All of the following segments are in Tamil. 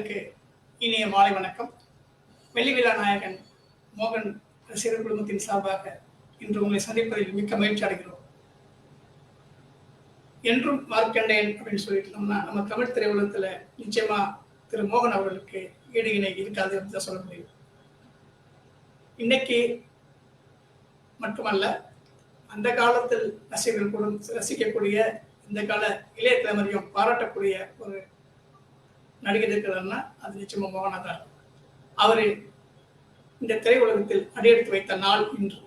நேயர்களுக்கு இனிய மாலை வணக்கம். வெள்ளி விழா நாயகன் மோகன் ரசிகர் குழுமத்தின் சார்பாக இன்று உங்களை சந்திப்பதில் மிக்க மகிழ்ச்சி அடைகிறோம். என்றும் மார்க்கண்டேன் அப்படின்னு சொல்லிட்டோம்னா நம்ம தமிழ் திரையுலகத்துல நிச்சயமா திரு மோகன் அவர்களுக்கு ஈடு இணை இருக்காது அப்படின்னு சொல்ல முடியும். இன்னைக்கு மட்டுமல்ல, அந்த காலத்தில் ரசிகர்கள் கூட ரசிக்கக்கூடிய இந்த கால இளைய தலைமுறையும் பாராட்டக்கூடிய ஒரு நடிகர் இருக்கிறார்னா அது நிச்சயமா மோகனா தான். அவரு இந்த திரையுலகத்தில் அடியெடுத்து வைத்த நாள் இன்று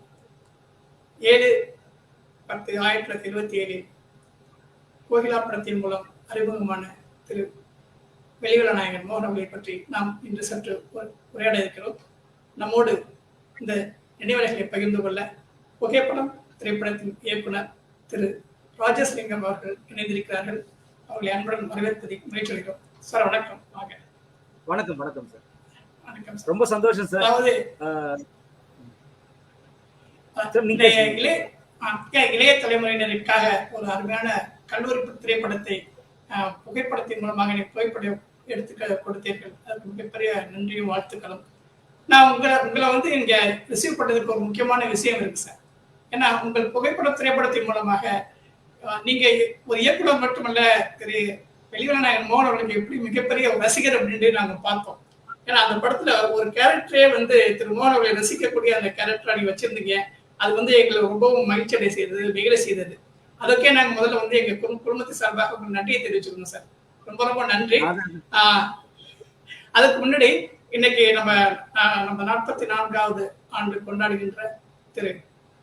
7/10/1927 கோகிலா படத்தின் மூலம் அறிமுகமான திரு வெளிவிழா நாயகன் மோகன் அவர்களை பற்றி நாம் இன்று சற்று உரையாட இருக்கிறோம். நம்மோடு இந்த நினைவலைகளை பகிர்ந்து கொள்ள புகைப்படம் திரைப்படத்தின் இயக்குனர் திரு ராஜேஷ்லிங்கம் அவர்கள் இணைந்திருக்கிறார்கள். அவர்களை அன்புடன் வரவேற்பதை முயற்சி செய்கிறோம். சார் வணக்கம். வாங்க. வணக்கம். வணக்கம் சார். வணக்கம். ரொம்ப சந்தோஷம் சார். அதாவது இளைய தலைமுறையினருக்காக ஒரு அருமையான கல்லூரி திரைப்படத்தை புகைப்படத்தின் மூலமாக புகைப்படம் எடுத்து கொடுத்தீர்கள். அதுக்கு மிகப்பெரிய நன்றியும் வாழ்த்துக்களும். நான் உங்களை வந்து இங்க ரிசீவ் பண்ணதுக்கு ஒரு முக்கியமான விஷயம் இருக்கு சார். ஏன்னா உங்கள் புகைப்பட திரைப்படத்தின் மூலமாக நீங்க ஒரு இயக்குனர் மட்டுமல்ல, திரு வெளிவிழா நாயகன் மோகன் அவர்களுக்கு எப்படி மிகப்பெரிய ஒரு ரசிகர் அப்படின்ட்டு நாங்க பார்த்தோம். ஏன்னா அந்த படத்துல ஒரு கேரக்டரே வந்து திரு மோகன் அவர்களை ரசிக்கக்கூடிய அந்த கேரக்டரா நீங்க வச்சிருந்தீங்க. அது வந்து எங்களை ரொம்பவும் மகிழ்ச்சி அடை செய்தது, மிகழ செய்தது. அதற்கே நாங்க முதல்ல வந்து எங்க குடும்பத்தை சார்பாக உங்களுக்கு நன்றியை தெரிவிச்சுக்கணும் சார். ரொம்ப ரொம்ப நன்றி. அதுக்கு முன்னாடி இன்னைக்கு நம்ம 44வது ஆண்டு கொண்டாடுகின்ற திரு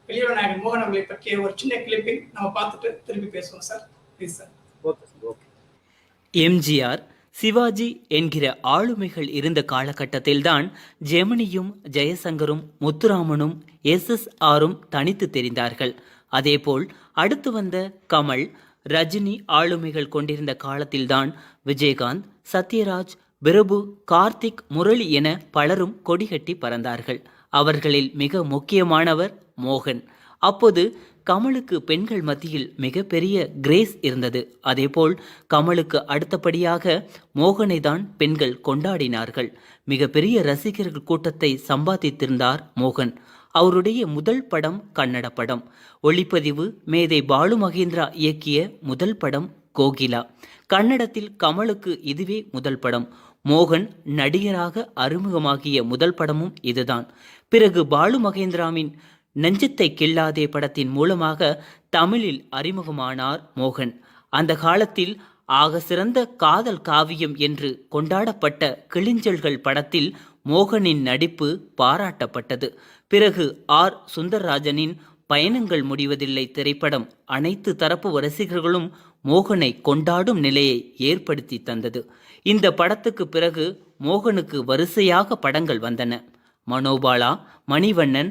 வெளிவிழா நாயகன் மோகன் அவர்களை பற்றிய ஒரு சின்ன கிளிப்பிங் நம்ம பார்த்துட்டு திருப்பி பேசுவோம் sir. Please sir. MGR, Sivaji என்கிற ஆளுமைகள் இருந்த காலகட்டத்தில்தான் ஜெமினியும் ஜெயசங்கரும் முத்துராமனும் SSRம் தனித்து தெரிந்தார்கள். அதேபோல் அடுத்து வந்த கமல், ரஜினி ஆளுமைகள் கொண்டிருந்த காலத்தில்தான் விஜயகாந்த், சத்யராஜ், பிரபு, கார்த்திக், முரளி என பலரும் கொடிகட்டி பறந்தார்கள். அவர்களில் மிக முக்கியமானவர் மோகன். அப்போது கமலுக்கு பெண்கள் மத்தியில் மிகப்பெரிய கிரேஸ் இருந்தது. அதேபோல் கமலுக்கு அடுத்தபடியாக மோகனை தான் பெண்கள் கொண்டாடினார்கள். மிகப்பெரிய ரசிகர்கள் கூட்டத்தை சம்பாதித்திருந்தார் மோகன். அவருடைய முதல் படம் கன்னட படம். ஒளிப்பதிவு மேதை பாலு மகேந்திரா இயக்கிய முதல் படம் கோகிலா. கன்னடத்தில் கமலுக்கு இதுவே முதல் படம். மோகன் நடிகராக அறிமுகமாகிய முதல் படமும் இதுதான். பிறகு பாலு மகேந்திராவின் நெஞ்சத்தை கில்லாதே படத்தின் மூலமாக தமிழில் அறிமுகமானார் மோகன். அந்த காலத்தில் ஆக சிறந்த காதல் காவியம் என்று கொண்டாடப்பட்ட கிளிஞ்சல்கள் படத்தில் மோகனின் நடிப்பு பாராட்டப்பட்டது. பிறகு சுந்தரராஜனின் பயணங்கள் முடிவதில்லை திரைப்படம் அனைத்து தரப்பு ரசிகர்களும் மோகனை கொண்டாடும் நிலையை ஏற்படுத்தி தந்தது. இந்த படத்துக்கு பிறகு மோகனுக்கு வரிசையாக படங்கள் வந்தன. மனோபாலா, மணிவண்ணன்,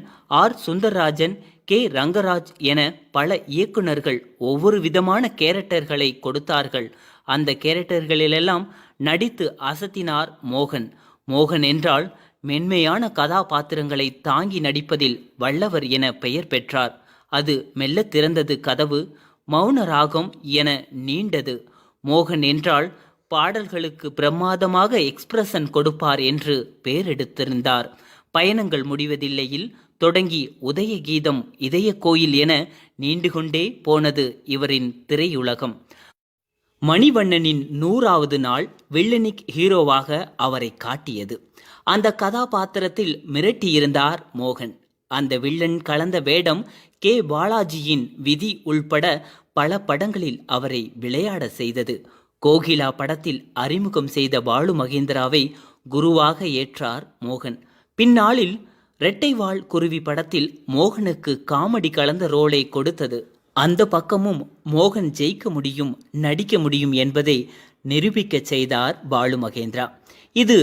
சுந்தரராஜன், கே ரங்கராஜ் என பல இயக்குனர்கள் ஒவ்வொரு விதமான கேரக்டர்களை கொடுத்தார்கள். அந்த கேரக்டர்களிலெல்லாம் நடித்து அசத்தினார் மோகன். மோகன் என்றால் மென்மையான கதாபாத்திரங்களை தாங்கி நடிப்பதில் வல்லவர் என பெயர் பெற்றார். அது மெல்ல திறந்தது கதவு, மௌன ராகம் என நீண்டது. மோகன் என்றால் பாடல்களுக்கு பிரமாதமாக எக்ஸ்பிரஷன் கொடுப்பார் என்று பெயரெடுத்திருந்தார். பயணங்கள் முடிவதில்லையில் தொடங்கி உதய கீதம், இதய கோயில் என நீண்டு கொண்டே போனது இவரின் திரையுலகம். மணிவண்ணனின் 100வது நாள் வில்லனிக் ஹீரோவாக அவரை காட்டியது. அந்த கதாபாத்திரத்தில் மிரட்டியிருந்தார் மோகன். அந்த வில்லன் கலந்த வேடம் கே பாலாஜியின் விதி உள்பட பல படங்களில் அவரை விளையாட செய்தது. கோகிலா படத்தில் அறிமுகம் செய்த பாலு மகேந்திராவை குருவாக ஏற்றார் மோகன். பின்னாளில் ரெட்டைவால் குருவி படத்தில் மோகனுக்கு காமெடி கலந்த ரோலை கொடுத்தது. அந்த பக்கமும் மோகன் ஜெயிக்க முடியும், நடிக்க முடியும் என்பதை நிரூபிக்க செய்தார் பாலு மகேந்திரா. இது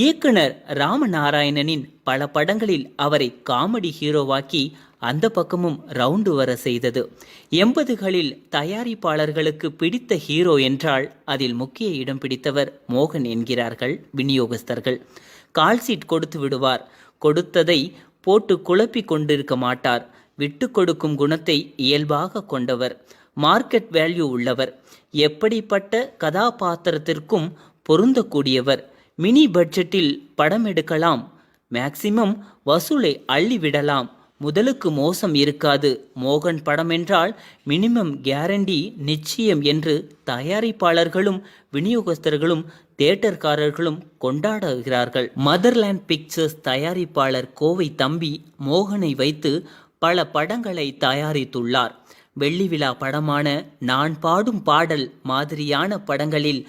இயக்குனர் ராமநாராயணனின் பல படங்களில் அவரை காமெடி ஹீரோவாக்கி அந்த பக்கமும் ரவுண்டு வர செய்தது. 80களில் தயாரிப்பாளர்களுக்கு பிடித்த ஹீரோ என்றால் அதில் முக்கிய இடம் பிடித்தவர் மோகன் என்கிறார்கள் விநியோகஸ்தர்கள். கால்சீட் கொடுத்து விடுவார். கொடுத்ததை போட்டு குழப்பி கொண்டிருக்க மாட்டார். விட்டு கொடுக்கும் குணத்தை இயல்பாக கொண்டவர். மார்க்கெட் வேல்யூ உள்ளவர். எப்படிப்பட்ட கதாபாத்திரத்திற்கும் பொருந்தக்கூடியவர். மினி பட்ஜெட்டில் படம் எடுக்கலாம், மேக்சிமம் வசூலை அள்ளிவிடலாம், முதலுக்கு மோசம் இருக்காது, மோகன் படம் என்றால் மினிமம் கேரண்டி நிச்சயம் என்று தயாரிப்பாளர்களும் விநியோகஸ்தர்களும் தியேட்டர்காரர்களும் கொண்டாடுகிறார்கள். மதர்லேண்ட் பிக்சர்ஸ் தயாரிப்பாளர் கோவை தம்பி மோகனை வைத்து பல படங்களை தயாரித்துள்ளார். வெள்ளி விழா படமான நான் பாடும் பாடல் மாதிரியான படங்களில்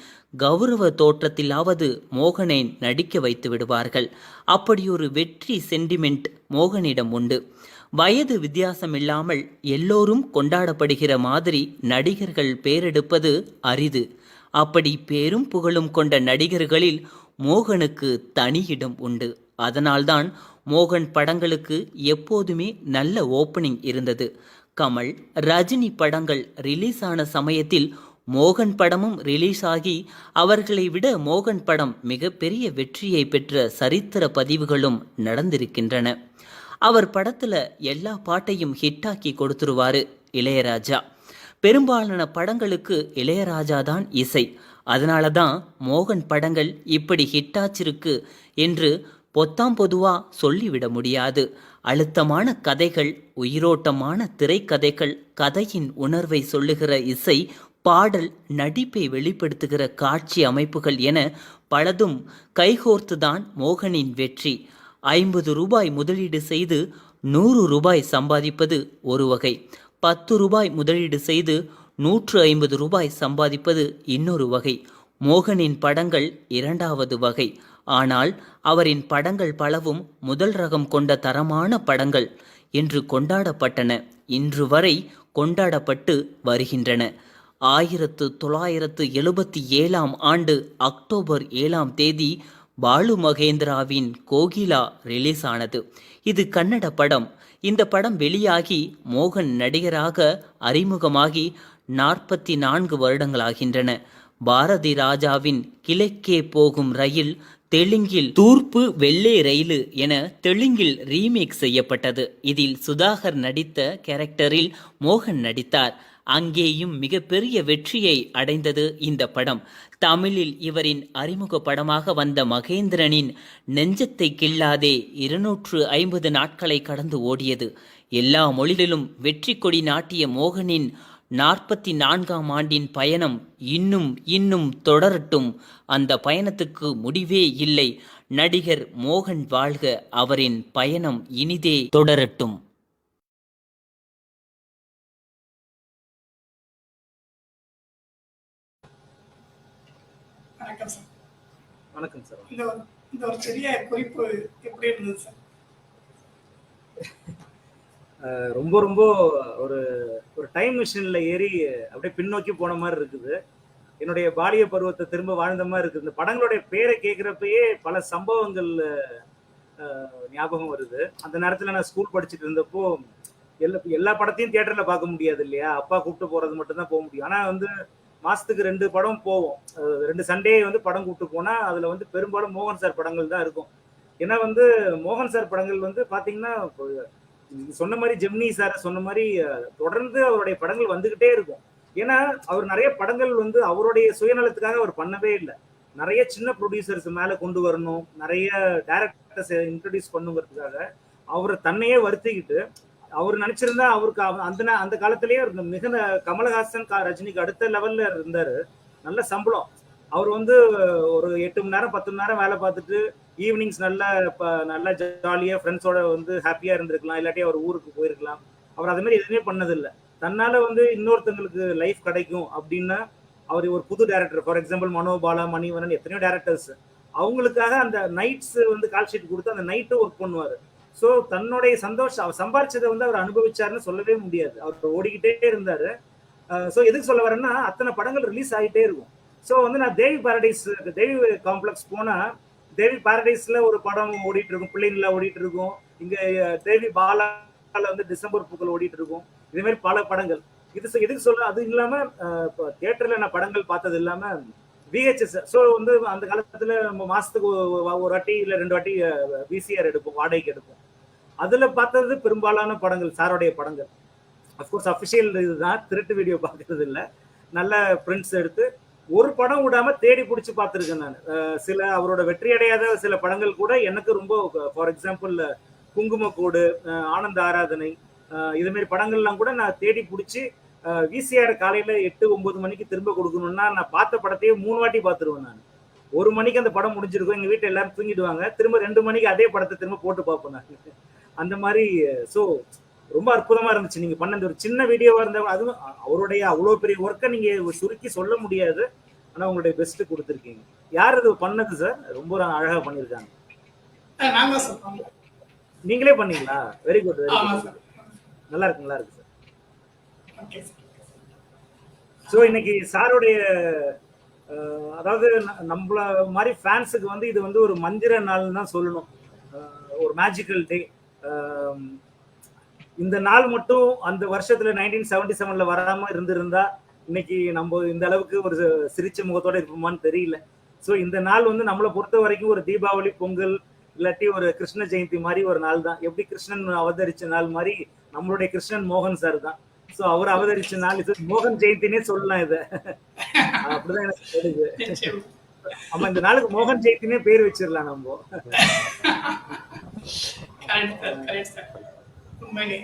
கௌரவ தோற்றத்திலாவது மோகனை நடிக்க வைத்து விடுவார்கள். அப்படியொரு வெற்றி சென்டிமெண்ட் மோகனிடம் உண்டு. வயது வித்தியாசமில்லாமல் எல்லோரும் கொண்டாடப்படுகிற மாதிரி நடிகர்கள் பேரெடுப்பது அரிது. அப்படி பேரும் புகழும் கொண்ட நடிகர்களில் மோகனுக்கு தனி இடம் உண்டு. அதனால்தான் மோகன் படங்களுக்கு எப்போதுமே நல்ல ஓப்பனிங் இருந்தது. கமல், ரஜினி படங்கள் ரிலீஸ் ஆன சமயத்தில் மோகன் படமும் ரிலீஸ் ஆகி அவர்களை விட மோகன் படம் மிகப்பெரிய வெற்றியை பெற்ற சரித்திர பதிவுகளும் நடந்திருக்கின்றன. அவர் படத்துல எல்லா பாட்டையும் ஹிட்டாக்கி கொடுத்துருவாரு இளையராஜா. பெரும்பாலான படங்களுக்கு இளையராஜா தான் இசை. அதனால தான் மோகன் படங்கள் இப்படி ஹிட்டாச்சிருக்கு என்று பொத்தாம் பொதுவா சொல்லிவிட முடியாது. அழுத்தமான கதைகள், உயிரோட்டமான திரைக்கதைகள், கதையின் உணர்வை சொல்லுகிற இசை, பாடல், நடிப்பை வெளிப்படுத்துகிற காட்சி அமைப்புகள் என பலதும் கைகோர்த்துதான் மோகனின் வெற்றி. 50 ரூபாய் முதலீடு செய்து 100 ரூபாய் சம்பாதிப்பது ஒரு வகை, 10 ரூபாய் முதலீடு செய்து 150 ரூபாய் சம்பாதிப்பது இன்னொரு வகை. மோகனின் படங்கள் இரண்டாவது வகை. ஆனால் அவரின் படங்கள் பலவும் முதல் ரகம் கொண்ட தரமான படங்கள் என்று கொண்டாடப்பட்டன, இன்று வரை கொண்டாடப்பட்டு வருகின்றன. 1977 ஆண்டு அக்டோபர் 7ஆம் தேதி பாலு மகேந்திராவின் கோகிலா ரிலீஸ் ஆனது. இது கன்னட படம். இந்த படம் வெளியாகி மோகன் நடிகராக அறிமுகமாகி 44 வருடங்களாகின்றன. பாரதி ராஜாவின் கிழக்கே போகும் ரயில் தெலுங்கில் தூர்ப்பு வெள்ளை ரயிலு என தெலுங்கில் ரீமேக் செய்யப்பட்டது. இதில் சுதாகர் நடித்த கேரக்டரில் மோகன் நடித்தார். அங்கேயும் மிகப்பெரிய வெற்றியை அடைந்தது இந்த படம். தமிழில் இவரின் அறிமுக படமாக வந்த மகேந்திரனின் நெஞ்சத்தை கில்லாதே 250 நாட்களை கடந்து ஓடியது. எல்லா மொழிகளிலும் வெற்றி கொடி நாட்டிய மோகனின் 44ஆம் ஆண்டின் பயணம் இன்னும் தொடரட்டும். அந்த பயணத்துக்கு முடிவே இல்லை. நடிகர் மோகன் வாழ்க, அவரின் பயணம் இனிதே தொடரட்டும். வணக்கம் சார். வணக்கம் சார். இந்த ஒரு சிறிய குறிப்பு எப்படி இருந்தது சார்? ரொம்ப ரொம்ப ஒரு ஒரு டைம் மிஷின்ல ஏறி அப்படியே பின்னோக்கி போன மாதிரி இருக்குது. என்னுடைய பாலிய பருவத்தை திரும்ப வாழ்ந்த மாதிரி இருக்குது. இந்த படங்களுடைய பேரை கேட்குறப்பயே பல சம்பவங்கள் ஞாபகம் வருது. அந்த நேரத்தில் நான் ஸ்கூல் படிச்சுட்டு இருந்தப்போ எல்லா படத்தையும் தியேட்டர்ல பார்க்க முடியாது இல்லையா, அப்பா கூப்பிட்டு போறது மட்டும்தான் போக முடியும். ஆனால் வந்து மாசத்துக்கு 2 படம் போவோம். 2 சண்டே வந்து படம் கூப்பிட்டு போனா அதுல வந்து பெரும்பாலும் மோகன் சார் படங்கள் தான் இருக்கும். ஏன்னா வந்து மோகன் சார் படங்கள் வந்து பாத்தீங்கன்னா சொன்ன மாதிரி ஜெமினி சார் சொன்ன மாதிரி தொடர்ந்து அவருடைய படங்கள் வந்துகிட்டே இருக்கும். ஏன்னா அவர் நிறைய படங்கள் வந்து அவருடைய சுயநலத்துக்காக அவர் பண்ணவே இல்லை. நிறைய சின்ன ப்ரொடியூசர்ஸ் மேல கொண்டு வரணும், நிறைய டைரக்டர்ஸ் இன்ட்ரடியூஸ் பண்ணுங்கிறதுக்காக அவரை தன்னையே வருத்திக்கிட்டு அவர் நினைச்சிருந்தா அவருக்கு அந்த காலத்திலேயே மிக கமலஹாசன் ரஜினிக்கு அடுத்த லெவல்ல இருந்தாரு. நல்ல சம்பளம். அவர் வந்து ஒரு 8 மணி நேரம் 10 மணி நேரம் வேலை பார்த்துட்டு ஈவினிங்ஸ் நல்லா ஜாலியா ஃப்ரெண்ட்ஸோட வந்து ஹாப்பியா இருந்திருக்கலாம், இல்லாட்டி அவர் ஊருக்கு போயிருக்கலாம். அவர் அது மாதிரி எதுவுமே பண்ணதில்லை. தன்னால வந்து இன்னொருத்தங்களுக்கு லைஃப் கிடைக்கும் அப்படின்னா அவர் ஒரு புது director, for example Manobala, Manivannan, எத்தனையோ டைரக்டர்ஸ் அவங்களுக்காக அந்த நைட்ஸ் வந்து கால் ஷீட் கொடுத்து அந்த நைட்டு ஒர்க் பண்ணுவாரு. ஸோ தன்னுடைய சந்தோஷம் அவர் சம்பாரிச்சதை வந்து அவர் அனுபவிச்சாருன்னு சொல்லவே முடியாது. அவர் ஓடிக்கிட்டே இருந்தாரு. ஸோ எதுக்கு சொல்ல வரேன்னா அத்தனை படங்கள் ரிலீஸ் ஆகிட்டே இருக்கும். ஸோ வந்து நான் தேவி காம்ப்ளெக்ஸ் போனா தேவி பாரடைஸ்ல ஒரு படம் ஓடிட்டு இருக்கும், பிள்ளைங்கள ஓடிட்டு இருக்கும். இங்க தேவி பாலால வந்து டிசம்பர் பூக்கள் ஓடிட்டு இருக்கும். இதே மாதிரி பல படங்கள். எதுக்கு சொல்ல, அது இல்லாம தியேட்டர்ல நான் படங்கள் பார்த்தது இல்லாம VHS. ஸோ வந்து அந்த காலத்துல நம்ம மாசத்துக்கு ஒரு வாட்டி இல்ல 2 வாட்டி VCR எடுப்போம், வாடகைக்கு எடுப்போம். அதுல பார்த்தது பெரும்பாலான படங்கள் சாருடைய படங்கள். அப்கோர்ஸ் அஃபிஷியல் இதுதான், திருட்டு வீடியோ பார்க்கறது இல்லை. நல்ல பிரிண்ட்ஸ் எடுத்து ஒரு படம் விடாம தேடி பிடிச்சி பார்த்துருக்கேன் நான். சில அவரோட வெற்றி அடையாத சில படங்கள் கூட எனக்கு ரொம்ப, ஃபார் எக்ஸாம்பிள் குங்குமக்கோடு, ஆனந்த ஆராதனை, இது மாதிரி படங்கள்லாம் கூட நான் தேடி பிடிச்சி விசிஆர் காலையில 8-9 மணிக்கு திரும்ப கொடுக்கணும்னா நான் பார்த்த படத்தையே 3 வாட்டி பார்த்துருவேன் நான். 1 மணிக்கு அந்த படம் முடிஞ்சிருக்கும், எங்க வீட்டுல எல்லாரும் தூங்கிடுவாங்க, திரும்ப 2 மணிக்கு அதே படத்தை திரும்ப போட்டு பார்ப்பேன் நான். அந்த மாதிரி. ஸோ ரொம்ப அற்புதமா இருந்துச்சு நீங்க பண்ண ஒரு சின்ன வீடியோவா இருந்தா. அதுவும் அவருடைய அவ்வளவு பெரிய ஒர்க்கை நீங்க சுருக்கி சொல்ல முடியாது, ஆனா உங்களுடைய பெஸ்ட் கொடுத்துருக்கீங்க. யார் இது பண்ணது சார்? ரொம்ப அழகா பண்ணிருக்காங்க. நான் தான் சார் பண்ணேன். நீங்களே பண்ணீங்களா? வெரி குட், வெரி ஆமா குட். சார். நல்லா இருக்கு, நல்லா இருக்கு சார். Okay sir. ஸோ இன்னைக்கு சாருடைய அதாவது நம்மள மாதிரி ஃபேன்ஸுக்கு வந்து இது வந்து ஒரு மந்திர நாள்னு தான் சொல்லணும், ஒரு மேஜிக்கல் டே. இந்த நாள் மட்டும் அந்த வருஷத்துல 1977ல வராம இருந்திருந்தா இன்னைக்கு நம்ம இந்த அளவுக்கு ஒரு சிரிச்ச முகத்தோட இருப்போமான்னு தெரியல. ஸோ இந்த நாள் வந்து நம்மளை பொறுத்த வரைக்கும் ஒரு தீபாவளி, பொங்கல், இல்லாட்டி ஒரு கிருஷ்ண ஜெயந்தி மாதிரி ஒரு நாள் தான். எப்படி கிருஷ்ணன் அவதரிச்ச நாள் மாதிரி நம்மளுடைய கிருஷ்ணன் மோகன் சார் தான். ஸோ அவர் அவதரிச்ச நாள் இது மோகன் ஜெயந்தினே சொல்லலாம் இதை. அப்படிதான் எனக்கு தெரியுது. நிச்சயம். ஆமா, இந்த நாளுக்கு மோகன் ஜெயந்தினே பேர் வச்சிடலாம் நம்ம. Correct sir, correct sir. உண்மையிலே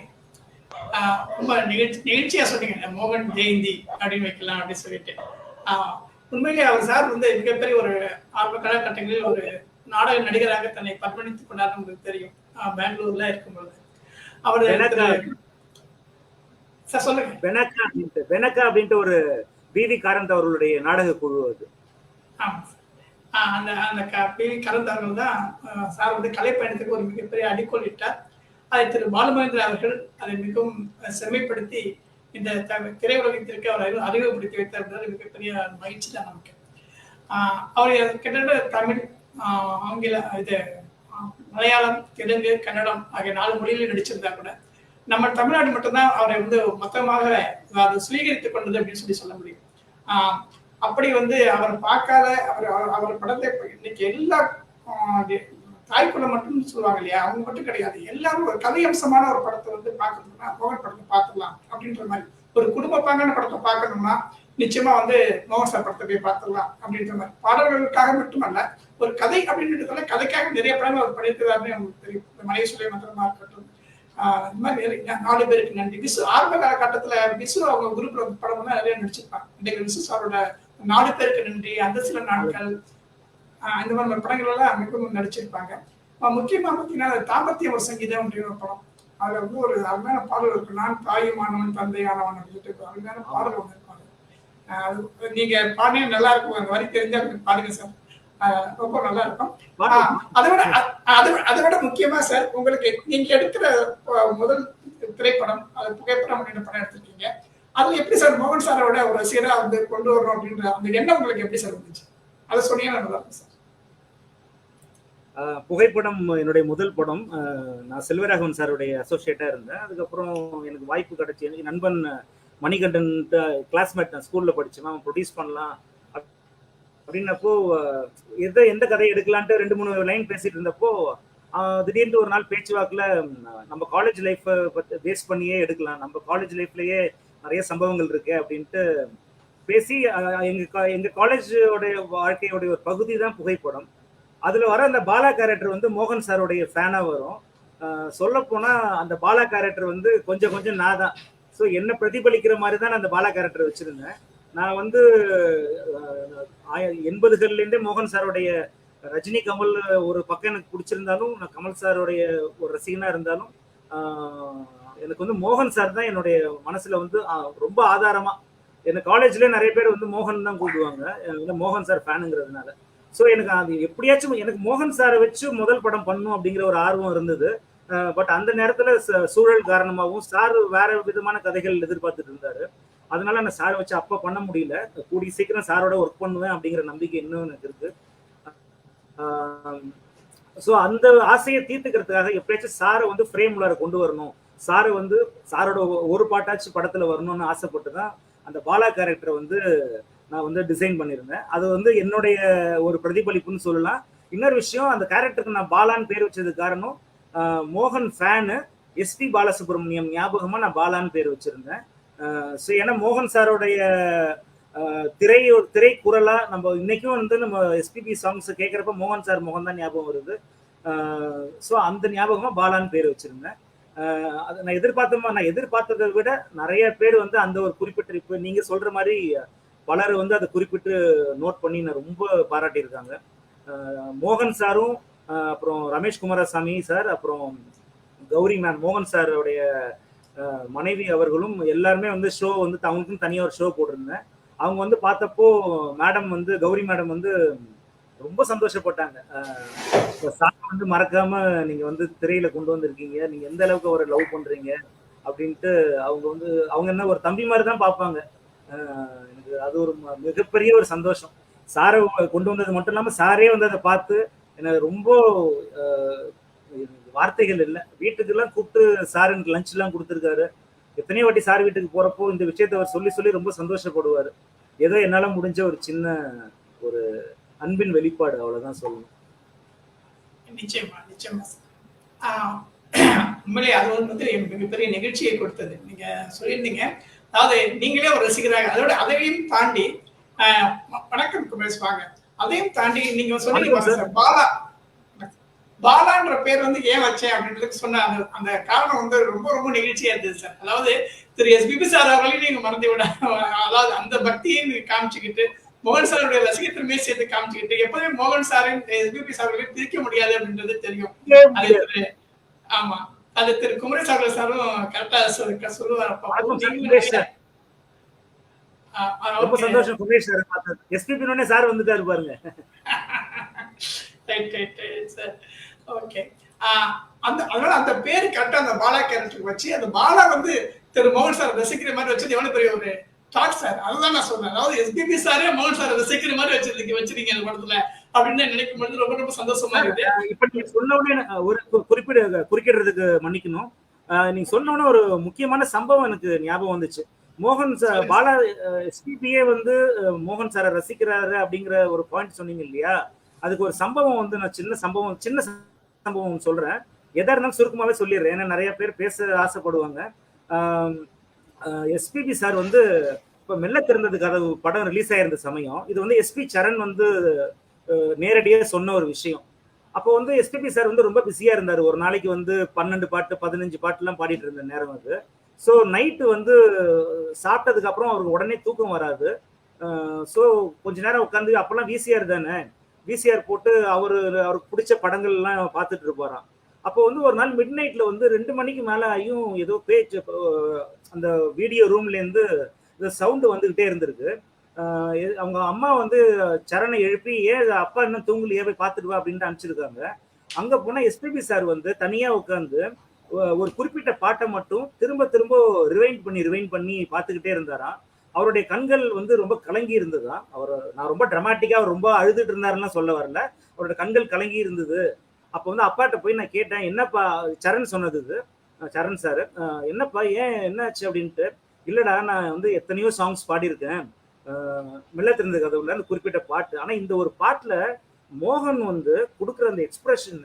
ரொம்ப நிகழ்ச்சியா சொன்னீங்க, மோகன் ஜெயந்தி அப்படின்னு வைக்கலாம் அப்படின்னு சொல்லிட்டு. உண்மையிலே அவர் சார் வந்து மிகப்பெரிய ஒரு ஆரம்ப காலகட்டங்களில் ஒரு நாடக நடிகராக தன்னை பர்மணித்துக் கொண்டார், உங்களுக்கு தெரியும். பெங்களூர்ல இருக்கும்போது அவர் சார் சொல்லுங்க. பெனக்கா அப்படின்ட்டு ஒரு பிவி காரந்த் அவர்களுடைய நாடக குழு அது. ஆமா சார். அந்த அந்த பிவி காரந்த் அவர்கள் தான் சார் வந்து கலை பயணத்துக்கு ஒரு மிகப்பெரிய அடிக்கோல் இட்டார். அதை திரு பாலுமகேந்திரன் அவர்கள் அதை மிகவும் செம்மைப்படுத்தி இந்த திரையுலகத்திற்கு அவர் அறிமுகப்படுத்தி வைத்தார். மிகப்பெரிய மகிழ்ச்சி தான் நமக்கு. அவர் கிட்டத்தட்ட தமிழ், ஆங்கில, இது மலையாளம், தெலுங்கு, கன்னடம் ஆகிய 4 மொழிகளில் நடிச்சிருந்தா கூட நம்ம தமிழ்நாடு மட்டும்தான் அவரை வந்து மொத்தமாக அதை சுவீகரித்துக் கொண்டது அப்படின்னு சொல்ல முடியும். அப்படி வந்து அவர் பார்க்காத அவர் படத்தை இன்னைக்கு எல்லா தாய்க்குள்ள மட்டும் சொல்லுவாங்க இல்லையா, அவங்க மட்டும் கிடையாது, எல்லாரும் ஒரு கதை அம்சமான ஒரு படத்தை வந்து பார்க்கணும்னா மோகன் படத்தை பார்த்துடலாம் அப்படின்ற மாதிரி. ஒரு குடும்ப பாங்கான படத்தை பார்க்கணும்னா நிச்சயமா வந்து மோகன் சார் படத்தை போய் பார்த்துடலாம் அப்படின்ற மாதிரி. பாடல்களுக்காக மட்டுமல்ல, ஒரு கதை அப்படின்றதுல கதைக்காக நிறைய படங்கள் அவர் பண்ணியிருக்கிறாருன்னு நமக்கு தெரியும். மனைவி சொல்லிய மந்திரமா இருக்கட்டும், இந்த மாதிரி 4 பேருக்கு நன்றி. விசு ஆரம்ப காலகட்டத்துல விசு அவங்க குரூப்ல படம் தான் நிறைய நடிச்சிருப்பாங்க. இன்றைக்கு விசு சாரோட 4 பேருக்கு நன்றி, அந்த சில நாட்கள், இந்த மாதிரி படங்கள் எல்லாம் மிகவும் நடிச்சிருப்பாங்க. முக்கியமா பாத்தீங்கன்னா தாம்பத்தியம் ஒரு சங்கீதம் அப்படின்னு ஒரு படம். அதுல வந்து ஒரு அருமையான பாடல் இருக்கு, நான் தாயுமானவன் தந்தையானவன் அப்படின்னு அருமையான பாடல் ஒன்று இருப்பாங்க. நீங்க பாடினா நல்லா இருக்கும், அந்த வரி தெரிஞ்சா பாடுங்க சார், ரொம்ப நல்லா இருக்கும். அதை விட முக்கியமா சார், உங்களுக்கு நீங்க எடுக்கிற முதல் திரைப்படம், அது புகைப்படம் அப்படின்னு படம் எடுத்திருக்கீங்க. அதுல எப்படி சார் மோகன் சாரோட ஒரு ரசிகரா வந்து கொண்டு வரணும் அப்படின்ற அந்த எண்ணம் உங்களுக்கு எப்படி சார் இருந்துச்சு? அதை சொன்னீங்கன்னா நல்லா இருக்கும் சார். புகைப்படம் என்னுடைய முதல் படம். நான் செல்வராகவன் சாருடைய அசோசியேட்டா இருந்தேன். அதுக்கப்புறம் எனக்கு வாய்ப்பு கிடைச்சி, எனக்கு நண்பன் மணிகண்டன் கிளாஸ்மேட், நான் ஸ்கூல்ல படிச்சேன், அவன் ப்ரொடியூஸ் பண்ணலாம் அப்படின்னப்போ எந்த கதையை எடுக்கலான்ட்டு 2-3 லைன் பேசிட்டு இருந்தப்போ திடீர்னு ஒரு நாள் பேச்சுவாக்குல நம்ம காலேஜ் லைஃப் பேஸ் பண்ணியே எடுக்கலாம், நம்ம காலேஜ் லைஃப்லயே நிறைய சம்பவங்கள் இருக்கு அப்படின்ட்டு பேசி எங்க காலேஜோடைய வாழ்க்கையோடைய ஒரு பகுதி தான் புகைப்படம். அதுல வர அந்த பாலா கேரக்டர் வந்து மோகன் சாருடைய ஃபேனா வரும். சொல்ல போனா அந்த பாலா கேரக்டர் வந்து கொஞ்சம் நான் தான். ஸோ என்ன பிரதிபலிக்கிற மாதிரி தான் நான் அந்த பாலா கேரக்டர் வச்சிருந்தேன். நான் வந்து 80கள்லேருந்தே மோகன் சாருடைய ரஜினி கமல் ஒரு பக்கம் எனக்கு பிடிச்சிருந்தாலும், நான் கமல் சாருடைய ஒரு ரசிகனா இருந்தாலும், எனக்கு வந்து மோகன் சார் தான் என்னுடைய மனசுல வந்து ரொம்ப ஆதாரமா. எனக்கு காலேஜ்ல நிறைய பேர் வந்து மோகன் தான் கூப்பிடுவாங்க, மோகன் சார் ஃபேனுங்கிறதுனால. ஸோ எனக்கு அது எப்படியாச்சும் எனக்கு மோகன் சாரை வச்சு முதல் படம் பண்ணும் அப்படிங்கிற ஒரு ஆர்வம் இருந்தது. பட் அந்த நேரத்துல சூழல் காரணமாகவும் சார் வேற விதமான கதைகள் எதிர்பார்த்துட்டு இருந்தாரு. அதனால நான் சாரை வச்சு அப்ப பண்ண முடியல. கூடிய சீக்கிரம் சாரோட ஒர்க் பண்ணுவேன் அப்படிங்கிற நம்பிக்கை இன்னும் எனக்கு இருக்கு. ஸோ அந்த ஆசையை தீர்த்துக்கிறதுக்காக எப்படியாச்சும் சாரை வந்து ஃப்ரேம் உள்ளார கொண்டு வரணும், சாரை வந்து சாரோட ஒரு பாட்டாச்சும் படத்துல வரணும்னு ஆசைப்பட்டு தான் அந்த பாலா கேரக்டரை வந்து நான் வந்து டிசைன் பண்ணியிருந்தேன். அது வந்து என்னுடைய ஒரு பிரதிபலிப்புன்னு சொல்லலாம். இன்னொரு விஷயம், அந்த கேரக்டருக்கு நான் பாலான்னு பேர் வச்சதுக்கு காரணம், மோகன் ஃபேனு எஸ்பி பாலசுப்ரமணியம் ஞாபகமா நான் பாலான்னு பேர் வச்சிருந்தேன். ஸோ ஏன்னா மோகன் சாரோடைய திரை குரலா நம்ம இன்னைக்கும் வந்து நம்ம எஸ்பிபி சாங்ஸ் கேட்குறப்ப மோகன் சார் மோகன் தான் ஞாபகம் வருது. ஸோ அந்த ஞாபகமா பாலான்னு பேர் வச்சிருந்தேன். அதை நான் எதிர்பார்த்ததை விட நிறைய பேர் வந்து அந்த ஒரு குறிப்பிட்ட இப்போ நீங்க சொல்ற மாதிரி பலர் வந்து அதை குறிப்பிட்டு நோட் பண்ணி நான் ரொம்ப பாராட்டியிருக்காங்க. மோகன் சாரும் அப்புறம் ரமேஷ் குமாரசாமி சார் அப்புறம் கௌரி மேம் மோகன் சாரோடைய மனைவி அவர்களும் எல்லாருமே வந்து ஷோ வந்து அவங்களுக்கும் தனியாக ஒரு ஷோ போட்டிருந்தேன். அவங்க வந்து பார்த்தப்போ மேடம் வந்து கௌரி மேடம் வந்து ரொம்ப சந்தோஷப்பட்டாங்க. சாங் வந்து மறக்காம நீங்க வந்து திரையில கொண்டு வந்திருக்கீங்க, நீங்க எந்த அளவுக்கு அவரை லவ் பண்றீங்க அப்படின்ட்டு அவங்க என்ன ஒரு தம்பி மாதிரி தான் பார்ப்பாங்க. எனக்கு அது ஒரு மிகப்பெரிய ஒரு சந்தோஷம். சாரை கொண்டு வந்தது மட்டும் இல்லாம சாரே வந்து அதை பார்த்து எனக்கு ரொம்ப வார்த்தைகள் இல்லை. வீட்டுக்கெல்லாம் கூப்பிட்டு சார் எனக்கு லஞ்ச் எல்லாம் கொடுத்துருக்காரு. எத்தனையோ வாட்டி சார் வீட்டுக்கு போறப்போ இந்த விஷயத்த அவர் சொல்லி சொல்லி ரொம்ப சந்தோஷப்படுவாரு. ஏதோ என்னால முடிஞ்ச ஒரு சின்ன ஒரு அன்பின் வெளிப்பாடு, அவ்வளவுதான் சொல்லணும். நிச்சயமா நிச்சயமா. உண்மையிலே அது வந்து மிகப்பெரிய நிகழ்ச்சியை கொடுத்தது. நீங்க சொல்லியிருந்தீங்க, அதாவது நீங்களே ஒரு ரசிகராக, அதோட அதையும் தாண்டி வணக்கம் குமரேஷ் வாங்க, அதையும் தாண்டி நீங்க சொன்னீங்க பாலான்ற பேர் வந்து ஏன் வச்சேன் அப்படின்றது சொன்ன அந்த காரணம் வந்து ரொம்ப ரொம்ப நிகழ்ச்சியா இருந்தது சார். அதாவது திரு எஸ்பிபி சார் அவர்களையும் நீங்க மறந்து விட, அதாவது அந்த பக்தியையும் நீங்க காமிச்சுக்கிட்டு மோகன் சாருடைய ரசிகத்திறமையை சேர்த்து காமிச்சுக்கிட்டு எப்போதுமே மோகன் சாரையும் எஸ்பிபி சார்களையும் பிரிக்க முடியாது அப்படின்றது தெரியும். ஆமா, அது திரு குமரேஷ் அவர்கள் சாரும் கரெக்டா சொல்லுவார். ரொம்ப சந்தோஷம் குமரேஷ் சார் பார்த்தது. எஸ்பிபி சார் வந்துட்டாரு பாருங்க. ஓகே, அதனால அந்த பேரு கரெக்டா அந்த பாலா கேரக்டருக்கு வச்சு அந்த பாலா வந்து திரு மோகன் சார் ரசிக்கிற மாதிரி வச்சது எவ்வளவு பெரிய ஒரு டாக் சார். அதுதான் நான் சொல்றேன். அதாவது எஸ்பிபி சாரே மோகன் சார் ரசிக்கிற மாதிரி வச்சிருக்கீங்க அந்த படத்துல அப்படின்னு நினைக்கும் பொழுது ரொம்ப ரொம்ப சந்தோஷமா இருக்கு. இப்ப நீங்க சொன்ன உடனே ஒரு குறுக்கிடுறதுக்கு மன்னிக்கணும். நீங்க சொன்ன உடனே ஒரு முக்கியமான சம்பவம் எனக்கு ஞாபகம் வந்துச்சு. மோகன் சார் பாலா எஸ்பிபியே வந்து மோகன் சாரை ரசிக்கிறாரு அப்படிங்கிற ஒரு பாயிண்ட் சொன்னீங்க இல்லையா? அதுக்கு ஒரு சம்பவம் வந்து நான் சின்ன சம்பவம் சொல்றேன். எதா இருந்தாலும் சுருக்கமாவே சொல்லிடுறேன், ஏன்னா நிறைய பேர் பேச ஆசைப்படுவாங்க. எஸ்பிபி சார் வந்து இப்ப மெல்ல திறந்தது கதவு படம் ரிலீஸ் ஆயிருந்த சமயம், இது வந்து எஸ்பி சரண் வந்து நேரடியாக சொன்ன ஒரு விஷயம். அப்போ வந்து எஸ்பிபி சார் வந்து ரொம்ப பிஸியா இருந்தாரு. ஒரு நாளைக்கு வந்து 12 பாட்டு 15 பாட்டு எல்லாம் பாடிட்டு இருந்த நேரம் அது. ஸோ நைட்டு வந்து சாப்பிட்டதுக்கு அப்புறம் அவருக்கு உடனே தூக்கம் வராது. ஸோ கொஞ்ச நேரம் உட்காந்து, அப்பெல்லாம் விசிஆர் தானே, விசிஆர் போட்டு அவருக்கு பிடிச்ச படங்கள் எல்லாம் பார்த்துட்டு இருப்பாராம். அப்போ வந்து ஒரு நாள் மிட் நைட்ல வந்து 2 மணிக்கு மேல ஆகியும் ஏதோ பேச்சு அந்த வீடியோ ரூம்ல இருந்து இந்த சவுண்டு வந்துகிட்டே இருந்திருக்கு. அவங்க அம்மா வந்து சரணை எழுப்பி, ஏன் அப்பா இன்னும் தூங்கலையே, போய் பார்த்துட்டு வா அப்படின்ட்டு அனுப்பிச்சிருக்காங்க. அங்க போனா எஸ்பிபி சார் வந்து தனியா உட்காந்து ஒரு குறிப்பிட்ட பாட்டை மட்டும் திரும்ப திரும்ப ரிவைண்ட் பண்ணி பார்த்துக்கிட்டே இருந்தாராம். அவருடைய கண்கள் வந்து ரொம்ப கலங்கி இருந்ததா. நான் ரொம்ப டிராமாட்டிக்கா அவர் ரொம்ப அழுதுட்டு இருந்தாருன்னா சொல்ல வரல, அவரோட கண்கள் கலங்கி இருந்தது. அப்போ வந்து அப்பாட்ட போய் நான் கேட்டேன், என்னப்பா, சரண் சொன்னது இது, சரண் சார், என்னப்பா ஏன் என்னாச்சு அப்படின்ட்டு. இல்லடா, நான் வந்து எத்தனையோ சாங்ஸ் பாடியிருக்கேன் மெல்ல திறந்த கதவுல அந்த குறிப்பிட்ட பாட்டு, ஆனா இந்த ஒரு பாட்டுல மோகன் வந்து கொடுக்குற அந்த எக்ஸ்பிரஷன்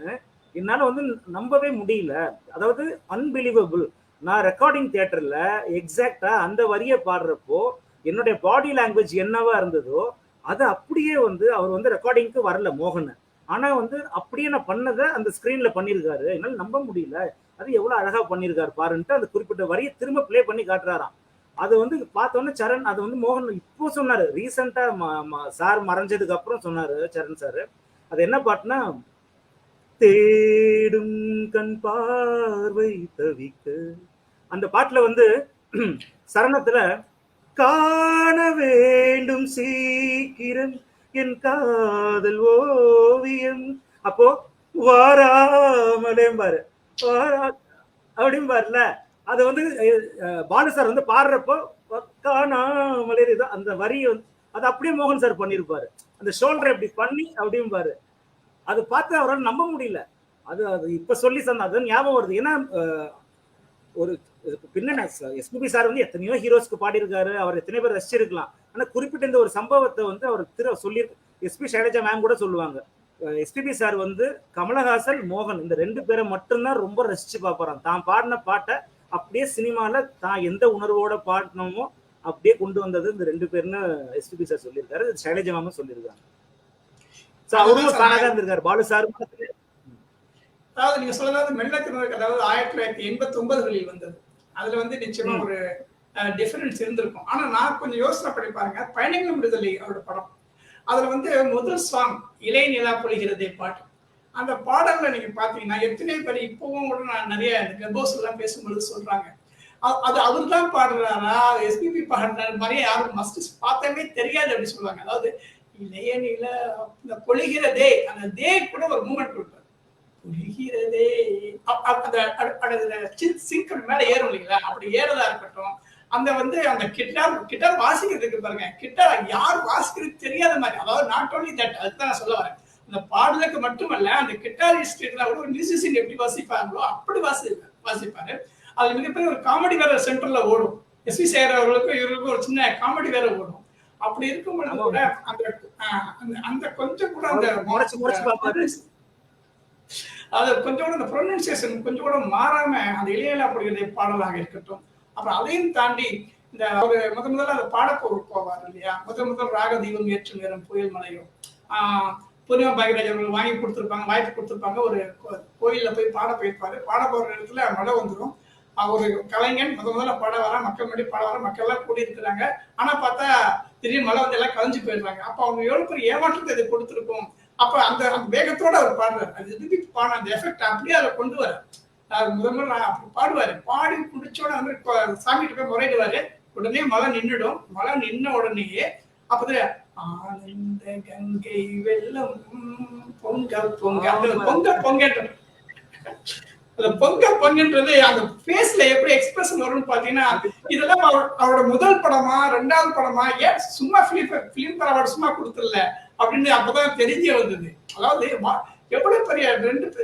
என்னால வந்து நம்பவே முடியல. அதாவது அன்பிலீவபிள். நான் ரெக்கார்டிங் தியேட்டர்ல எக்ஸாக்டா அந்த வரியை பாடுறப்போ என்னுடைய பாடி லாங்குவேஜ் என்னவா இருந்ததோ அது அப்படியே வந்து அவர் வந்து ரெக்கார்டிங்க்கு வரல மோகன், ஆனா வந்து அப்படியே நான் பண்ணதை அந்த ஸ்கிரீன்ல பண்ணியிருக்காரு. என்னால நம்ப முடியல, அது எவ்வளவு அழகா பண்ணியிருக்காரு பாருன்ட்டு அந்த குறிப்பிட்ட வரியை திரும்ப பிளே பண்ணி காட்டுறாராம். அது வந்து பார்த்தோன்னே சரண், அது வந்து மோகன் இப்போ சொன்னாரு, ரீசெண்டா சார் மறைஞ்சதுக்கு அப்புறம் சொன்னாரு சரண் சார். அது என்ன பாட்டுனா, தேடும் கண் பார்வை தவிக்க, அந்த பாட்டுல வந்து சரணத்துல காண வேண்டும் சீக்கிரம் என் காதல் ஓவியம், அப்போ வாராமலே பாரு வாரா அப்படின்னு பாருல. அது வந்து பாலு சார் வந்து பாடுறப்போ காணாமலே அந்த வரி வந்து அது அப்படியே மோகன் சார் பண்ணிருப்பாரு. அந்த ஷோல்டர் எப்படி பண்ணி அப்படியும் பாரு. அது பார்த்து அவரால் நம்ப முடியல. அது இப்ப சொல்லி சொன்ன அது ஞாபகம் வருது. ஏன்னா ஒரு பின்ன எஸ்பிபி சார் வந்து எத்தனையோ ஹீரோஸ்க்கு பாடியிருக்காரு, அவர் எத்தனையோ பேர் ரசிச்சிருக்கலாம். ஆனா குறிப்பிட்ட இந்த ஒரு சம்பவத்தை வந்து அவர் சொல்லி, எஸ்பி சைலஜா மேம் கூட சொல்லுவாங்க, எஸ்பிபி சார் வந்து கமலஹாசன் மோகன் இந்த 2 பேரை மட்டும்தான் ரொம்ப ரசிச்சு பார்ப்பாராம். தான் பாடின பாட்டை அப்படியே சினிமால தான் எந்த உணர்வோட பாடினோமோ அப்படியே கொண்டு வந்தது இந்த 2 பேர்னு எஸ்பிபி சார் சொல்லியிருக்காரு, சைலஜா மேமும் சொல்லியிருக்காங்க. ஸோ அவரும் அதுதான் ஃபேனாக சார். தான் இருந்திருக்காரு பாலு சார். அதாவது நீங்க சொல்லதாவது மெல்லத்தினருக்கு, அதாவது 1989களில் வந்தது. அதுல வந்து நிச்சயமா ஒரு டிஃபரன்ஸ் இருந்திருக்கும். ஆனா நான் கொஞ்சம் யோசனை பண்ணி பாருங்க, பயணிகளும் விடுதலை அவரோட படம். அதுல வந்து முதல் சாங் இலை நிலா பொழிகிறதே பாட்டு. அந்த பாடல்ல நீங்க பாத்தீங்கன்னா எத்தனை பேர் இப்பவும் கூட நான் நிறைய கிளப்போஸ் எல்லாம் பேசும்பொழுது சொல்றாங்க, அது அவர் தான் பாடுறாரா எஸ்பிபி பாடுறாரு மாதிரியே யாரும் மஸ்ட் பார்த்தவே தெரியாது அப்படி சொல்லுவாங்க. அதாவது இளைய நில இந்த பொழிகிறதே, அந்த தே கூட ஒரு மூமெண்ட் கொடுப்பாரு. பொழிகிறதே அந்த சிங்க் மேல ஏறும் இல்லைங்களா, அப்படி ஏறதா இருக்கட்டும். அந்த வந்து அந்த கிட்டார் வாசிக்கிறதுக்கு பாருங்க, கிட்டார் யார் வாசிக்கிறது தெரியாத மாதிரி. அதாவது நாட் ஓன்லி தட், அதுதான் நான் சொல்ல வரேன். அந்த பாடலுக்கு மட்டுமல்ல, அந்த கிட்டாரிஸ்ட் கூட ஒரு மியூசிஷியன் எப்படி வாசிப்பாங்களோ அப்படி வாசிப்பாரு. அது மிகப்பெரிய ஒரு காமெடி வேற சென்டர்ல ஓடும். எஸ்வி சேகர் அவர்களுக்கும் இவர்களுக்கும் ஒரு சின்ன காமெடி வேற ஓடும். அப்படி இருக்கும் பொழுது கூட அந்த கொஞ்சம் கூட அந்த அது கொஞ்சம் கூட அந்த ப்ரொனன்சியேஷன் கொஞ்சம் கூட மாறாம அந்த இளையலா பொழிகிறதே பாடலாக இருக்கட்டும். அப்புறம் அதையும் தாண்டி இந்த ஒரு முதல்ல அந்த போவார் இல்லையா, முதல் ராக தீபம் ஏற்று நேரம் புயல் மலையும் பூர்ணிமா பாக்யராஜ் அவர்கள் வாங்கி கொடுத்துருப்பாங்க, வாய்ப்பு கொடுத்துருப்பாங்க. ஒரு கோயில்ல போய் பாட போயிருப்பாரு. பாட போற இடத்துல மழை வந்துடும். ஒரு கலைஞன் முதல்ல பாட வர, மக்கள் முன்னாடி பாட வர, மக்கள் எல்லாம் கூடி இருக்கிறாங்க. ஆனா பார்த்தா திடீர்னு மழை வந்து எல்லாம் கலைஞ்சு போயிடுறாங்க. அப்ப அவங்க எவ்வளவு பெரிய ஏமாற்றத்தை இது கொடுத்துருக்கும். அப்ப அந்த வேகத்தோட அவர் பாடுறாரு. அது எதுக்கு பாட அந்த எஃபெக்ட் அப்படியே அதை கொண்டு வர முதல்ல அப்படி பாடுவாரு. பாடி முடிச்சோட வந்து சாமிகிட்ட போய் முறையிடுவாரு. உடனே மழை நின்றுடும். மழை நின்ன உடனேயே அப்பதான் ஆனந்த கங்கை வெள்ளம் பொங்க பொங்க பொங்க பொங்கன்ற பொங்க பொங்கன்றது அந்த ஃபேஸ்ல எப்படி எக்ஸ்பிரஷன் வரும்னு பாத்தீங்கன்னா, இதெல்லாம் அவரோட முதல் படமா 2வது படமா, ஏன் சும்மா பிலிம் அவார்டு சும்மா கொடுத்துடல அப்படின்னு அப்பதான் தெரிய வந்தது. அதாவது எவ்வளவு பெரிய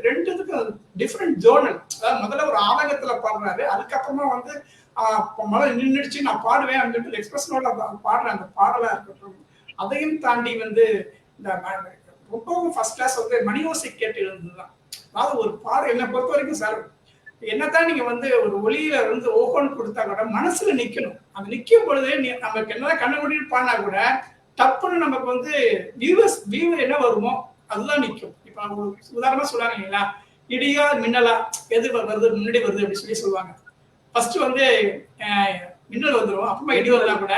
ரெண்டுத்துக்கும் டிஃப்ரெண்ட் ஜோனல். அதாவது முதல்ல ஒரு ஆதங்கத்துல பாடுறாரு, அதுக்கப்புறமா வந்து மழை நின்றுடுச்சு நான் பாடுவேன் அப்படின்னு எக்ஸ்பிரஷனோட பாடுற அந்த பாடலா இருக்கட்டும். அதையும் தாண்டி வந்து இந்த ரொம்பவும் ஃபர்ஸ்ட் கிளாஸ் வந்து மணியோசை கேட்டு இருந்ததுதான். அதாவது ஒரு பாடம் என்னை பொறுத்த வரைக்கும் சார், என்னதான் நீங்க வந்து ஒரு ஒளியில வந்து ஓகோன்னு கொடுத்தா கூட மனசுல நிக்கணும். அது நிக்கும் பொழுது நமக்கு என்னதான் கண்ண முடியும் பாடினா கூட டப்புன்னு நமக்கு வந்து வியூ என்ன வருமோ அதுதான் நிக்கும். இப்ப உதாரணமா சொல்லுவாங்க இல்லைங்களா, இடியா மின்னலா எது வருது முன்னாடி வருது அப்படி சொல்லுவாங்க. ஃபர்ஸ்ட் வந்து மின்னல் வந்துடும், அப்புறமா இடி வரலாம் கூட.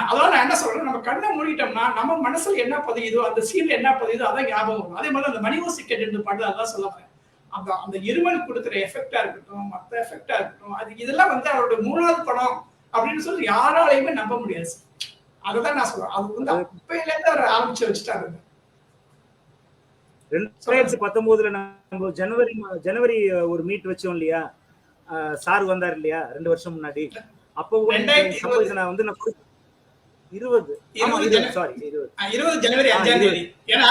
அதாவது நான் என்ன சொல்றேன், நம்ம கண்ணை மூடிட்டோம்னா நம்ம மனசுல என்ன பதியுதோ, அந்த சீன்ல என்ன பதியுதோ அதான் ஞாபகம் வரும். அதே மாதிரி அந்த மணியோசி கேட்டு பாட்டு அதான் சொல்ல வரேன். அந்த இருமல் கொடுக்குற எஃபெக்டா இருக்கட்டும், மற்ற எஃபெக்டா இருக்கட்டும், அது இதெல்லாம் வந்து அவரோட 3வது படம் அப்படின்னு சொல்லி யாராலையுமே நம்ப முடியாது. அதுதான் நான் சொல்றேன். அது வந்து அப்பையில இருந்து அவர் ஆரம்பிச்சு வச்சுட்டாரு. 2019 நம்ம ஜனவரி ஒரு மீட் வச்சோம் இல்லையா, சார் வந்தார் இல்லையா 2 வருஷம் முன்னாடி. அப்போ நான் வந்து 20 ஜனவரி 5ஆம் தேதி. ஏன்னா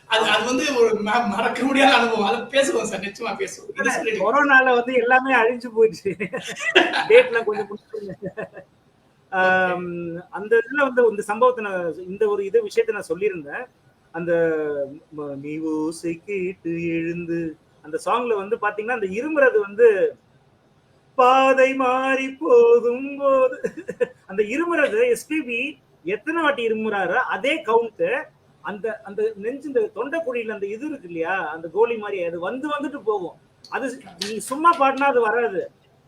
அது வந்து ஒரு மறக்க முடியாத அனுபவம். அதை பேசுவோம் சார், நிச்சயமா பேசுவோம். கொரோனால வந்து எல்லாமே அழிஞ்சு போயிடுச்சு. டேட்லாம் கொஞ்சம் அந்த இதுல வந்து இந்த சம்பவத்தை நான் இந்த ஒரு விஷயத்த நான் சொல்லியிருந்தேன். அந்த நீ ஓசை கேட்டு எழுந்து அந்த சாங்ல வந்து பாத்தீங்கன்னா அந்த இருமுறது வந்து பாதை மாறி போகும் போது அந்த இருமுறது எஸ்பிபி எத்தனை வாட்டி இருமுறாரு அதே கவுண்ட். அந்த அந்த நெஞ்சு இந்த தொண்டைக்குழியில அந்த இது இருக்கு இல்லையா, அந்த கோலி மாதிரி அது வந்துட்டு போகும். அது நீங்க சும்மா பாடினா அது வராது.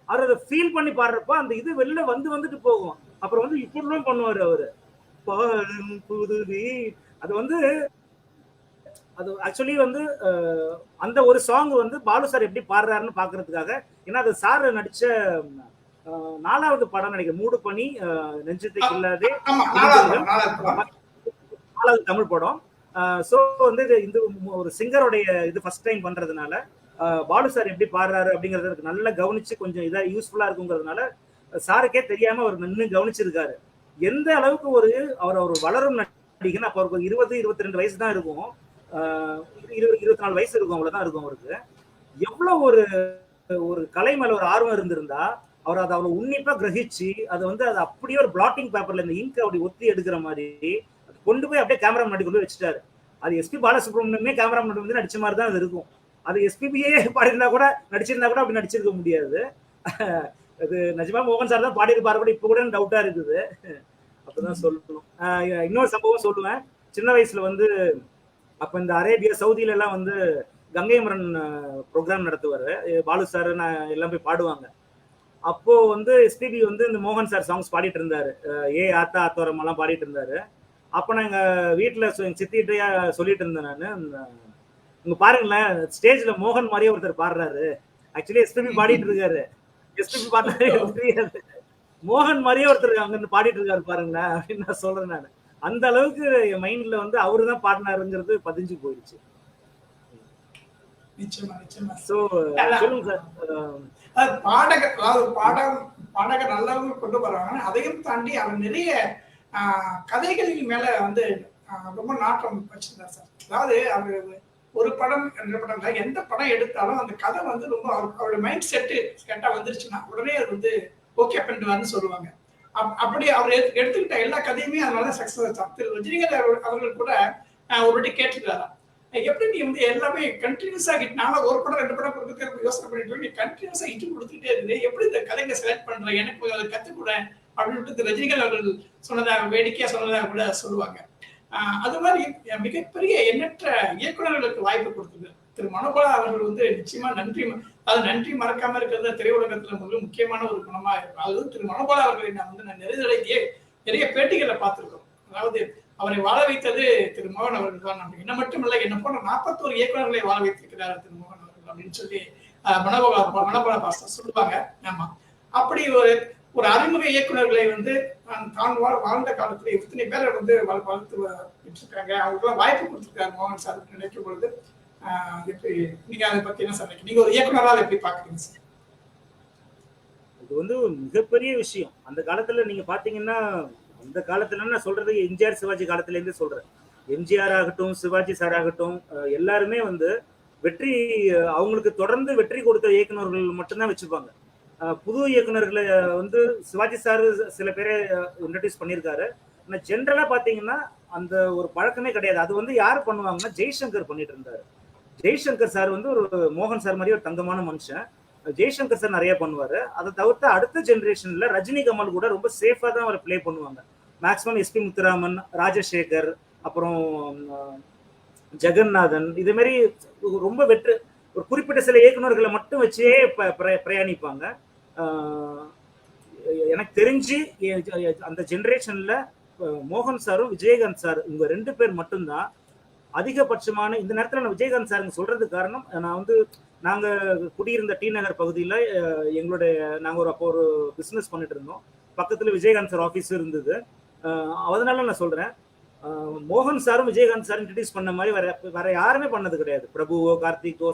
அவர் அதை ஃபீல் பண்ணி பாடுறப்ப அந்த இது வெளில வந்துட்டு போகும். அப்புறம் வந்து இப்படிலாம் பண்ணுவாரு அவரு, பாடும் புதுவி. அது வந்து அது ஆக்சுவலி வந்து அந்த ஒரு சாங் வந்து பாலு சார் எப்படி பாடுறாருன்னு பாக்குறதுக்காக. ஏன்னா அது சார் நடிச்ச 4வது படம் நினைக்கிறேன், மூடு பண்ணி நெஞ்சத்தை இல்லாதே 4வது தமிழ் படம். ஸோ வந்து இந்த ஒரு சிங்கருடைய இது ஃபர்ஸ்ட் டைம் பண்றதுனால பாலு சார் எப்படி பாடுறாரு அப்படிங்கறது நல்லா கவனிச்சு கொஞ்சம் இதா யூஸ்ஃபுல்லா இருக்குங்கிறதுனால சாருக்கே தெரியாம அவர் நின்று கவனிச்சிருக்காரு. எந்த அளவுக்கு அவர் வளரும் நடிகன். அப்ப அவருக்கு 20-22 வயசு தான் இருக்கும், 24 வயசு இருக்கும், அவ்வளவுதான் இருக்கும் அவருக்கு. எவ்வளவு ஒரு கலை மேல ஒரு ஆர்வம் இருந்திருந்தா அவர் அதை அவ்வளவு உன்னிப்பா கிரகிச்சு அதை வந்து அது அப்படியே ஒரு பிளாட்டிங் பேப்பர்ல இந்த இங்க் அப்படி ஒத்தி எடுக்கிற மாதிரி கொண்டு போய் அப்படியே கேமரா முன்னாடி கொண்டு போய் வச்சுட்டாரு. அது எஸ்பி பாலசுப்ரமணியமே கேமரா முன்னாடி வந்து நடிச்ச மாதிரி தான் அது இருக்கும். அது எஸ்பிபியே பாடிருந்தா கூட நடிச்சிருந்தா கூட அப்படி நடிச்சிருக்க முடியாது. அது நிஜமா மோகன் சார் தான் பாடியிருப்பாரு கூட இப்போ கூட டவுட்டா இருக்குது. அப்பதான் சொல்லணும். இன்னொரு சம்பவம் சொல்லுவேன். சின்ன வயசுல வந்து அப்ப இந்த அரேபியா சவுதியில எல்லாம் வந்து கங்கை மரன் ப்ரோக்ராம் நடத்துவாரு. பாலு சார் நான் எல்லாம் போய் பாடுவாங்க. அப்போ வந்து எஸ்பிபி வந்து இந்த மோகன் சார் சாங்ஸ் பாடிட்டு இருந்தாரு. ஏ ஆத்தா ஆத்தோரம் எல்லாம் பாடிட்டு இருந்தாரு. அப்ப நான் எங்க வீட்டுல எங்க சித்திட்டையா சொல்லிட்டு இருந்தேன் நானு, இங்க பாருங்களேன் ஸ்டேஜ்ல மோகன் மாதிரியே ஒருத்தர் பாடுறாரு. ஆக்சுவலி எஸ்பிபி பாடிட்டு இருக்காரு. எஸ்பிபி பாடுறாரு தெரியாது. மோகன் மாதிரியே ஒருத்தர் அங்க பாடிட்டு இருக்காரு பாருங்களேன் அப்படின்னு நான் சொல்றேன் நானு. அந்த அளவுக்கு என் மைண்ட்ல வந்து அவருதான் பாடினாருங்கிறது பதிஞ்சு போயிடுச்சு. நிச்சயமா நிச்சயமா. சோ சொல்லுங்க சார். பாடகர் நல்லவங்க கொண்டு வர்றாங்க. அதையும் தாண்டி அவர் நிறைய கதைகளின் மேல வந்து ரொம்ப நாட்டம் வச்சிருந்தார் சார். அதாவது அவர் ஒரு படம் 2 படம் இல்லை, எந்த படம் எடுத்தாலும் அந்த கதை வந்து ரொம்ப அவருடைய மைண்ட் செட்டு கேட்டா வந்துருச்சுன்னா உடனே அது வந்து ஓகே பண்ணிடுவார்னு சொல்லுவாங்க. அப்படி அவர் எடுத்துக்கிட்ட எல்லா கதையுமே அதனால சக்சஸ் ஆச்சு. திரு ரஜினிகாந்த் அவர்கள் கூட ஒரு வாட்டி கேட்டுருக்காரா, எப்படி நீ வந்து எல்லாமே கண்டினியூஸா ஹிட், நானும் ஒரு படம் 2 படம் கொடுக்க யோசனை பண்ணிட்டு நீ கண்டினியூஸா ஹிட் கொடுத்துட்டே இருக்கு, எப்படி இந்த கதைங்க செலக்ட் பண்ற, எனக்கு அதை கத்துக்கூட அப்படின்னு ரஜினிகாந்த் அவர்கள் சொன்னதாக வேடிக்கையா சொன்னதாக கூட சொல்லுவாங்க. அது மாதிரி மிகப்பெரிய எண்ணற்ற இயக்குநர்களுக்கு வாய்ப்பு கொடுத்தது திரு மனோபாலா அவர்கள் வந்து நிச்சயமா நன்றி மறக்காம இருக்கிறது திரையுலகத்துல முதல்ல முக்கியமான ஒரு குணமா இருக்கும். அது திரு மனோபாலா அவர்களை நான் நிறைய பேட்டிகளை பார்த்திருக்கோம். அதாவது அவரை வாழ வைத்தது திரு மோகன் அவர்கள் தான். என்ன மட்டுமல்ல, என்ன போன்ற 41 இயக்குநர்களை வாழ வைத்திருக்கிறார் திரு மோகன் அவர்கள் அப்படின்னு சொல்லி மனோபாலா பாஸ்டர் சொல்லுவாங்க. ஆமா, அப்படி ஒரு அறிமுக இயக்குநர்களை வந்து தான் வாழ்ந்த காலத்துல இத்தனை பேரை வந்து வளர்த்து விட்டுருக்காங்க, அவங்களுக்குலாம் வாய்ப்பு கொடுத்துருக்காரு மோகன் சார் நினைக்கும் பொழுது எப்படி நீங்க அதை பத்தி என்ன சார் நீங்க ஒரு இயக்குனரா அதை எப்படி பாக்குறீங்க சார்? இது வந்து மிகப்பெரிய விஷயம். அந்த காலத்துல நீங்க பாத்தீங்கன்னா, அந்த காலத்துல நான் சொல்றது எம்ஜிஆர் சிவாஜி காலத்துல இருந்து சொல்றேன். எம்ஜிஆர் ஆகட்டும், சிவாஜி சார் ஆகட்டும், எல்லாருமே வந்து அவங்களுக்கு தொடர்ந்து வெற்றி கொடுத்த இயக்குநர்கள் மட்டும்தான் வச்சுப்பாங்க. புது இயக்குநர்களை வந்து சிவாஜி சார் சில பேரை இன்ட்ரடியூஸ் பண்ணியிருக்காரு. ஆனா ஜென்ரலா பாத்தீங்கன்னா அந்த ஒரு பழக்கமே கிடையாது. அது வந்து யாரு பண்ணுவாங்கன்னா ஜெய்சங்கர் பண்ணிட்டு இருந்தாரு. ஜெய்சங்கர் சார் வந்து ஒரு மோகன் சார் மாதிரி ஒரு தங்கமான மனுஷன். ஜெய்சங்கர் சார் நிறைய பண்ணுவாரு. அதை தவிர்த்து அடுத்த ஜென்ரேஷன்ல ரஜினி கமல் கூட ரொம்ப சேஃபா தான் அவர் பிளே பண்ணுவாங்க. மேக்சிமம் எஸ்பி முத்துராமன், ராஜசேகர், அப்புறம் ஜெகநாதன், இது மாதிரி ரொம்ப ஒரு குறிப்பிட்ட சில இயக்குநர்களை மட்டும் வச்சே பிரயாணிப்பாங்க. எனக்கு தெரிஞ்சு அந்த ஜெனரேஷன்ல மோகன் சாரும் விஜயகாந்த் சார் இவங்க 2 பேர் மட்டும்தான் அதிகபட்சமான. இந்த நேரத்துல நான் விஜயகாந்த் சார் சொல்றதுக்கு காரணம், நான் வந்து நாங்க குடியிருந்த டி நகர் பகுதியில நாங்க அப்போ ஒரு பிசினஸ் பண்ணிட்டு இருந்தோம். பக்கத்துல விஜயகாந்த் சார் ஆபீஸ் இருந்தது. அதனால நான் சொல்றேன், மோகன் சாரும் விஜயகாந்த் சார் இன்ட்ரடியூஸ் பண்ண மாதிரி வேற யாருமே பண்ணது கிடையாது. பிரபுவோ, கார்த்திகோ,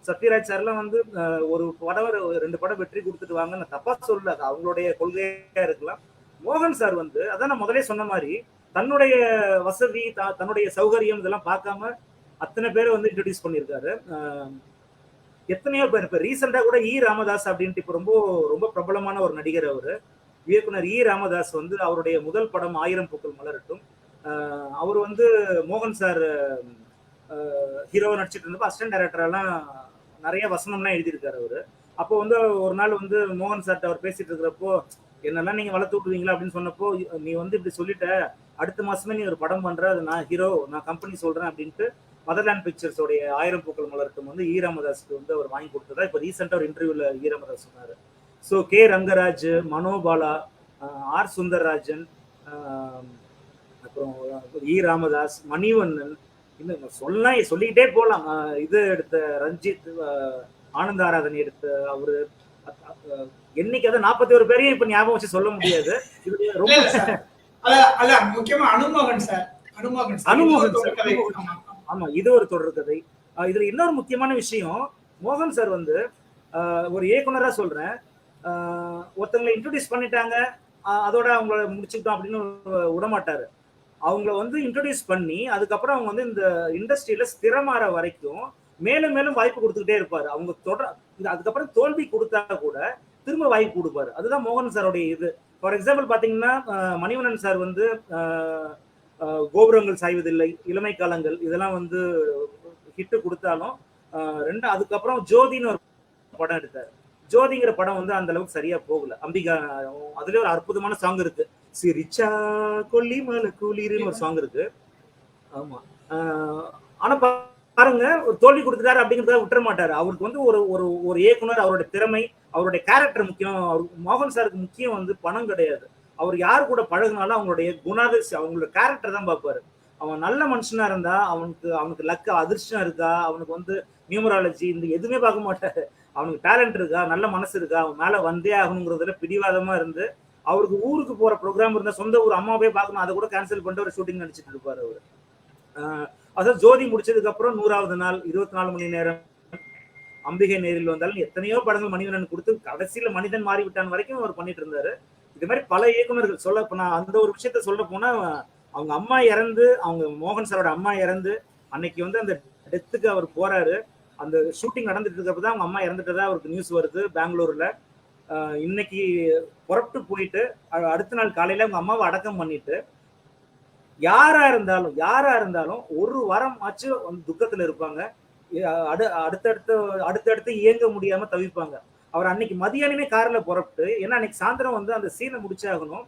சத்யராஜ் சார்லாம் வந்து ஒரு படம் 2 படம் வெற்றி கொடுத்துட்டு வாங்க, நான் தப்பா சொல்லல, அது அவங்களுடைய கொள்கையா இருக்கலாம். மோகன் சார் வந்து அதான் நான் முதலே சொன்ன மாதிரி தன்னுடைய வசதி, தன்னுடைய சௌகரியம் இதெல்லாம் பார்க்காம அத்தனை பேரை வந்து இன்ட்ரடியூஸ் பண்ணியிருக்காரு. எத்தனையோ பேர் இப்ப ரீசெண்டா கூட ராமதாஸ் அப்படின்ட்டு இப்ப ரொம்ப ரொம்ப பிரபலமான ஒரு நடிகர். அவரு இயக்குனர் ராமதாஸ் வந்து அவருடைய முதல் படம் 1000 பூக்கள் மலரட்டும், அவர் வந்து மோகன் சார் ஹீரோவை நடிச்சிட்டு இருந்தப்போ அசிஸ்டன்ட் டைரக்டரெல்லாம் நிறைய வசனம்லாம் எழுதியிருக்காரு அவரு. அப்போ வந்து ஒரு நாள் வந்து மோகன் சார்ட்ட அவர் பேசிட்டு இருக்கிறப்போ, என்னெல்லாம் நீங்க வளர்த்து விட்டுவீங்களா அப்படின்னு சொன்னப்போ, நீ வந்து இப்படி சொல்லிட்ட, அடுத்த மாசமே நீ ஒரு படம் பண்ற, அது நான் ஹீரோ, நான் கம்பெனி சொல்றேன் அப்படின்ட்டு மதர்லேண்ட் பிக்சர்ஸோடைய 1000 பூக்கள் மலரட்டும் வந்து ராமதாஸ்க்கு வந்து அவர் வாங்கி கொடுத்ததா இப்போ ரீசெண்டா ஒரு இன்டர்வியூல ராமதாஸ் சொன்னாரு. So K Rangaraj, Manobala, R Sundarrajan, அப்புறம் ராமதாஸ், மணிவண்ணன், இன்னும் சொல்லிக்கிட்டே போலாம். இது எடுத்த ரஞ்சித், ஆனந்த ஆராதனை எடுத்த அவரு, என்னைக்கு அதை 41 பேரையும் இப்ப ஞாபகம் வச்சு சொல்ல முடியாது. இது ரொம்ப முக்கியமா அனுமோகன் சார். ஆமா, இது ஒரு தொடர் கதை. இதுல இன்னொரு முக்கியமான விஷயம், மோகன் சார் வந்து ஒரு இயக்குனரா சொல்றேன், ஒருத்தங்களை இன்ட்ரோடியூஸ் பண்ணிட்டாங்க, அதோட அவங்கள முடிச்சுக்கிட்டோம் அப்படின்னு விடமாட்டாரு. அவங்கள வந்து இன்ட்ரோடியூஸ் பண்ணி அதுக்கப்புறம் அவங்க வந்து இந்த இண்டஸ்ட்ரியில ஸ்திரமாற வரைக்கும் மேலும் மேலும் வாய்ப்பு கொடுத்துக்கிட்டே இருப்பாரு. அவங்க அதுக்கப்புறம் தோல்வி கொடுத்தா கூட திரும்ப வாய்ப்பு கொடுப்பாரு. அதுதான் மோகன் சாரோடைய இது. ஃபார் எக்ஸாம்பிள் பாத்தீங்கன்னா, மணிவண்ணன் சார் வந்து கோபுரங்கள் சாய்வதில்லை, இளமை காலங்கள், இதெல்லாம் வந்து ஹிட் கொடுத்தாலும் அதுக்கப்புறம் ஜோதின்னு ஒரு படம் எடுத்தாரு. ஜோதிங்கிற படம் வந்து அந்த அளவுக்கு சரியா போகல. அம்பிகா அதுலயே ஒரு அற்புதமான சாங் இருக்கு, சிரிச்சா கொல்லிமலை குளிர்னு ஒரு சாங் இருக்கு. ஆமா. ஆனா பாருங்க, ஒரு தோல்வி கொடுத்துட்டாரு அப்படிங்கிறத விட்டுற மாட்டாரு. அவருக்கு வந்து ஒரு ஒரு ஒரு இயக்குனர், அவருடைய திறமை, அவருடைய கேரக்டர் முக்கியம். மோகன் சாருக்கு முக்கியம் வந்து பணம் கிடையாது. அவர் யார் கூட பழகுனாலும் அவங்களுடைய குணாதிசயம், அவங்களோட கேரக்டர் தான் பார்ப்பாரு. அவன் நல்ல மனுஷனா இருந்தா அவனுக்கு லக்கு அதிர்ஷ்டம் இருக்கா, அவனுக்கு வந்து நியூமராலஜி இந்த எதுவுமே பார்க்க மாட்டாரு. அவனுக்கு டேலண்ட் இருக்கா, நல்ல மனசு இருக்கா, அவன் மேல வந்தே ஆகணுங்கிறதுல பிடிவாதமா இருந்து, அவருக்கு ஊருக்கு போற ப்ரோக்ராம் இருந்தா சொந்த ஊர் அம்மாவே பார்க்கணும், அதை கூட கேன்சல் பண்ணிட்டு ஒரு ஷூட்டிங் நடிச்சிட்டு இருப்பாரு அவரு. அதாவது ஜோதி முடிச்சதுக்கு அப்புறம் 100வது நாள், 24 மணி நேரம், அம்பிகை நேரில் வந்தாலும் எத்தனையோ படங்கள் மணிவண்ணன் கொடுத்து கடைசியில மனிதன் மாறிவிட்டான் வரைக்கும் அவர் பண்ணிட்டு இருந்தாரு. இது மாதிரி பல இயக்குநர்கள் சொல்ல போனா, அந்த ஒரு விஷயத்த சொல்ல போனா, அவங்க அம்மா இறந்து, அவங்க மோகன் சாரோட அம்மா இறந்து அன்னைக்கு வந்து அந்த டெத்துக்கு அவர் போறாரு. அந்த ஷூட்டிங் நடந்துட்டு இருக்கப்பதான் அவங்க அம்மா இறந்துட்டதா அவருக்கு நியூஸ் வருது பெங்களூர்ல. இன்னைக்கு புறப்பட்டு போயிட்டு அடுத்த நாள் காலையில அவங்க அம்மாவை அடக்கம் பண்ணிட்டு, யாரா இருந்தாலும் ஒரு வாரம் ஆச்சு துக்கத்துல இருப்பாங்க. அடுத்தடுத்து இயங்க முடியாம தவிப்பாங்க. அவர் அன்னைக்கு மதியானமே கார்ல புறப்பட்டு, ஏன்னா அன்னைக்கு சாயந்தரம் வந்து அந்த சீனை முடிச்சாகணும்.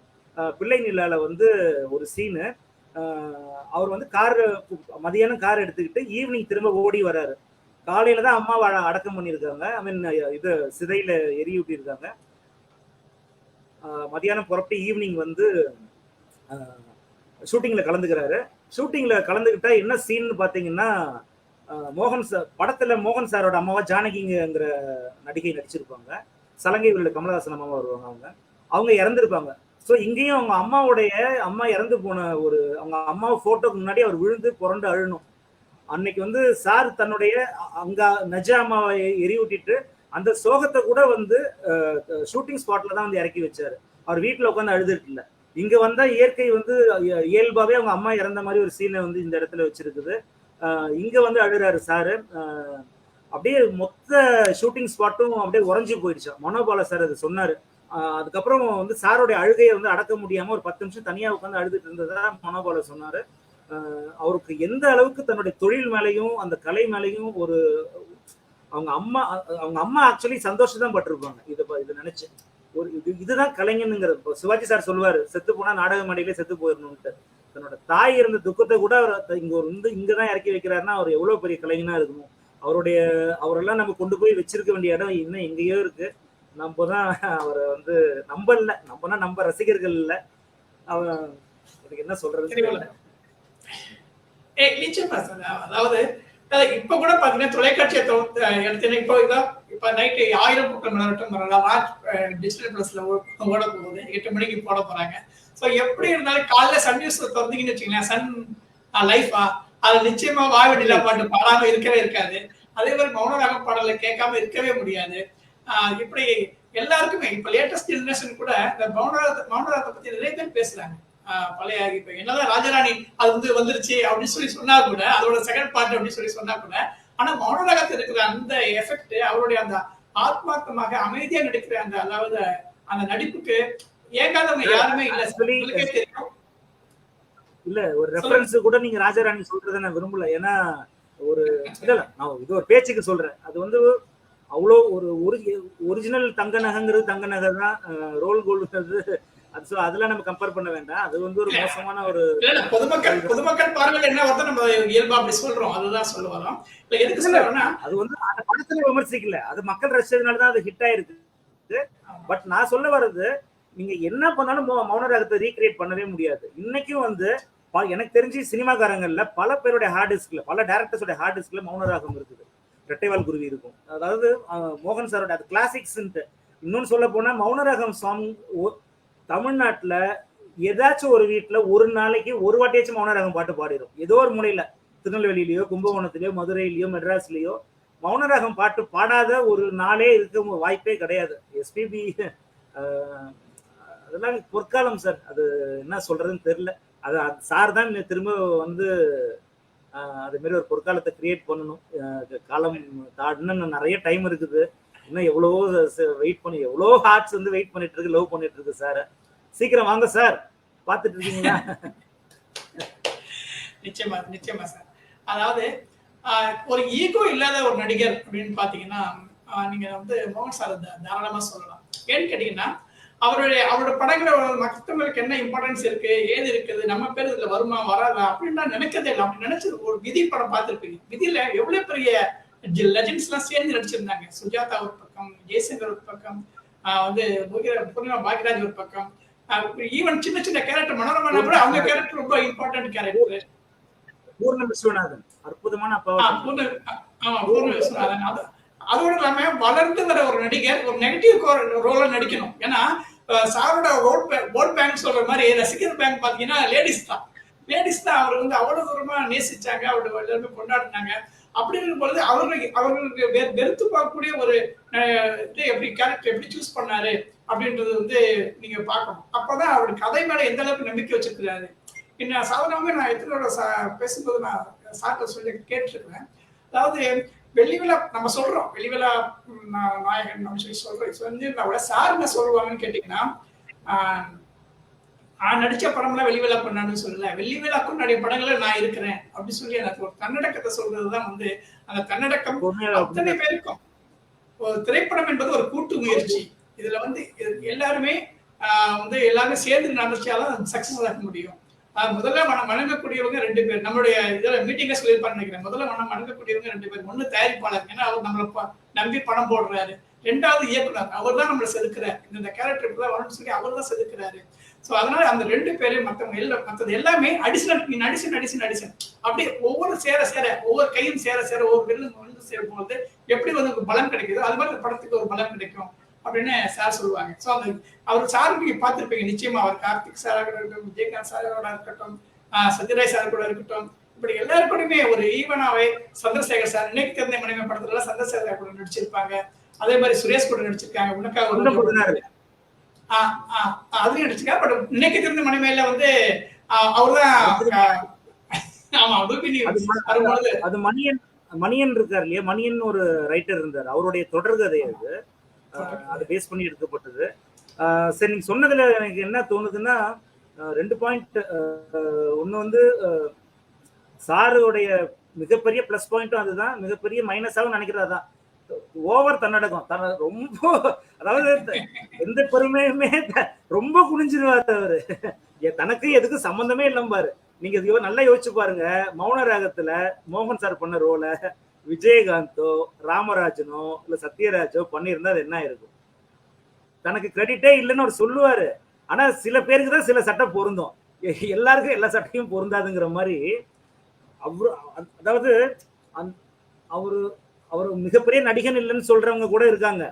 பிள்ளை நிலால வந்து ஒரு சீனு, அவர் வந்து மதியானம் கார் எடுத்துக்கிட்டு ஈவினிங் திரும்ப ஓடி வர்றாரு. காலையில தான் அம்மாவை அடக்கம் பண்ணியிருக்காங்க, ஐ மீன் இது சிதையில எரியூட்டி இருக்காங்க. மதியானம் புறப்பட்டு ஈவினிங் வந்து ஷூட்டிங்ல கலந்துக்கிறாரு. ஷூட்டிங்ல கலந்துக்கிட்டா என்ன சீன்னு பாத்தீங்கன்னா, மோகன் சார் படத்துல மோகன் சாரோட அம்மாவா ஜானகிங்கிற நடிகை நடிச்சிருப்பாங்க. சலங்கை வீரர்ல கமலஹாசன் அம்மாவா வருவாங்க. அவங்க இறந்துருப்பாங்க. ஸோ இங்கேயும் அவங்க அம்மா இறந்து போன அவங்க அம்மாவை போட்டோக்கு முன்னாடி அவர் விழுந்து புரண்டு அழணும். அன்னைக்கு வந்து சார் தன்னுடைய அங்க நஜ அம்மாவை எரியூட்டிட்டு அந்த சோகத்தை கூட வந்து ஷூட்டிங் ஸ்பாட்ல தான் வந்து இறக்கி வச்சாரு. அவர் வீட்டுல உட்காந்து அழுதுட்டு இல்ல. இங்க வந்தா இயற்கை வந்து இயல்பாவே அவங்க அம்மா இறந்த மாதிரி ஒரு சீனை வந்து இந்த இடத்துல வச்சிருக்குது. இங்க வந்து அழுறாரு சாரு. அப்படியே மொத்த ஷூட்டிங் ஸ்பாட்டும் அப்படியே உறைஞ்சு போயிடுச்சு. மனோபாலா சார் அது சொன்னாரு. அதுக்கப்புறம் வந்து சாரோடைய அழுகையை வந்து அடக்க முடியாம ஒரு 10 நிமிஷம் தனியா உட்காந்து அழுதுட்டு இருந்ததா மனோபாலா சொன்னாரு. அவருக்கு எந்த அளவுக்கு தன்னுடைய தொழில் மேலையும் அந்த கலை மேலையும் அவங்க அம்மா ஆக்சுவலி சந்தோஷம் தான் பட்டிருப்பாங்க. இதை நினைச்சு இதுதான் கலைஞனுங்கிற. சிவாஜி சார் சொல்லுவாரு, செத்து போனா நாடக மேடையிலே செத்து போயிடணும்ட்டு. தன்னோட தாய் இருந்த துக்கத்தை கூட இங்கதான் இறக்கி வைக்கிறாருன்னா அவர் எவ்வளவு பெரிய கலைஞனா இருக்கணும். அவரெல்லாம் நம்ம கொண்டு போய் வச்சிருக்க வேண்டிய இடம் இன்னும் எங்கேயோ இருக்கு. நம்ம தான் அவரை வந்து நம்ம ரசிகர்கள் இல்ல. அதுக்கு என்ன சொல்றது? நிச்சயமா சார். அதாவது இப்ப கூட பாத்தீங்கன்னா தொலைக்காட்சியை எடுத்தீங்கன்னா இப்ப நைட்டு 1000 பக்கம் வரட்டும் டிஜிட்டல் பிளஸ்ல ஓட போகுது, 8 மணிக்கு போட போறாங்க. சோ எப்படி இருந்தாலும் காலைல சன் நியூஸ் திறந்தீங்கன்னு வச்சுக்கீங்களேன், சன் லைஃபா அது நிச்சயமா வாய்வெளியில பாட்டு பாடாம இருக்கவே இருக்காது. அதே மாதிரி மௌனராகம் பாடலை கேட்காம இருக்கவே முடியாது. இப்படி எல்லாருக்குமே இப்ப லேட்டஸ்ட் ஜெனரேஷன் கூட இந்த மௌனராகத்தை பத்தி நிறைய பேர் பேசுறாங்க. பழைய இப்ப என்னதான் ராஜராணி அது வந்து வந்துருச்சு அப்படின்னு சொல்லி சொன்னா கூட, அதோட செகண்ட் பார்ட் அப்படின்னு சொல்லி சொன்னா கூட, ஆனா மௌனராகத்தில் இருக்கிற அந்த எஃபெக்ட், அவருடைய அந்த ஆத்மார்த்தமாக அமைதியா நடிக்கிற அந்த அதாவது அந்த நடிப்புக்கு ஏகாதவங்க யாருமே இல்ல. தெரியும் இல்ல ஒரு ரெஃபரன்ஸ் கூட நீங்க ராஜராணி சொல்றதை நான் விரும்பல. ஏன்னா நான் இது ஒரு பேச்சுக்கு சொல்றேன். அது வந்து அவ்வளோ ஒரு ஒரிஜினல் தங்க நகைங்கிறது தங்க நகை தான், ரோல் கோல்டுங்கிறது அது அதெல்லாம் நம்ம கம்பேர் பண்ண வேண்டாம். அது வந்து ஒரு மோசமான ஒரு பொதுமக்கள் பார்வையில் என்ன வந்து நம்ம இயல்பா அப்படி சொல்றோம், அதுதான் சொல்ல வரோம். எதுக்கு சொல்றோம்னா அது வந்து அந்த படத்துல விமர்சிக்கல, அது மக்கள் ரசிச்சதுனால தான் அது ஹிட் ஆயிருக்கு. பட் நான் சொல்ல வர்றது, நீங்க என்ன பண்ணாலும் மௌனராகத்தை ரீக்ரியேட் பண்ணவே முடியாது. இன்னைக்கும் வந்து எனக்கு தெரிஞ்சு சினிமாக்காரங்கள்ல பல பேருடைய ஹார்ட் டிஸ்க்ல, பல டைரக்டர்ஸோட ஹார்ட் டிஸ்க்ல மௌனராகம் இருக்குது, ரெட்டைவால் குருவி இருக்கும். அதாவது மோகன் சாரோட அது கிளாசிக்ஸ். இன்னொன்னு சொல்ல போனா மௌனராகம் சாங் தமிழ்நாட்டுல ஏதாச்சும் ஒரு வீட்டுல ஒரு நாளைக்கு ஒரு வாட்டியாச்சும் மௌனராகம் பாட்டு பாடிடும். ஏதோ ஒரு மூலையில, திருநெல்வேலியிலயோ கும்பகோணத்திலயோ மதுரையிலயோ மெட்ராஸ்லயோ மௌனராகம் பாட்டு பாடாத ஒரு நாளே இருக்க வாய்ப்பே கிடையாது. எஸ்பிபி அதெல்லாம் பொற்காலம் சார். அது என்ன சொல்றதுன்னு தெரியல. அது சார் தான் திரும்ப வந்து அது மாதிரி ஒரு பொற்காலத்தை கிரியேட் பண்ணணும். காலம் இன்னும் நிறைய டைம் இருக்குது. இன்னும் எவ்வளவோ வெயிட் பண்ணி, எவ்வளோ ஹார்ட்ஸ் வந்து வெயிட் பண்ணிட்டு இருக்கு, லவ் பண்ணிட்டு இருக்கு சார். சீக்கிரம் வாங்க சார், பாத்துட்டு இருக்கீங்களா? நிச்சயமா சார். அதாவது ஒரு ஈகோ இல்லாத ஒரு நடிகர் அப்படின்னு பாத்தீங்கன்னா நீங்க வந்து மோகன் சார் தாராளமா சொல்லலாம். ஏன்னு கேட்டீங்கன்னா, அவரோட படங்கள மத்தவங்களுக்கு என்ன இம்பார்ட்டன்ஸ் இருக்கு, ஏது இருக்குது, நம்ம பேர் இதுல வருமா, வராதா அப்படின்லாம் நினைக்கிறதே இல்ல. அப்படி நினைச்சது ஒரு விதி படம் பார்த்திருப்பீங்க. விதியில எவ்வளவு பெரிய லெஜெண்ட்ஸ்லாம் சேர்ந்து நடிச்சிருந்தாங்க. சுஜாதா ஒரு பக்கம், ஜெய்சங்கர் ஒரு பக்கம், வந்து பூர்ணிமா பாக்யராஜ் ஒரு பக்கம், ஈவன் சின்ன சின்ன கேரக்டர் மனோரமா கூட அவங்க கேரக்டர் ரொம்ப இம்பார்ட்டன்ட் கேரக்டர். பூர்ண விஸ்வநாதன் அற்புதமான ஆமா பூர்ண விஸ்வநாதன். அதோட இல்லாம வளர்ந்து வர ஒரு நடிகர் ஒரு நெகட்டிவ் ரோல நடிக்கணும். ஏன்னா சாரோட ஓட் பேங்க் சொல்ற மாதிரி ரசிகர் பேங்க் பாத்தீங்கன்னா லேடிஸ் தான் அவர் வந்து அவ்வளவு தூரமா நேசிச்சாங்க, அவரோட எல்லாருமே கொண்டாடினாங்க. அப்படி இருக்கும் பொழுது அவர்களுக்கு வெறுத்து பார்க்கக்கூடிய ஒரு எப்படி கேரக்டர் எப்படி சூஸ் பண்ணாரு அப்படின்றது வந்து நீங்க பார்க்கணும். அப்பதான் அவருடைய கதை மேல எந்த அளவுக்கு நம்பிக்கை வச்சிருக்கிறாரு. என்ன சாதாரணமே நான் எத்தனோட பேசும்போது நான் சார்ட்ட சொல்லி கேட்டிருக்கிறேன். அதாவது வெள்ளி விழா நம்ம சொல்றோம், வெள்ளி விழா நாயகன் நம்ம சொல்லி சொல்றோம். சார் என்ன சொல்லுவாங்கன்னு கேட்டீங்கன்னா, நான் நடிச்ச படம்லாம் வெள்ளி விழா கொண்டாடுன்னு சொல்லல, வெள்ளி விழா கொண்டாடிய படங்கள்ல நான் இருக்கிறேன் அப்படின்னு சொல்லி எனக்கு ஒரு தன்னடக்கத்தை சொல்றதுதான் வந்து அந்த தன்னடக்கம் அத்தனை பேருக்கும். ஒரு திரைப்படம் என்பது ஒரு கூட்டு முயற்சி. இதுல வந்து எல்லாருமே வந்து எல்லாருமே சேர்ந்து நடந்தாலும் சக்சஸ் ஆக முடியும். முதல்ல வணங்கக்கூடியவங்க 2 பேர். நம்மளுடைய இதுல மீட்டிங்ல சொல்லியிருப்பான்னு நினைக்கிறேன். முதல்ல வணங்கக்கூடியவங்க 2 பேர். ஒண்ணு தயாரிப்பாளர், ஏன்னா அவர் நம்மளை நம்பி பணம் போடுறாரு. 2வது இயக்குனர், அவர் தான் நம்மளை செதுக்குறாரு. இந்த கேரக்டர் இப்பதான் வரணும்னு சொல்லி அவர் தான் செதுக்குறாரு. சோ அதனால அந்த 2 பேரும் மத்தது எல்லாமே அடிஷனல். நீ அடிஷன் அப்படி ஒவ்வொரு ஒவ்வொரு கையும் சேர ஒவ்வொரு வில்லும் வந்து சேரும் போது எப்படி வந்து பலம் கிடைக்குதோ அது மாதிரி படத்துக்கு ஒரு பலம் கிடைக்கும் அப்படின்னு சார் சொல்லுவாங்க. ஸோ அந்த அவர் சார் நீங்க பார்த்துருப்பீங்க நிச்சயமா. அவர் கார்த்திக் சாராக இருக்கட்டும், விஜயகாந்த் சாரோட இருக்கட்டும், சத்யராஜ் சார் கூட இருக்கட்டும், இப்படி எல்லாருக்கூடயுமே ஒரு ஈவனாவே சந்திரசேகர் சார் இன்னைக்கு தெரிந்த மனைவி படத்துல சந்திரசேகர் கூட நடிச்சிருப்பாங்க. அதே மாதிரி சுரேஷ் கூட நடிச்சிருக்காங்க. உனக்காக அதுலயும் நடிச்சிருக்காங்க. பட் இன்னைக்கு தெரிந்த மனைவியில வந்து அவர்தான். ஆமா, அது மணியன் இருக்காரு இல்லையா, மணியன் ஒரு ரைட்டர் இருந்தார், அவருடைய தொடர்கதை அது பேஸ் பண்ணி எடுக்கப்பட்டது. சரி, நீங்க சொன்னதுல எனக்கு என்ன தோணுதுன்னா 2 பாயிண்ட். ஒண்ணு வந்து சாருடைய மிகப்பெரிய பிளஸ் பாயிண்ட்டும் அதுதான், மிகப்பெரிய மைனஸாவும் நினைக்கிறதான் ஓவர் தன்னடக்கம். ரொம்ப, அதாவது எந்த பெருமையுமே ரொம்ப குனிஞ்சிருவாரு அவரு. தனக்கு எதுக்கு சம்பந்தமே இல்லம் பாரு. நீங்க நல்லா யோசிச்சு பாருங்க, மௌன ராகத்துல மோகன் சார் பண்ண ரோல விஜயகாந்தோ ராமராஜனோ இல்ல சத்யராஜோ பண்ணியிருந்தா அது என்ன இருக்கும்? தனக்கு கிரெடிட்டே இல்லைன்னு அவர் சொல்லுவாரு. ஆனா சில பேருக்கு தான் சில சட்டம் பொருந்தும், எல்லாருக்கும் எல்லா சட்டையும் பொருந்தாதுங்கிற மாதிரி. அவரு அதாவது அவரு அவர் மிகப்பெரிய நடிகன் இல்லைன்னு சொல்றவங்க கூட இருக்காங்க.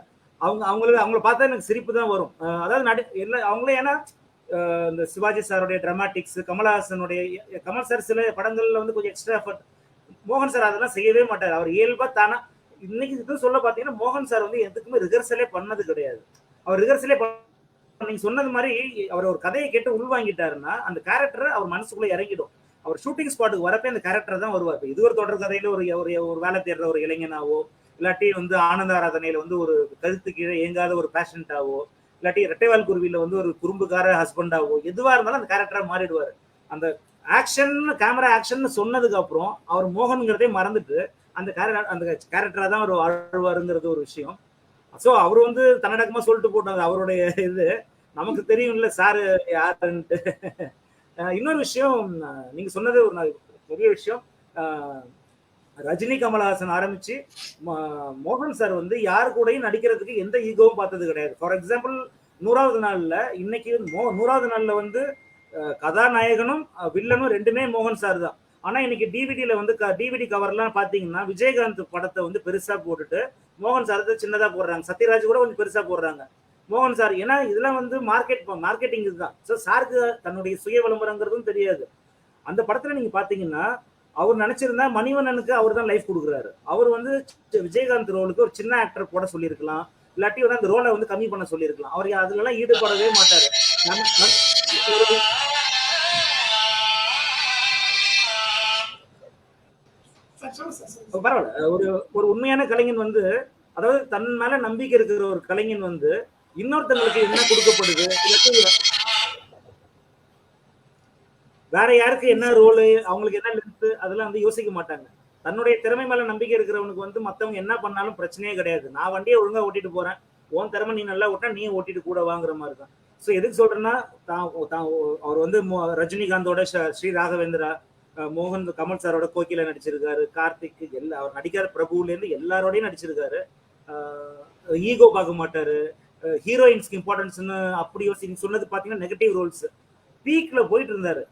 அவங்கள பார்த்தா எனக்கு சிரிப்பு தான் வரும். அதாவது அவங்களே, ஏன்னா இந்த சிவாஜி சாருடைய டிராமாட்டிக்ஸ், கமல் சார் சில படங்கள்ல வந்து கொஞ்சம் எக்ஸ்ட்ரா எஃபர்ட். மோகன் சார் அதெல்லாம் செய்யவே மாட்டார். அவர் இயல்பா தானா. இன்னைக்கு இது சொல்ல பாத்தீங்கன்னா மோகன் சார் வந்து எதுக்குமே ரிஹர்சலே பண்ணது கிடையாது. அவர் ரிஹர்சலே நீங்க சொன்னது மாதிரி அவர் ஒரு கதையை கேட்டு உள்வாங்கிட்டாருன்னா அந்த கேரக்டர் அவர் மனசுக்குள்ள இறங்கிடும். அவர் ஷூட்டிங் ஸ்பாட்டுக்கு வரப்ப அந்த கேரக்டர் தான் வருவார். இது ஒரு தொடர் கதையில ஒரு வேலை தேடுற ஒரு இளைஞனாவோ, இல்லாட்டி வந்து ஆனந்த ஆராதனையில வந்து ஒரு கழுத்து கீழே இயங்காத ஒரு பேஷண்டாவோ, இல்லாட்டி ரெட்டைவால் குருவியில வந்து ஒரு குறும்புக்கார ஹஸ்பண்டாவோ, எதுவா இருந்தாலும் அந்த கேரக்டரா மாறிடுவார். அந்த ஆக்ஷன், கேமரா ஆக்ஷன் சொன்னதுக்கு அப்புறம் அவர் மோகன்கிறதே மறந்துட்டு அந்த கேரக்டரா தான் அவர் வாழ்வாருங்கிறது ஒரு விஷயம். ஸோ அவர் வந்து தன்னடக்கமா சொல்லிட்டு போட்டாங்க அவருடைய இது. நமக்கு தெரியும்ல சாரு யாருன்ட்டு. இன்னொரு விஷயம், நீங்க சொன்னது ஒரு பெரிய விஷயம். ரஜினி கமலஹாசன் ஆரம்பிச்சு மோகன் சார் வந்து யாரு கூடயும் நடிக்கிறதுக்கு எந்த ஈகோவும் பார்த்தது கிடையாது. ஃபார் எக்ஸாம்பிள் 100வது நாள்ல, இன்னைக்கு 100வது நாள்ல வந்து கதாநாயகனும் வில்லனும் 2மே மோகன் சார் தான். ஆனா இன்னைக்கு டிவிடியில வந்து டிவிடி கவர்லாம் பாத்தீங்கன்னா விஜயகாந்த் படத்தை வந்து பெருசா போட்டுட்டு மோகன் சார் சின்னதா போடுறாங்க. சத்யராஜ் கூட கொஞ்சம் பெருசா போடுறாங்க. மோகன் சார், ஏன்னா இதெல்லாம் வந்து மார்க்கெட்டிங் இதுதான். ஸோ சாருக்கு தன்னுடைய சுய விளம்பரங்கிறதும் தெரியாது. அந்த படத்துல நீங்க பாத்தீங்கன்னா அவர் நினைச்சிருந்தா மணிவண்ணனுக்கு அவர் தான் லைஃப் கொடுக்குறாரு. அவர் வந்து விஜயகாந்த் ரோலுக்கு ஒரு சின்ன ஆக்டர் போட சொல்லியிருக்கலாம், இல்லாட்டி வந்து அந்த ரோலை வந்து கம்மி பண்ண சொல்லியிருக்கலாம். அவர் அதுல எல்லாம் ஈடுபடவே மாட்டாரு. பரவாயில்ல. ஒரு உண்மையான கலைஞன் வந்து, அதாவது தன் மேல நம்பிக்கை இருக்கிற ஒரு கலைஞன் வந்து இன்னொருத்தங்களுக்கு என்ன கொடுக்கப்படுது, வேற யாருக்கு என்ன ரோலு, அவங்களுக்கு என்ன லென்த், அதெல்லாம் வந்து யோசிக்க மாட்டாங்க. தன்னுடைய திறமை மேல நம்பிக்கை இருக்கிறவனுக்கு வந்து மத்தவங்க என்ன பண்ணாலும் பிரச்சனையே கிடையாது. நான் வண்டியை ஒழுங்கா ஓட்டிட்டு போறேன், உன் திறமை நீ நல்லா ஓட்டினா நீ ஓட்டிட்டு கூட வாங்குற மாதிரி தான். ஸோ எதுக்கு சொல்றேன்னா, அவர் வந்து ரஜினிகாந்தோட ஸ்ரீ ராகவேந்திரா, மோகன் கமல் சாரோட கோகில நடிச்சிருக்காரு, கார்த்திக் அவர் நடிக்காத பிரபுல இருந்து எல்லாரோடையும் நடிச்சிருக்காரு. ஈகோ பார்க்க மாட்டாரு, ஹீரோயின்ஸ்க்கு இம்பார்ட்டன்ஸ்னு அப்படி சொன்னது பாத்தீங்கன்னா நெகட்டிவ் ரோல்ஸ் பீக்ல போயிட்டு இருந்தாரு.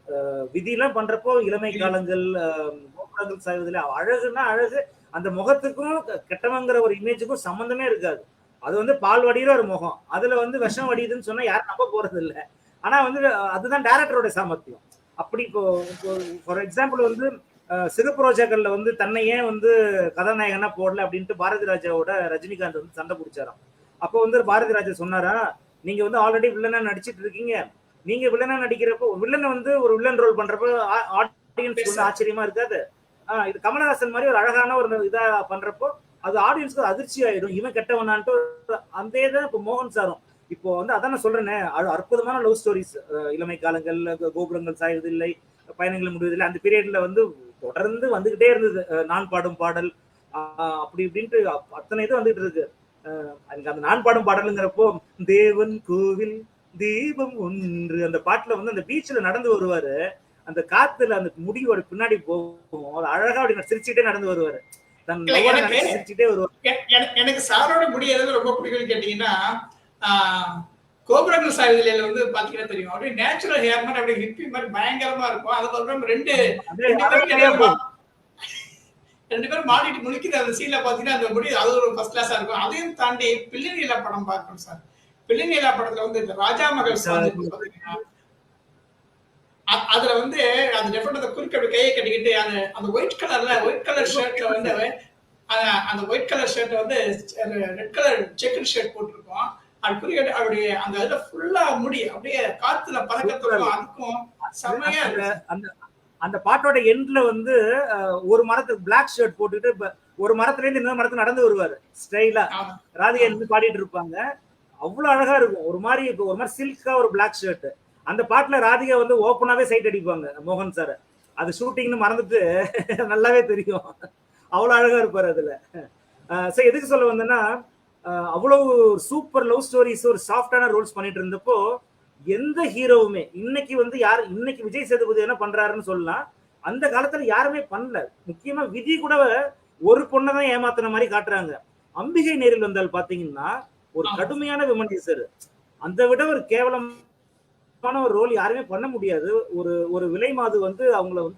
விதியெல்லாம் பண்றப்போ இளமை காலங்கள், கோபுரங்கள் சாய்வதில் அழகுன்னா அழகு, அந்த முகத்துக்கும் கெட்டவங்கிற ஒரு இமேஜுக்கும் சம்பந்தமே இருக்காது. அது வந்து பால் வடிகிற ஒரு முகம், அதுல வந்து விஷம் வடியுதுன்னு சொன்னா யாரும் நம்ப போறது இல்லை. ஆனா வந்து அதுதான் டைரக்டரோட சாமர்த்தியம். அப்படி இப்போ ஃபார் எக்ஸாம்பிள் வந்து சிறு ப்ரோஜெக்ட்ல வந்து தன்னை ஏன் வந்து கதாநாயகனா போடல அப்படின்ட்டு பாரதி ராஜாவோட ரஜினிகாந்த் வந்து சண்டை பிடிச்சாராம். அப்போ வந்து பாரதி ராஜா சொன்னாரா, நீங்க வந்து ஆல்ரெடி வில்லனா நடிச்சிட்டு இருக்கீங்க, நீங்க வில்லனா நடிக்கிறப்போ வில்லனை வந்து ஒரு வில்லன் ரோல் பண்றப்போ ஆடியன்ஸ் வந்து ஆச்சரியமா இருக்காது. இது கமலஹாசன் மாதிரி ஒரு அழகான ஒரு இதா பண்றப்போ அது ஆடியன்ஸ்க்கு அதிர்ச்சி ஆயிடும், இவன் கெட்டவனான்ட்டு. அந்த தான் இப்போ மோகன் சாரும் இப்போ வந்து அதான் நான் சொல்றேனே, அற்புதமான லவ் ஸ்டோரிஸ், இளமை காலங்கள், கோபுரங்கள் சாய்வதில்லை, பயணங்கள் முடிவதில்லை, அந்த பீரியட்ல வந்து தொடர்ந்து வந்துகிட்டே இருந்தது. நான் பாடும் பாடல் அப்படி இப்படின்ட்டு அத்தனை இது வந்துட்டு இருக்கு. அந்த நான் பாடும் பாடலுங்கிறப்போ தேவன் கோவில் தீபம் ஒன்று, அந்த பாட்டுல வந்து அந்த பீச்ல நடந்து வருவாரு, அந்த காத்துல அந்த முடியோட பின்னாடி போகும், அழகா அப்படி சிரிச்சுட்டே நடந்து வருவாரு, தன் சிரிச்சுட்டே வருவாரு. எனக்கு சாரோட முடியாது ரொம்ப பிடிக்கும்னு கேட்டீங்கன்னா, கோபுரங்கள் சாய்வதில் வந்து பாத்தீங்கன்னா தெரியும், அப்படியே நேச்சுரல் ஹேர் மாதிரி அப்படியே ஹிப்பி மாதிரி பயங்கரமா இருக்கும். அதுக்கப்புறம் ரெண்டு பேரும் மாடிட்டு முழிக்குது அந்த சீன்ல பாத்தீங்கன்னா அந்த முடி அது ஒரு ஃபர்ஸ்ட் கிளாஸா இருக்கும். அதையும் தாண்டி பிள்ளைநீலா படம் பார்க்கணும் சார். பிள்ளைநீலா படத்துல வந்து இந்த ராஜா மகள் பாத்தீங்கன்னா அதுல வந்து அந்த டெஃபர்ட் குறுக்க அப்படி கையை கட்டிக்கிட்டு அந்த ஒயிட் கலர் ஷர்ட்ல வந்து அந்த ஒயிட் கலர் ஷர்ட் வந்து ரெட் கலர் செக்கர் ஷர்ட் போட்டிருக்கோம். அது குறிக்கிட்டு அப்படியே அந்த இதுல ஃபுல்லா முடி அப்படியே காத்துல பறக்கத்துக்கும் அதுக்கும் செம்மையா இருக்கு. அந்த பாட்டோட எண்ட்ல வந்து ஒரு மரத்துக்கு பிளாக் ஷர்ட் போட்டுட்டு ஒரு மரத்துல இருந்து இன்னொரு மரத்துல நடந்து வருவாரு ஸ்டைலா, ராதிகா இருந்து பாடிட்டு இருப்பாங்க, அவ்வளவு அழகா இருக்கும். ஒரு மாதிரி சில்கா ஒரு பிளாக் ஷர்ட். அந்த பாட்டுல ராதிகா வந்து ஓப்பனாவே சைட் அடிப்பாங்க மோகன் சார், அது ஷூட்டிங்னு மறந்துட்டு நல்லாவே தெரியும், அவ்வளவு அழகா இருப்பாரு அதுல. எதுக்கு சொல்ல வந்தேன்னா, அவ்வளவு சூப்பர் லவ் ஸ்டோரிஸ், ஒரு சாஃப்டான ரோல்ஸ் பண்ணிட்டு இருந்தப்போ எந்த ஹீரோவுமே இன்னைக்கு வந்து இன்னைக்கு விஜய் சேதுபதி என்ன பண்றாருன்னு சொல்லலாம், அந்த காலத்துல யாருமே பண்ணல. முக்கியமா விதி கூட ஒரு பொண்ணதான் ஏமாத்தின மாதிரி காட்டுறாங்க. அம்பிகை நேரில் வந்தால் பாத்தீங்கன்னா ஒரு கடுமையான விமர்சர், அந்த விட ஒரு கேவலமான ஒரு ரோல் யாருமே பண்ண முடியாது. ஒரு விலை மாது வந்து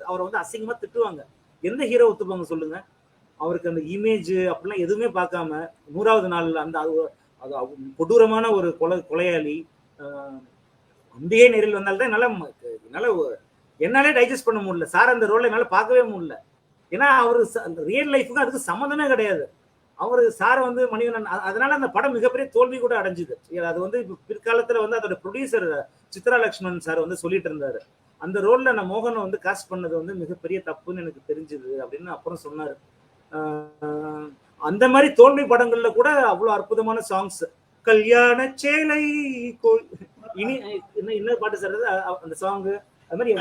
அவரை வந்து அசிங்கமா திட்டுவாங்க. எந்த ஹீரோ ஒத்துப்பாங்க சொல்லுங்க? அவருக்கு அந்த இமேஜ் அப்படிலாம் எதுவுமே பார்க்காம 100வது நாள் அந்த அது கொடூரமான ஒரு கொலையாளி. அம்பிகை நேரில் வந்தால்தான் என்னாலே டைஜஸ்ட் பண்ண முடியல சார், அந்த ரோலை என்னால பார்க்கவே முடியல. ஏன்னா அவரு ரியல் லைஃபுக்கு அதுக்கு சம்மந்தமே கிடையாது. அவரு சாரை வந்து மணிவண்ணன், அதனால அந்த படம் மிகப்பெரிய தோல்வி கூட அடைஞ்சுது. அது வந்து பிற்காலத்துல வந்து அதோட ப்ரொடியூசர் சித்ரா லக்ஷ்மணன் சார் வந்து சொல்லிட்டு இருந்தாரு, அந்த ரோல்ல நான் மோகனை வந்து காஸ்ட் பண்ணது வந்து மிகப்பெரிய தப்புன்னு எனக்கு தெரிஞ்சுது அப்படின்னு அப்புறம் சொன்னாரு. அந்த மாதிரி தோல்வி படங்கள்ல கூட அவ்வளவு அற்புதமான சாங்ஸ், கல்யாண சேலை இனி என்ன பாட்டு சார் அந்த சாங், அது மாதிரி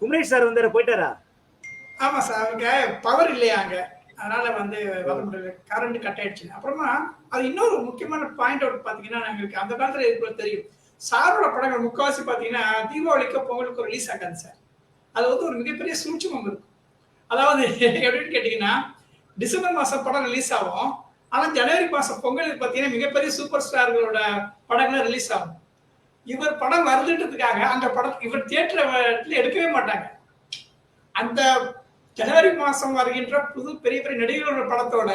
குமரேஷ் சார் வந்து போயிட்டாரா? ஆமா சார், அவங்க பவர் இல்லையாங்க, அதனால வந்து கரண்ட் கட் ஆயிடுச்சு. அப்புறமா அது இன்னொரு முக்கியமான பாயிண்ட் அவுட் பாத்தீங்கன்னா, எங்களுக்கு அந்த காலத்துல இருக்கிறது தெரியும், சாரோட படங்கள் முக்காவாசி பாத்தீங்கன்னா தீபாவளிக்கு பொங்கலுக்கு ரிலீஸ் ஆகாது சார். அது வந்து ஒரு மிகப்பெரிய சூட்சமம் இருக்கும். அதாவது எப்படின்னு கேட்டீங்கன்னா, டிசம்பர் மாசம் படம் ரிலீஸ் ஆகும், ஆனா ஜனவரி மாசம் பொங்கலுக்கு பாத்தீங்கன்னா மிகப்பெரிய சூப்பர் ஸ்டார்களோட படங்கள் ரிலீஸ் ஆகும். இவர் படம் வருதுன்றதுக்காக அந்த படம் இவர் தியேட்டர்ல எடுக்கவே மாட்டாங்க. அந்த ஜனவரி மாசம் வருகின்ற புது பெரிய பெரிய நடிகர்களோட படத்தோட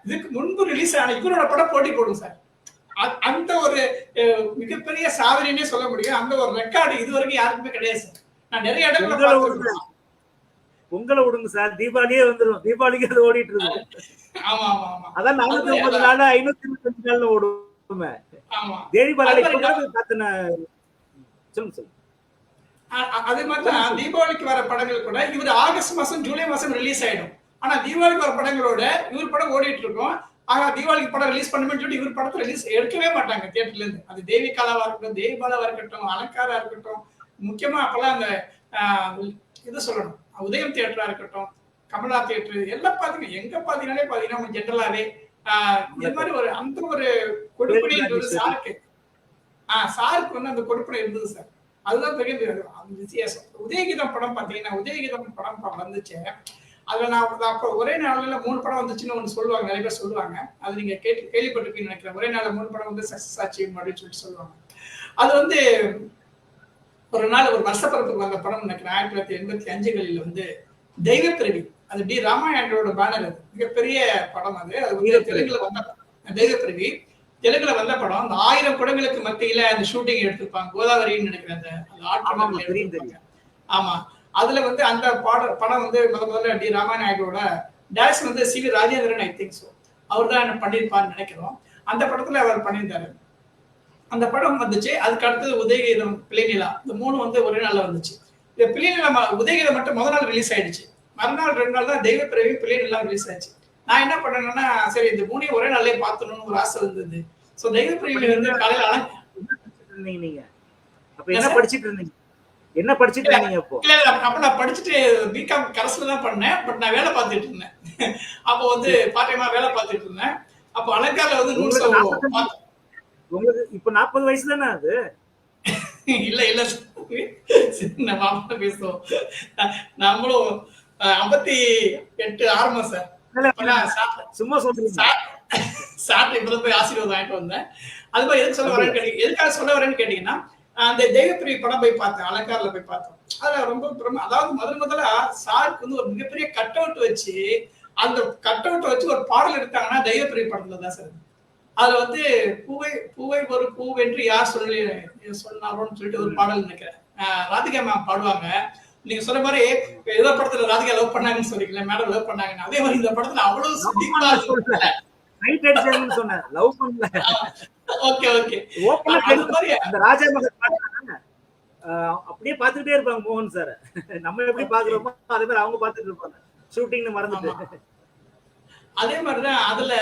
இதுக்கு முன்பு ரிலீஸ் ஆன இவரோட படம் போட்டி போடும் சார். அந்த ஒரு மிகப்பெரிய சாதனைன்னே சொல்ல முடியும். அந்த ஒரு ரெக்கார்டு இதுவரைக்கும் யாருக்குமே கிடையாது சார். நான் நிறைய இடத்துல பொங்கலை விடுங்க சார், தீபாவளியே வந்துடும், தீபாவளிக்கு அது ஓடிட்டு இருக்கு. ஆமா ஆமா ஆமா, அதான் 450 நாள் 525 நாள்ல ஓடுமே. ஆமா, தேவி பாலாஜி காத்துன சொல்லுங்க. அதே மாதிரிதான் தீபாவளிக்கு வர படங்கள் கூட இவர் ஆகஸ்ட் மாசம் ஜூலை மாசம் ரிலீஸ் ஆயிடும். ஆனா தீபாவளிக்கு வர படங்களோட இவர் படம் ஓடிட்டு இருக்கும். ஆனா தீபாவளிக்கு படம் ரிலீஸ் பண்ணுமே சொல்லிட்டு இவர் படத்தை ரிலீஸ் எடுக்கவே மாட்டாங்க தியேட்டர்ல இருந்து. அது தேவி காலாவா இருக்கட்டும், தேவி பாலாவா இருக்கட்டும், அலங்காரா இருக்கட்டும், முக்கியமா அப்பெல்லாம் அந்த ஆஹ், இது சொல்லணும், உதயம் தியேட்டரா இருக்கட்டும், கமலா தியேட்டர் எல்லாம் பாத்தீங்கன்னா, எங்க பாத்தீங்கன்னாலே பாத்தீங்கன்னா ஜென்ரலாவே இது மாதிரி ஒரு அந்த ஒரு கொடுப்பனைன்றது சாருக்கு சாருக்கு வந்து அந்த கொடுப்பனை இருந்தது சார். அதுதான் பெரிய அந்த வித்தியாசம். உதயகீதம் படம் பாத்தீங்கன்னா, உதயகீதம் படம் வந்துச்சு. அதுல நான் அப்ப ஒரே நாள்ல 3 படம் வந்துச்சுன்னு ஒண்ணு சொல்லுவாங்க, நிறைய பேர் சொல்லுவாங்க. அது நீங்க கேள்விப்பட்டிருப்பீங்கன்னு நினைக்கிறேன். ஒரே நாள்ல 3 படம் வந்து சக்சஸ் ஆச்சு அப்படின்னு சொல்லிட்டு சொல்லுவாங்க. அது வந்து ஒரு நாள் ஒரு வருஷப்பிறப்புக்கு வந்த படம் நினைக்கிறேன். 1985களில் வந்து தெய்வப்பிரவி, அது டி ராமாயணோட பேனர். அது மிகப்பெரிய படம். அது வந்து தெலுங்குல வந்த தெய்வப்பிரவி, தெலுங்குல வந்த படம். அந்த 1000 குடங்களுக்கு மத்தியில அந்த ஷூட்டிங் எடுத்திருப்பாங்க. கோதாவரின்னு நினைக்கிறேன். அந்த ஆட்டம் எடுத்திருப்பாங்க. ஆமா, அதுல வந்து அந்த படம் வந்து முதல்ல டி ராமாநாயுடோட டைரக்ஷன் வந்து C V Rajendran, I think so, அவர் தான் பண்ணியிருப்பான்னு நினைக்கிறோம். அந்த படத்துல அவர் பண்ணியிருந்தாரு. அந்த படம் வந்துச்சு. அதுக்கு அடுத்தது உதயகீதம், பிள்ளைநிலா, இந்த 3 வந்து ஒரே நாள்ல வந்துச்சு. இந்த பிள்ளைநிலா உதயகீதம் மட்டும் முதல் நாள் ரிலீஸ் ஆயிடுச்சு. மறுநாள் 2 நாள் தான் தெய்வப்பிரவி, பிள்ளைநிலா ரிலீஸ் ஆயிடுச்சு. நான் என்ன பண்ணேன்னா, சரி இந்த 3 ஒரே நாள்லயே பார்த்துடணும்னு ஒரு ஆசை இருந்தது. சோ தெய்வப்பிரவில வந்து காலையில நீங்க அப்ப என்ன படிச்சிட்டு இருந்தீங்க? என்ன படிச்சிட்டு இருந்தீங்க அப்போ? அப்ப நான் படிச்சுட்டு பிகாம் கரஸ்ல தான் பண்ணேன். பட் நான் வேலை பார்த்துட்டு இருந்தேன். அப்போ வந்து பார்ட் டைமா வேலை பார்த்துட்டு இருந்தேன். அப்போ அலங்கார்ல வந்து உங்களுக்கு இப்ப 40 வயசு தானே அது? இல்ல இல்ல சின்ன மாமா பேசுவோம். நம்மளும் 58 ஆரம்பம் சார். சும்மா சொல்றீங்க. சாப்பிட்டு இப்ப போய் ஆசீர்வாதம் வாங்கிட்டு வந்தேன். அது மாதிரி எதுக்காக சொல்ல வரேன்னு கேட்டீங்கன்னா, அந்த தெய்வப்பிரிவு படம் போய் பார்த்தேன், அலங்கார்ல போய் பார்த்தோம். அதுல ரொம்ப அதாவது முதல்ல சாருக்கு வந்து ஒரு மிகப்பெரிய கட் அவுட் வச்சு, அந்த கட் அவுட் வச்சு ஒரு பாடல் எடுத்தாங்கன்னா தெய்வப்பிரிவு படத்துல தான் சார். அதுல வந்து பூவை பூவை ஒரு பூவென்று யார் சொன்னாரோன்னு சொல்லிட்டு ஒரு பாடல் நினைக்கிறேன். ராதிகா மேம் பாடுவாங்க. நீங்க சொன்ன மாதிரி ஏதோ படத்துல ராதிகா லவ் பண்ணாங்கன்னு சொல்றீங்களா, மேடம் லவ் பண்ணாங்கன்னு. அதே மாதிரி இந்த படத்துல அவ்வளவு சொன்னேன், லவ் பண்ணல. Okay okay. அந்த ராஜா மகன் அப்படியே பாத்துக்கிட்டே இருப்பாங்க மோகன் சார். நம்ம எப்படி பாக்குறோமோ அதே மாதிரி அவங்க பாத்துட்டு இருப்பாங்க, ஷூட்டிங்னு மறந்துட்டு. அதே மாதிரிதான் அதுல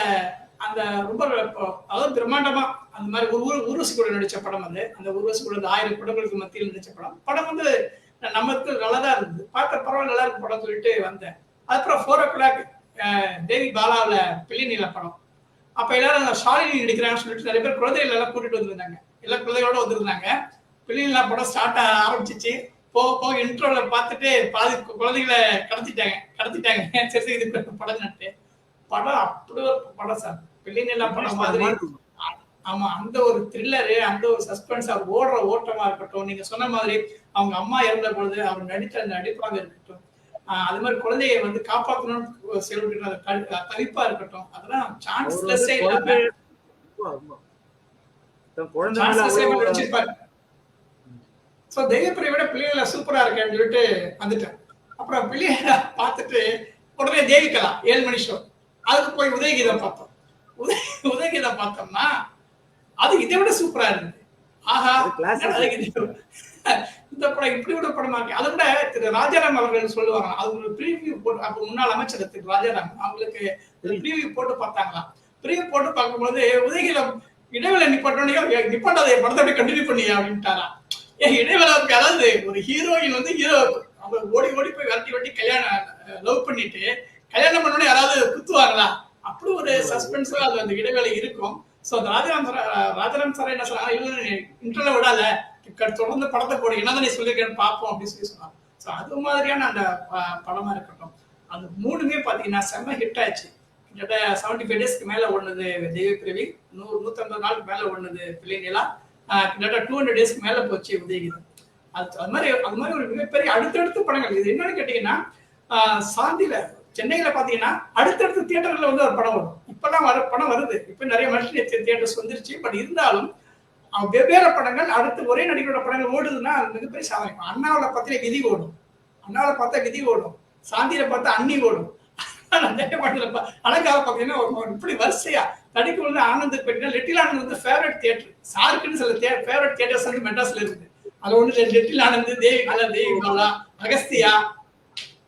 அந்த ரொம்ப அதாவது பிரம்மாண்டமா அந்த மாதிரி ஊர்வசி கூட நடிச்ச படம் அது. அந்த ஊர்வசி கூட 1000 குடங்களுக்கு மத்தியில் நடிச்ச படம் வந்து நமக்கு நல்லாதான் இருந்தது. பார்க்க பரவாயில்ல, நல்லா இருக்கு படம் சொல்லிட்டு வந்தேன். அதுக்கப்புறம் 4 o'clock தேவி பாலாவில பிள்ளைநிலா படம். அப்ப எல்லாரும் ஷாலினி நடிக்கிறாங்கன்னு சொல்லிட்டு நிறைய பேர் குழந்தைகள் எல்லாம் கூட்டிட்டு வந்திருந்தாங்க. எல்லா குழந்தைகளோட வந்திருந்தாங்க. பிள்ளைநிலா படம் ஸ்டார்ட் ஆரம்பிச்சிச்சு. போக இன்ட்ரோல பார்த்துட்டு பாதி குழந்தைகளை கடத்திட்டாங்க. சரி இது படம் நட்டு படம் அப்படி ஒரு படம் சார். பிள்ளைநிலா படம் மாதிரி. ஆமா, அந்த ஒரு த்ரில்லரு, அந்த ஒரு சஸ்பென்ஸ், அவர் ஓடுற ஓட்டமா இருக்கட்டும், நீங்க சொன்ன மாதிரி அவங்க அம்மா இறந்த பொழுது அவர் நடித்த அந்த நடிப்பாக இருக்கட்டும், அது மாதிரி குழந்தையை வந்து காப்பாற்றணும்னு செயல்பட்டு அந்த தவிப்பா இருக்கட்டும், அதெல்லாம் சான்ஸ்லெஸ்ஸே இல்லாம நடிச்சிருப்பாரு. சோ தெய்வப்பிரியை விட பிள்ளைகள சூப்பரா இருக்கேன்னு சொல்லிட்டு வந்துட்டேன். அப்புறம் பிள்ளைகளை பார்த்துட்டு உடனே தேவிகலா 7 மணி ஷோ, அதுக்கு போய் உதயகீதம் பார்த்தோம். உதயகீதம் பார்த்தோம்னா அது இதை விட சூப்பரா இருந்தது. ஆஹா, இந்த படம் இப்படி விட படமா இருக்கு. அதை விட திரு ராஜாராம் அவர்கள் சொல்லுவாங்க, அது ஒரு ப்ரீவியூ போட்டு, அப்ப முன்னாள் அமைச்சர் திரு ராஜாராம் அவங்களுக்கு ப்ரீவியூ போட்டு பார்த்தாங்களாம். ப்ரீவியூ போட்டு பார்க்கும்போது உதயகீதம் இடைவேளை நிப்பாட்டாத படத்தை அப்படியே கண்டினியூ பண்ணியா அப்படின்ட்டாரா. ஏன் இடைவேளைக்கு, அதாவது ஒரு ஹீரோயின் வந்து ஹீரோ அவங்க ஓடி போய் வெட்டி கல்யாணம் லவ் பண்ணிட்டு கல்யாணம் பண்ணோட யாராவது குத்துவாங்களா, அப்படி ஒரு சஸ்பென்ஸா அது அந்த இடைவேளை இருக்கும். சோ ராஜாராம் சார் என்ன சொன்னாங்க, இன்டர்வியூ விடாத, தொடர்ந்து படத்தை போடு, என்னதான் நீ சொல்லிருக்கேன்னு பார்ப்போம் அப்படின்னு சொல்லி சொன்னாங்க. சோ அது மாதிரியான அந்த படமா இருக்கட்டும், அது 3மே பாத்தீங்கன்னா செம்ம ஹிட் ஆச்சு. கிட்டத்தட்ட 75 டேஸ்க்கு மேல ஓடுனது தெய்வப்பிரவி, 150 நாளுக்கு மேல ஓடுனது பிள்ளைநிலா, கிட்டத்தட்ட 200 டேஸ்க்கு மேல போச்சு உதயகீதம். அது மாதிரி ஒரு மிகப்பெரிய அடுத்தடுத்த படங்கள். இது என்னன்னு கேட்டீங்கன்னா, சாந்தியில சென்னையில பாத்தீங்கன்னா அடுத்தடுத்த தியேட்டர்ல வந்து ஒரு படம் வரும். இப்பெல்லாம் படம் வருது, இப்ப நிறைய மல்டி தியேட்டர்ஸ் வந்துருச்சு. பட் இருந்தாலும் வெவ்வேறு படங்கள் அடுத்து ஒரே நடிகரோட படங்கள் ஓடுதுன்னா அது மிகப்பெரிய சாதனை. அண்ணாவில பார்த்தா விதி ஓடும், அண்ணாவில பார்த்தா விதி ஓடும், சாந்தியில பார்த்தா அன்னி ஓடும், அலங்கார பாத்தீங்கன்னா இப்படி வரிசையா தடிக்கு வந்து ஆனந்த் பெட்டினா லிட்டில் ஆனந்த் வந்து ஃபேவரட் தியேட்டர். சாருக்குன்னு சில ஃபேவரட் தியேட்டர்ஸ் வந்து மெட்ராஸ்ல இருக்குது. அது ஒண்ணு லிட்டில் ஆனந்த், தேவி பாலா, அகஸ்தியா,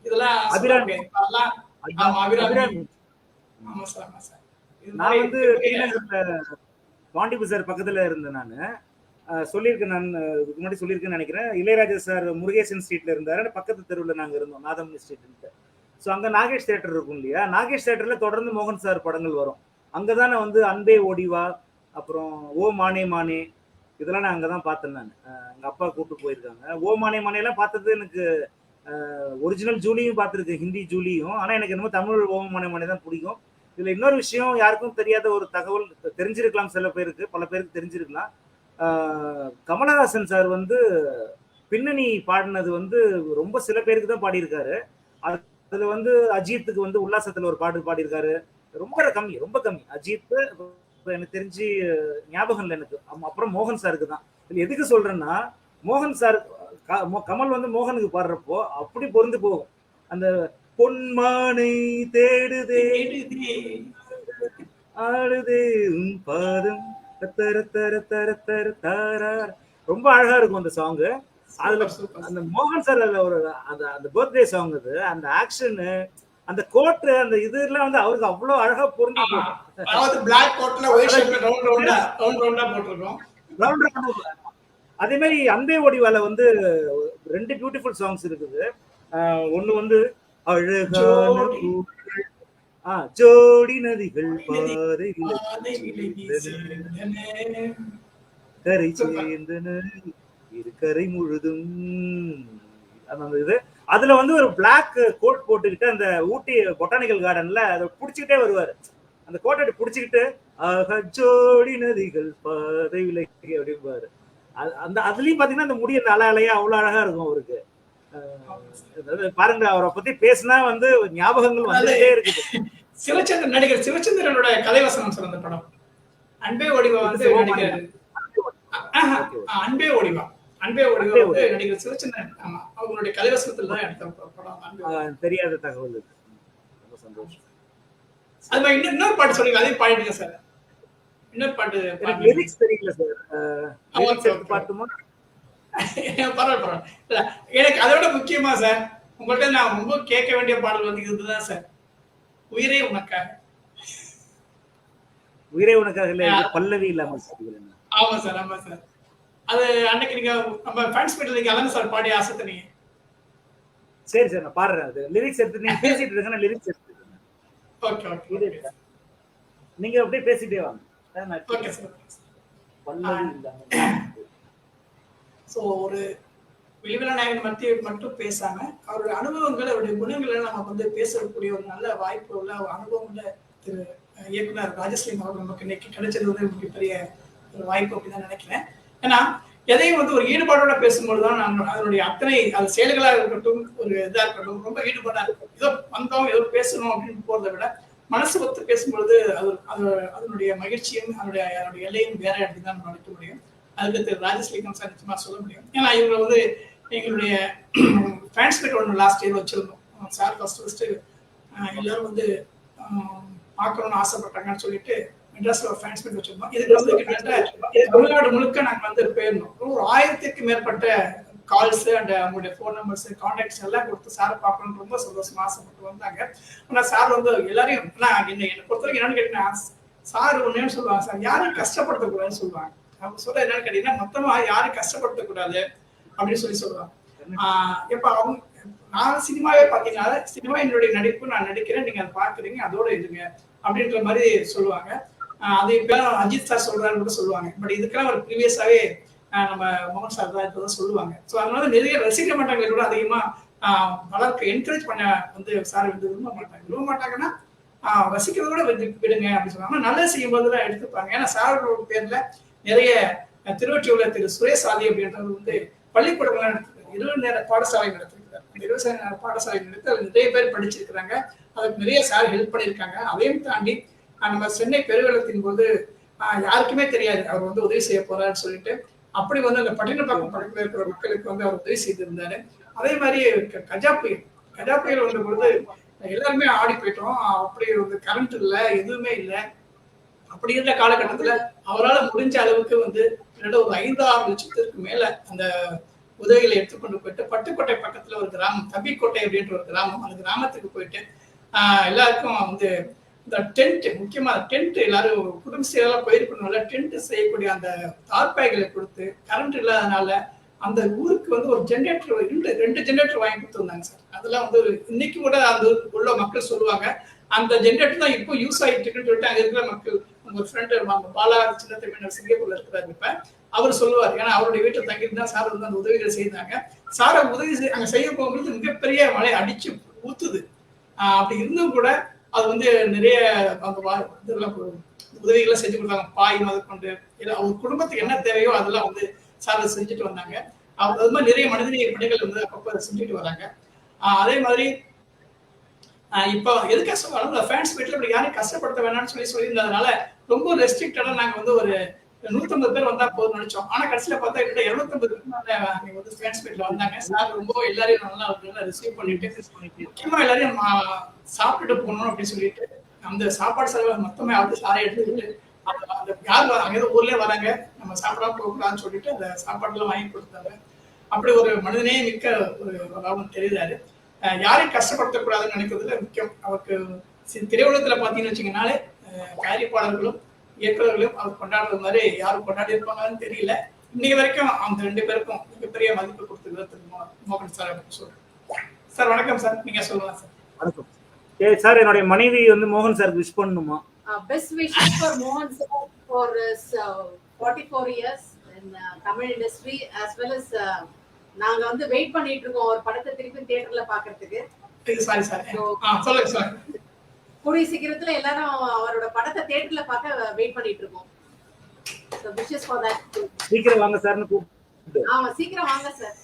இதெல்லாம் நான் வந்து பாண்டி பஜார் பக்கத்துல இருந்தேன் நானு. சொல்லியிருக்கேன் நான், இதுக்கு முன்னாடி சொல்லியிருக்கேன்னு நினைக்கிறேன். இளையராஜா சார் முருகேசன் ஸ்ட்ரீட்ல இருந்தாரு, பக்கத்து தெருவில் நாங்கள் இருந்தோம், நாதமணி ஸ்ட்ரீட். ஸோ அங்கே நாகேஷ் தேட்டர் இருக்கும் இல்லையா, நாகேஷ் தேட்டரில் தொடர்ந்து மோகன் சார் படங்கள் வரும். அங்கே தான் நான் வந்து அன்பே ஓடிவா, அப்புறம் ஓ மானே மானே, இதெல்லாம் நான் அங்கே தான் பார்த்தேன். நான் எங்கள் அப்பா கூப்பிட்டு போயிருக்காங்க. ஓ மானே மானேலாம் பார்த்தது எனக்கு ஒரிஜினல் ஜூலியும் பார்த்துருக்கு, ஹிந்தி ஜூலியும். ஆனால் எனக்கு என்னமோ தமிழ் ஓ மானே மானே தான் பிடிக்கும். இதில் இன்னொரு விஷயம், யாருக்கும் தெரியாத ஒரு தகவல், தெரிஞ்சிருக்கலாம் சில பேருக்கு, பல பேருக்கு தெரிஞ்சிருக்கலாம். கமலஹாசன் சார் வந்து பின்னணி பாடினது வந்து ரொம்ப சில பேருக்கு தான் பாடியிருக்காரு. அதுல வந்து அஜித்துக்கு வந்து உல்லாசத்துல ஒரு பாட்டு பாடியிருக்காரு, ரொம்ப கம்மி. அஜித் எனக்கு தெரிஞ்சு ஞாபகம் இல்லை எனக்கு. அப்புறம் மோகன் சாருக்கு தான். இதுல எதுக்கு சொல்றேன்னா, மோகன் சார் கமல் வந்து மோகனுக்கு பாடுறப்போ அப்படி பொருந்து போகும். அந்த பொன்மானை தேடுதே ஆடுதே உன் பாதம் தர தர தர தர தாரார், ரொம்ப அழகா இருக்கும் அந்த சாங்கு. அதுல அந்த மோகன் சார் ஒரு அந்த பர்த்டே சாங், அது அந்த ஆக்ஷனு, அந்த கோட்டு, அந்த இதெல்லாம் வந்து அவருக்கு அவ்வளவு அழகா பொருந்தி அதே மாதிரி அன்பே ஓடிவால வந்து 2 பியூட்டிஃபுல் சாங்ஸ் இருக்குது. ஒண்ணு வந்து அழகான ஜோடி நதிகள் பாதை கரை சேர்ந்தன இரு கரை முழுதும், அந்த இது. அதுல வந்து ஒரு பிளாக் கோட் போட்டுக்கிட்டு அந்த ஊட்டி பொட்டானிக்கல் கார்டன்ல அதை புடிச்சுக்கிட்டே வருவாரு. அந்த கோட்டை புடிச்சுக்கிட்டு ஜோடி நதிகள் பாதை விலகி அப்படிம்பாரு. அந்த அதுலயும் பாத்தீங்கன்னா அந்த முடி அந்த அலையா அவ்வளவு அழகா இருக்கும் அவருக்கு. பாருங்க, அவரை பத்தி பேசினா வந்து ஞாபகங்கள் வந்துட்டே இருக்குது. சிவச்சந்திரன், நடிகர் சிவச்சந்திரனோட கதைவசனம் சிறந்த படம் அன்பே ஓடிவா வந்து நடிகர் அன்பே ஓடிவா வந்து நடிகர் சிவச்சந்திரன். ஆமா, அவங்களுடைய கதைவசனத்துல தான் எடுத்த படம். தெரியாத தகவல், ரொம்ப சந்தோஷம். அது மாதிரி இன்னொரு பாட்டு சொல்லுங்க, அதையும் பாடிட்டீங்க சார். இன்னொரு பாட்டு லிரிக்ஸ் தெரியல சார், பாட்டுமா? பரவாயில்ல. எனக்கு அதோட முக்கியமா சார், உங்கள்கிட்ட நான் ரொம்ப கேட்க வேண்டிய பாடல் வந்து இதுதான் சார், உயிரே உனக்காக. உயிரே உனக்காக இல்ல, பல்லவி இல்லாம. ஆமா சார், ஆமா சார். அது அன்னைக்கு நீங்க நம்ம ஃபேன்ஸ் மீட்ல நீங்க அலன் சார் பாடி ஆசைத்தனீங்க. சரி சார், நான் பாடுறேன். அது லிரிக்ஸ் எடுத்து நீங்க பேசிட்டு இருங்க, நான் லிரிக்ஸ் எடுத்துக்கிறேன். ஓகே ஓகே, நீங்க அப்படியே பேசிட்டே வாங்க. Okay sir. பல்லவி இல்லாம. ஸோ ஒரு வெளிவிழா நாயகன் மட்டும் பேசாம அவருடைய அனுபவங்கள், அவருடைய குணங்களை நம்ம வந்து பேசக்கூடிய ஒரு நல்ல வாய்ப்பு உள்ள அனுபவம் உள்ள திரு இயக்குனர் ராஜஸ்ரீம் அவர்கள் நமக்கு இன்னைக்கு கிடைச்சது வந்து மிகப்பெரிய ஒரு வாய்ப்பு அப்படின்னு தான் நினைக்கிறேன். ஏன்னா எதையும் வந்து ஒரு ஈடுபாடோட பேசும்போது தான் நான் அதனுடைய அத்தனை அது செயல்களாக இருக்கட்டும், ஒரு இதா இருக்கட்டும், ரொம்ப ஈடுபாடா இருக்கும். ஏதோ வந்தோம் ஏதோ பேசணும் அப்படின்னு போறதை விட மனசு ஒத்து பேசும்பொழுது அதனுடைய மகிழ்ச்சியும் அதனுடைய எல்லையும் வேற அப்படின்னு தான் நம்ம நினைக்க முடியும். அதுக்கு திரு ராஜஸ்ரீகம் சார் நிச்சயமா சொல்ல முடியும். ஏன்னா இவங்க வந்து எங்களுடைய ஃபேன்ஸ் மீட் ஒன்று லாஸ்ட் இயர் வச்சிருந்தோம் சார். ஃபர்ஸ்ட் எல்லாரும் வந்து பார்க்கணும்னு ஆசைப்பட்டாங்கன்னு சொல்லிட்டு மெட்ராஸ்ல ஒரு ஃபேன்ஸ் மீட் வச்சிருந்தோம். இதுக்கு வந்து கிட்டத்தட்ட தமிழ்நாடு முழுக்க நாங்கள் வந்து போயிருந்தோம். ஒரு 1000க்கும் மேற்பட்ட கால்ஸ் அண்ட் அவங்களுடைய ஃபோன் நம்பர்ஸ், கான்டாக்ட்ஸ் எல்லாம் கொடுத்து சாரை பார்க்கணும்னு ரொம்ப சந்தோஷமா ஆசைப்பட்டு வந்தாங்க. ஆனால் சார் வந்து எல்லாரையும் என்னை பொறுத்த வரைக்கும் என்னன்னு கேட்டீங்கன்னா, சார் ஒன்னேன்னு சொல்லுவாங்க, சார் யாரையும் கஷ்டப்படுத்தக்கூடாதுன்னு சொல்லுவாங்க. அவங்க சொல்ற என்னன்னு கேட்டீங்கன்னா, மொத்தமா யாரும் கஷ்டப்படுத்தக்கூடாது அப்படின்னு சொல்லுவாங்க. இப்ப அவங்க நான் சினிமாவே பாத்தீங்கன்னா, சினிமா என்னுடைய நடிப்பு, நான் நடிக்கிறேன், நீங்க அதை பாக்குறீங்க, அதோட இருங்க அப்படின்ற மாதிரி சொல்லுவாங்க. அது இப்ப அஜித் சார் சொல்றாரு கூட சொல்லுவாங்க. பட் இதுக்கெல்லாம் ஒரு ப்ரீவியஸாவே நம்ம மோகன் சார் தான் இப்பதான் சொல்லுவாங்க. ஸோ அதனால நிறைய ரசிக்க மாட்டாங்க கூட அதிகமா வளர்க்க என்கரேஜ் பண்ண வந்து சார் வந்து விரும்ப மாட்டாங்கன்னா ரசிக்கிறதோட விடுங்க அப்படின்னு சொல்லுவாங்க. நல்லது செய்யும் போதுலாம் எடுத்துப்பாங்க. ஏன்னா சாரோட பேர்ல நிறைய திருவொற்றியூர்ல திரு சுரேஷ் ஆதி அப்படின்றது வந்து பள்ளிக்கூடங்கள்லாம் நடத்திருக்காரு, 20 நேர பாடசாலை நடத்திருக்காரு. அந்த 20 நேர பாடசாலை நடத்தி அதுல நிறைய பேர் படிச்சிருக்கிறாங்க. அதுக்கு நிறைய சார் ஹெல்ப் பண்ணியிருக்காங்க. அதையும் தாண்டி நம்ம சென்னை பெருவெள்ளத்தின் போது யாருக்குமே தெரியாது அவர் வந்து உதவி செய்ய போறாருன்னு சொல்லிட்டு அப்படி வந்து அந்த பட்டினப்பாக்கம் பக்கத்துல இருக்கிற மக்களுக்கு வந்து அவர் உதவி செய்திருந்தாரு. அதே மாதிரி கஜா புயல் வந்த பொழுது எல்லாருமே ஆடி போயிட்டோம். அப்படி வந்து கரண்ட் இல்லை, எதுவுமே இல்லை. அப்படி இருந்த காலகட்டத்துல அவரால் முடிஞ்ச அளவுக்கு வந்து ஒரு 5-6 லட்சத்திற்கு மேல அந்த உதவிகளை எடுத்துக்கொண்டு போயிட்டு பட்டுக்கோட்டை பக்கத்துல ஒரு கிராமம், தம்பிக்கோட்டை அப்படின்ற ஒரு கிராமம், அந்த கிராமத்துக்கு போயிட்டு எல்லாருக்கும் வந்து இந்த டென்ட், முக்கியமா டென்ட் எல்லாரும் குடும்பஸ்தரெல்லாம் போயிருக்கணும்ல, டென்ட் செய்யக்கூடிய அந்த தார்பாய்களை கொடுத்து, கரண்ட் இல்லாதனால அந்த ஊருக்கு வந்து ஒரு ஜெனரேட்டர், ரெண்டு ஜெனரேட்டர் வாங்கி கொடுத்துருந்தாங்க சார். அதெல்லாம் வந்து இன்னைக்கு கூட அந்த ஊருக்கு உள்ள மக்கள் சொல்லுவாங்க, அந்த ஜெனரேட்டர் தான் இப்போ யூஸ் ஆகிட்டு இருக்குன்னு சொல்லிட்டு அங்க இருக்கிற மக்கள். உங்க ஃப்ரெண்டு பாலா சின்ன தமிழர் சிங்கப்பூர்ல இருக்கிறாரு இப்ப, அவர் சொல்லுவார். ஏன்னா அவருடைய வீட்டில் தங்கியிருந்தா சார் வந்து அந்த உதவிகள் செய்தாங்க. சாரை உதவி அங்க செய்ய போகும்போது மிகப்பெரிய மழை அடிச்சு ஊத்துது. அப்படி இருந்தும் கூட அது வந்து நிறைய அந்த இதெல்லாம் உதவிகளை செஞ்சு கொடுத்தாங்க. பாய் முதற்கொண்டு அவர் குடும்பத்துக்கு என்ன தேவையோ அதெல்லாம் வந்து சார் செஞ்சுட்டு வந்தாங்க. அது மாதிரி நிறைய மனிதநேய பணிகள் வந்து அப்பப்போ செஞ்சுட்டு வராங்க. அதே மாதிரி இப்போ எது கஷ்டப்படும், ஃபேன்ஸ் வீட்டில் இப்படி யாரையும் கஷ்டப்படுத்த வேணாம்னு சொல்லியிருந்ததுனால ரொம்ப ரெஸ்ட்ரிக்டடா நாங்க வந்து ஒரு 150 பேர் வந்தா போதும் நினைச்சோம். ஆனா கடைசியில பார்த்தா கிட்ட 250 பேர் வந்து ஃபேன்ஸ் வீட்ல வந்தாங்க. சார் ரொம்ப எல்லாரையும் நல்லா ரிசீவ் பண்ணிட்டு, முக்கியமா எல்லாரையும் சாப்பிட்டுட்டு போகணும் அப்படின்னு சொல்லிட்டு அந்த சாப்பாடு செலவு மொத்தமே வந்து சாரை எடுத்துக்கிட்டு அந்த யார் அங்கே ஊர்லயே வராங்க, நம்ம சாப்பிடாம போகக்கூடாதுன்னு சொல்லிட்டு அந்த சாப்பாடுலாம் வாங்கி கொடுத்தாங்க. அப்படி ஒரு மனிதனே மிக்க ஒரு லாபம் தெரியுறாரு. யாரையும் கஷ்டப்படுத்தக்கூடாதுன்னு நினைக்கிறதுல முக்கியம். அவருக்கு திரையுலகத்துல பாத்தீங்கன்னு வச்சுக்கனாலே தயாரிப்பாளர்களும் இயக்குநர்களும் அவர் கொண்டாடுறது மாதிரி யாரும் கொண்டாடி இருப்பாங்கன்னு தெரியல. இன்னைக்கு வரைக்கும் அந்த 2 பேருக்கும் மிகப்பெரிய மதிப்பு கொடுத்துருக்கிறது மோகன் சார் அப்படின்னு சொல்றேன். சார் வணக்கம் சார், நீங்க சொல்லலாம் சார். வணக்கம் சார். என்னுடைய மனைவி வந்து மோகன் சார் விஷ் பண்ணணுமா? Best wishes for Mohan sir for his 44 years in Tamil industry, as well as நாங்க வந்து வெயிட் பண்ணிட்டு இருக்கோம் ஒரு படத்தை திருப்பி தியேட்டர்ல பாக்குறதுக்கு. சாரி சார், சொல்லுங்க சார். கூடிய சீக்கிரத்துல எல்லாரும் அவரோட படத்தை தியேட்டர்ல பார்க்க வெயிட் பண்ணிட்டு இருக்கோம். So wishes for that too. சீக்கிரம் வாங்க சார்னு கூப்பிட்டு. ஆமா, சீக்கிரம் வாங்க சார்.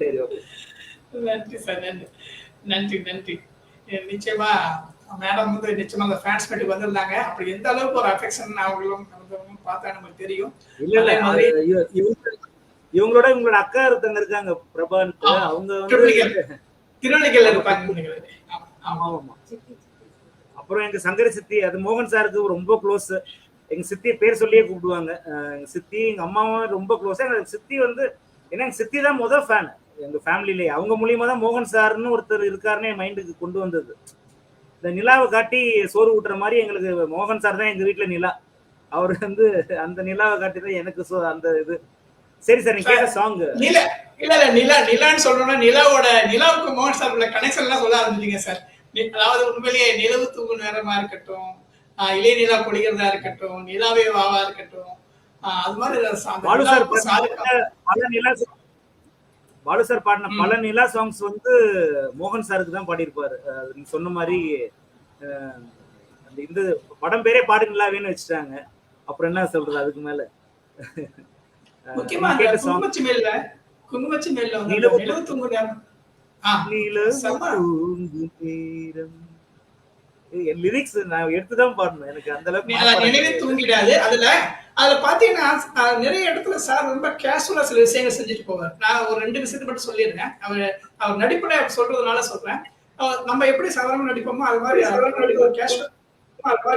சரி, ஓகே. நன்றி சார், நன்றி நன்றி. நிச்சயமா மேடம் வந்து நிச்சயமா அந்த ஃபேன்ஸ் மீட்டுக்கு வந்திருந்தாங்க. அப்படி எந்த அளவுக்கு ஒரு அஃபெக்ஷன் அவங்களும் பார்த்தா நமக்கு தெரியும். இல்ல இவங்களோட அக்கா ஒருத்தங்க இருக்காங்க, பிரபான்ட்டு. அவங்க வந்து திருவள்ளிக்கல்ல இருப்பாங்க. ஆமா. அப்புறம் எங்க சங்கர சித்தி, அது மோகன் சாருக்கு ரொம்ப க்ளோஸ். எங்க சித்தி பேர் சொல்லியே கூப்பிடுவாங்க. எங்க சித்தி எங்க அம்மாவும் ரொம்ப க்ளோஸ். எங்க சித்தி வந்து ஏன்னா எங்க சித்தி தான் முதல் ஃபேன் எங்க ஃபேமிலிலேயே. அவங்க மூலியமா தான் மோகன் சார்னு ஒருத்தர் இருக்காருன்னு என் மைண்டுக்கு கொண்டு வந்தது. இந்த நிலாவை காட்டி சோறு ஊட்டுற மாதிரி எங்களுக்கு மோகன் சார் தான் எங்க வீட்டுல நிலா. அவர் வந்து அந்த நிலாவை காட்டி தான் எனக்கு அந்த இது. சரி சார், நீங்க கேட்ட சாங் நிலான்னு சொல்றோம்னா நிலாவுக்கு மோகன் சார் உள்ள கனெக்ஷன் எல்லாம் சொல்ல ஆரம்பிச்சீங்க சார். அதாவது உண்மையிலேயே நிலவு தூங்கும் நேரமா இருக்கட்டும், இளைய நிலா பொழிகிறதா இருக்கட்டும், நிலாவே வாவா இருக்கட்டும், அது மாதிரி பாலு சார் பாடின பல நிலா சாங்ஸ் வந்து மோகன் சாருக்கு தான் பாடியிருப்பாரு. நீங்க சொன்ன மாதிரி இந்த படம் பேரே பாடு நிலாவேன்னு வச்சுட்டாங்க. அப்புறம் என்ன சொல்றது அதுக்கு மேல. முக்கியமா குங்குமச்சி மேல நிலவு தூங்கும் நேரம் லிரிக்ஸ் நான் எடுத்துதான் பாடணும். எனக்கு அந்த அளவுக்கு நினைவே தூங்கிடாது. அதுல பாத்தீங்கன்னா நிறைய இடத்துல சார் ரொம்ப கேஷுவலா சில விஷயங்கள் செஞ்சுட்டு போவார். நான் ஒரு 2 விஷயத்தை மட்டும் சொல்லிடுறேன். அவர் நடிப்புல சொல்றதுனால சொல்றேன். நம்ம எப்படி சாதாரண நடிப்போமோ அது மாதிரி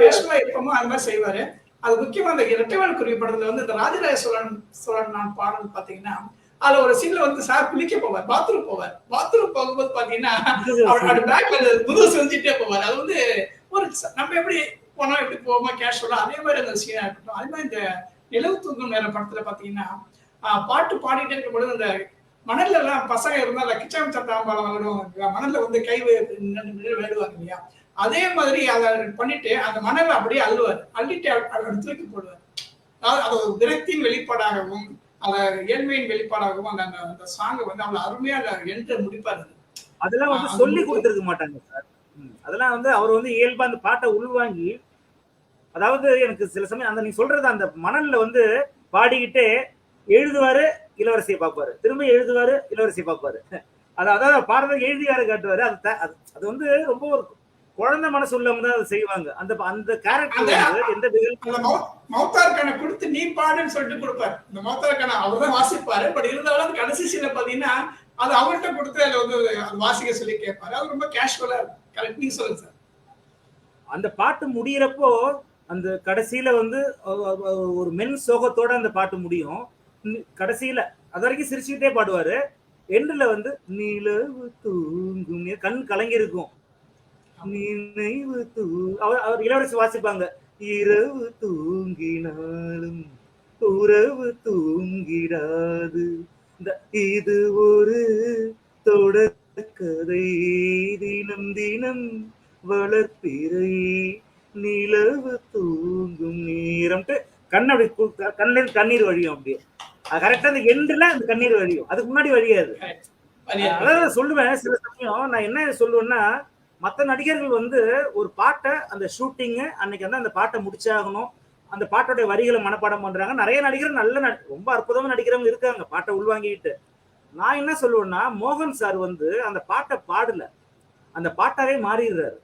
கேஷுவலா இருப்போமோ அது மாதிரி செய்வாரு. அது முக்கியமா அந்த இரட்டைவால் குருவி படத்துல வந்து இந்த ராஜராஜ சோழன் நான் பாடல் பாத்தீங்கன்னா அதுல ஒரு சீன்ல வந்து சார் குளிக்க போவார், பாத்ரூம் போகும்போது பாத்தீங்கன்னா அவரோட பேக்ல முதுகு செஞ்சுட்டே போவார். அது வந்து ஒரு நம்ம எப்படி போனா எப்படி போவோமா கேஷுவலா, அதே மாதிரி அந்த சீனா இருக்கட்டும். அதே மாதிரி இந்த நிலவு தூங்கும் நேரம் படத்துல பாத்தீங்கன்னா பாட்டு பாடிட்டே இருக்கும் பொழுது அந்த மணல்ல எல்லாம் பசங்க இருந்தா கிச்சாம் சத்தாம்பாலம் விளையாடுவாங்க, மணல்ல வந்து கை விளையாடுவாங்க இல்லையா, அதே மாதிரி அதை பண்ணிட்டு அந்த மணலை அப்படியே அள்ளிட்டு அதை தூக்கி போடுவார். அதாவது அது ஒரு விரக்தியின் வெளிப்பாடாகவும் அந்த ஏழ்மையின் வெளிப்பாடாகவும் அந்த சாங்கை வந்து அவ்வளவு அருமையா என்று முடிப்பாரு. அதெல்லாம் வந்து சொல்லி கொடுத்துருக்க மாட்டாங்க சார். அதெல்லாம் வந்து அவர் வந்து இயல்பா அந்த பாட்டை உள்வாங்கி, அதாவது எனக்கு சில சமயம் அந்த நீ சொல்றது அந்த மணல்ல வந்து பாடிக்கிட்டே எழுதுவாரு, இளவரசியை பார்ப்பாரு, திரும்ப எழுதுவாரு, இளவரசியை பார்ப்பாரு. அதாவது பாடுறது எழுதியாரு காட்டுவாரு. அது வந்து ரொம்ப ஒரு குழந்தை மனசு உள்ளவங்க தான் அதை செய்வாங்க. அந்த கேரக்டர் எந்த மௌத்தார்கான கொடுத்து நீ பாடுன்னு சொல்லிட்டு கொடுப்பாரு. இந்த மௌத்தார்கான அவர் தான் வாசிப்பாரு. பட் இருந்தாலும் கடைசி சீன்ல பாத்தீங்கன்னா அது அவர்கிட்ட கொடுத்து அதை வந்து வாசிக்க சொல்லி கேட்பாரு. அது ரொம்ப கேஷுவலா இருக்கும். கரெக்ட், நீங்க சொல்லுங்க சார். அந்த பாட்டு முடியறப்போ அந்த கடைசியில வந்து ஒரு மென் சோகத்தோட அந்த பாட்டு முடியும். கடைசியில அது வரைக்கும் சிரிச்சுக்கிட்டே பாடுவாரு. எண்டுல வந்து நிலவு தூங்கும் கண் கலங்கி இருக்கும். நினைவு அவர் இளவரசி வாசிப்பாங்க. இரவு தூங்கினாலும் உறவு தூங்கிடாது, இந்த இது ஒரு தொடர்கதை, தினம் தினம் வளர்ப்பிறை நிலவு தூங்கும் நேரம்ட்டு அப்படி கண்ணில் கண்ணீர் வழியும். அப்படியே கரெக்டா அந்த எண்டுல அந்த கண்ணீர் வழியும், அதுக்கு முன்னாடி வழியாது. அதான் சொல்லுவேன். சில சமயம் நான் என்ன சொல்லுவேன்னா, மற்ற நடிகர்கள் வந்து ஒரு பாட்டை அந்த ஷூட்டிங்கு அன்னைக்கு வந்து அந்த பாட்டை முடிச்சாகணும், அந்த பாட்டோடைய வரிகளை மனப்பாடம் பண்றாங்க. நிறைய நடிகர் நல்ல ரொம்ப அற்புதமா நடிக்கிறவங்க இருக்காங்க பாட்டை உள்வாங்கிட்டு. நான் என்ன சொல்லுவேன்னா, மோகன் சார் வந்து அந்த பாட்டை பாடல, அந்த பாட்டாவே மாறிடுறாரு.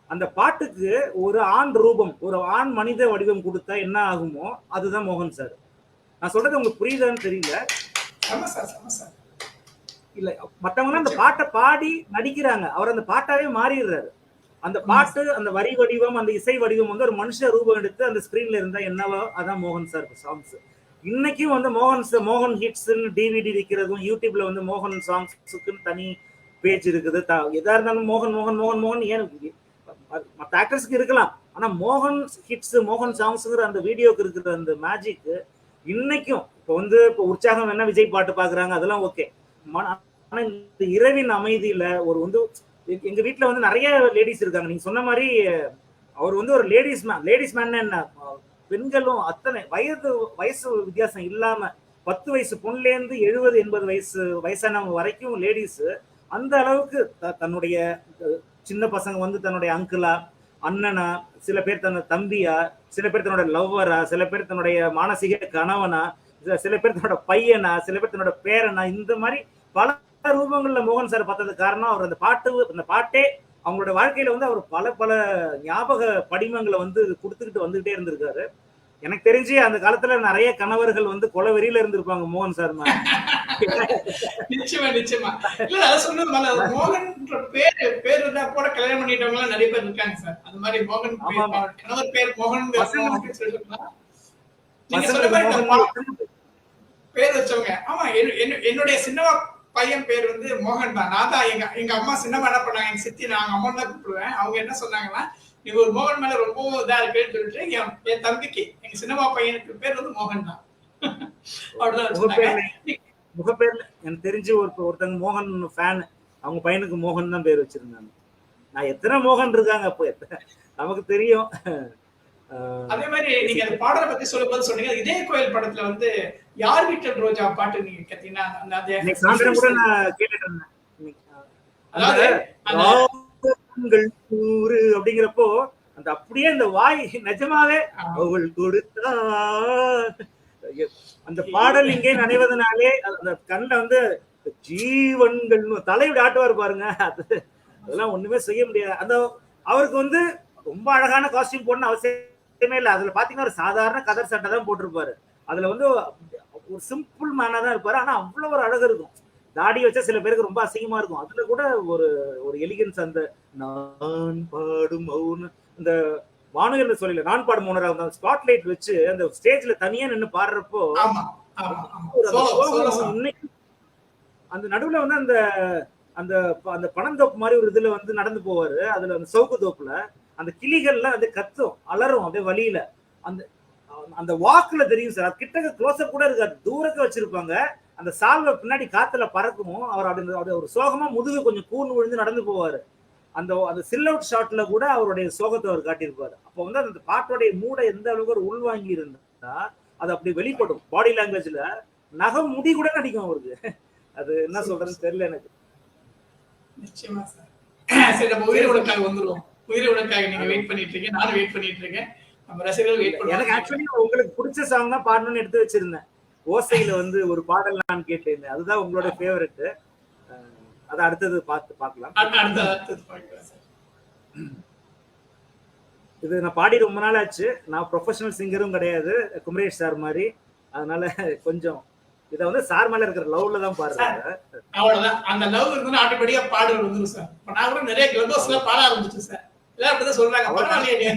அந்த பாட்டுக்கு ஒரு ஆண் ரூபம், ஒரு ஆண் மனித வடிவம் கொடுத்தா என்ன ஆகுமோ அதுதான் மோகன் சார். நான் சொல்றது உங்களுக்கு புரியுதான்னு தெரியல. இல்ல மத்தவங்க அந்த பாட்டை பாடி நடிக்கிறாங்க, அவர் அந்த பாட்டாவே மாறிடுறாரு. அந்த பாட்டு, அந்த வரி வடிவம், அந்த இசை வடிவம் வந்து ஒரு மனுஷ ரூபம் எடுத்து அந்த ஸ்கிரீன்ல இருந்தா என்னவோ அதான் மோகன் சார் சாங்ஸ். இன்னைக்கும் வந்து மோகன் ஹிட்ஸ் டிவிடி விற்கிறதும், யூடியூப்ல வந்து மோகன் சாங்ஸுக்குன்னு தனி பேஜ் இருக்குது. எதா இருந்தாலும் மோகன் மோகன் மோகன் மோகன் ஏன் மற்ற ஆக்டர்ஸ்க்கு இருக்கலாம், ஆனா மோகன் ஹிட்ஸ் மோகன் சாங்ஸ்ங்கிற அந்த வீடியோக்கு இருக்கிற அந்த மேஜிக் இன்னைக்கும். இப்போ உற்சாகம் என்ன விஜய் பாட்டு பாக்குறாங்க, அதெல்லாம் ஓகே. ஆனா இந்த இரவின் அமைதியில ஒரு வந்து எங்க வீட்டுல வந்து நிறைய லேடிஸ் இருக்காங்க. நீங்க சொன்ன மாதிரி அவர் வந்து ஒரு லேடிஸ் மேன் என்ன, பெண்களும் அத்தனை வயசு வித்தியாசம் இல்லாம 10 வயசு பொண்ணுல இருந்து 70-80 வயசானவங்க வரைக்கும் லேடிஸ் அந்த அளவுக்கு தன்னுடைய சின்ன பசங்க வந்து தன்னுடைய அங்கிளா, அண்ணனா, சில பேர் தன்னோட தம்பியா, சில பேர் தன்னோட லவ்வரா, சில பேர் தன்னுடைய மானசீக கணவனா, சில பேர் தன்னோட பையனா, சில பேர் தன்னோட பேரனா, இந்த மாதிரி பல ரூபங்கள்ல மோகன் சார் பார்த்தது காரணம் அவர் அந்த பாட்டே அவங்களோட வாழ்க்கையில வந்து அவர் பல ஞாபக படிமங்களை வந்து கொடுத்துக்கிட்டு வந்துகிட்டே இருந்திருக்காரு. எனக்கு தெரிஞ்சு அந்த காலத்துல நிறைய கணவர்கள் வந்து கொலவெறியில இருந்திருப்பாங்க மோகன் சார். நிச்சயமா நிச்சயமா. இல்ல அத சொன்னது மோகன் பேர் கூட கல்யாணம் பண்ணிட்டவங்க எல்லாம் நிறைய பேர் இருக்காங்க சார். அந்த மாதிரி மோகன் கணவர் பேர் மோகன் பேர் வச்சவங்க. ஆமா, என்னுடைய சின்னவா பையன் பேர் வந்து மோகன் தான். நான் தான் எங்க அம்மா சின்னமா என்ன பண்ணாங்க, எங்க சித்தி, நான் அம்மா தான் கூப்பிடுவேன். அவங்க என்ன சொன்னாங்கன்னா, நீ ஒரு மோகன் மேல ரொம்ப இதா இருக்குன்னு சொல்லிட்டு என் தம்பிக்கு, எங்க சின்னமா பையனுக்கு பேர் வந்து மோகன் தான். முகப்பேர்ல எனக்கு தெரிஞ்சு ஒருத்தங்க மோகன் ஃபேன், அவங்க பையனுக்கு மோகன் தான் பேர் வச்சிருந்தாங்க. நான் எத்தனை மோகன் இருக்காங்க அப்போ நமக்கு தெரியும். அதே மாதிரி நீங்க அந்த பாடலை பத்தி சொல்லும்போது சொன்னீங்க, இதே கோயில் படத்துல வந்து யார் வீட்டில் ரோஜா பாட்டு நீங்க கேட்டீங்கன்னா கூட நான் கேட்டுட்டு இருந்தேன். அப்படிங்கிறப்போ அந்த அப்படியே அந்த வாய் நிஜமாவே அவள் கொடுத்தா அந்த பாடல் இங்கே நனைவதனாலே அந்த கண்ட வந்து ஜீவன்கள் தலைவிட ஆட்டுவார் பாருங்க. அதெல்லாம் ஒண்ணுமே செய்ய முடியாது. அந்த அவருக்கு வந்து ரொம்ப அழகான காஸ்டியூம் போடணும் அவசியமே இல்லை. அதுல பாத்தீங்கன்னா ஒரு சாதாரண கதர் சட்டை தான் போட்டிருப்பாரு. அதுல வந்து ஒரு சிம்பிள் மேனா தான் இருப்பாரு. ஆனா அவ்வளவு ஒரு அழகு இருக்கும். தாடி வச்சா சில பேருக்கு ரொம்ப அசிங்கமா இருக்கும். அதுல கூட ஒரு எலிகன்ஸ், அந்த நான் பாடும் மௌன, இந்த வானகர்ல சொல்லல, நான் பாடும் மௌனரா அந்த ஸ்பாட்லைட் வச்சு அந்த ஸ்டேஜ்ல தனியா நின்று பாடுறப்போ இன்னைக்கு அந்த நடுவுல வந்து அந்த அந்த அந்த பனந்தோப்பு மாதிரி ஒரு இதுல வந்து நடந்து போவாரு. அதுல அந்த சவுக்கு தோப்புல அந்த கிளிகள்லாம் வந்து கத்தும், அலரும் அப்படியே வழியில. அந்த அந்த வாக்குல தெரியும் சார். அது கிட்டக்க க்ளோஸ்அப் கூட இருக்காது, தூரக்க வச்சிருப்பாங்க. அந்த சால்வை பின்னாடி காத்துல பறக்கும். அவர் அப்படி ஒரு சோகமா முதுகு கொஞ்சம் கூர்ந்து விழுந்து நடந்து போவாரு. அந்த சில் அவுட் ஷாட்ல கூட அவருடைய சோகத்தை அவர் காட்டியிருப்பாரு. அப்போ வந்து அந்த பாட்டோடைய மூடை எந்த அளவுக்கு ஒரு உள்வாங்கி இருந்தா அது அப்படி வெளிப்படும். பாடி லாங்குவேஜ்ல நகம் முடி கூட நடிக்கும் அவருக்கு. அது என்ன சொல்றதுன்னு தெரியல எனக்கு. நிச்சயமா சார். சரி, நம்ம உயிர் உனக்காக வந்துருவோம். உயிர் உனக்காக நீங்க வெயிட் பண்ணிட்டு இருக்கீங்க, நானும் வெயிட் பண்ணிட்டு இருக்கேன், நம்ம ரசிகர்கள் வெயிட் பண்ணுவாங்க. எனக்கு ஆக்சுவலி உங்களுக்கு பிடிச்ச சாங் தான் பாடணும்னு எடுத்து வச்சிருந்தேன். ஓசையில வந்து ஒரு பாடல் நான் கேட்டிருந்தேன், அதுதான் உங்களோட ஃபேவரட். அதை அடுத்தது பார்க்கலாம். இது நான் பாடி ரொம்ப நாள் ஆச்சு. நான் ப்ரொஃபஷனல் சிங்கரும் கிடையாது குமரேஷ் சார் மாதிரி. அதனால கொஞ்சம் இதை வந்து சார் மேல இருக்கிற லவ்ல தான் பாடுறாங்க. அவ்வளவுதான். அந்த லவ் இருந்தா ஆட்டோமேட்டிக்கா பாடல் வந்துரும் சார். இப்ப நான் கூட நிறைய கிளப்ஸ்ல பாட ஆரம்பிச்சேன் சார். எல்லாம் அப்படிதான் சொல்றாங்க, பரவாயில்லையே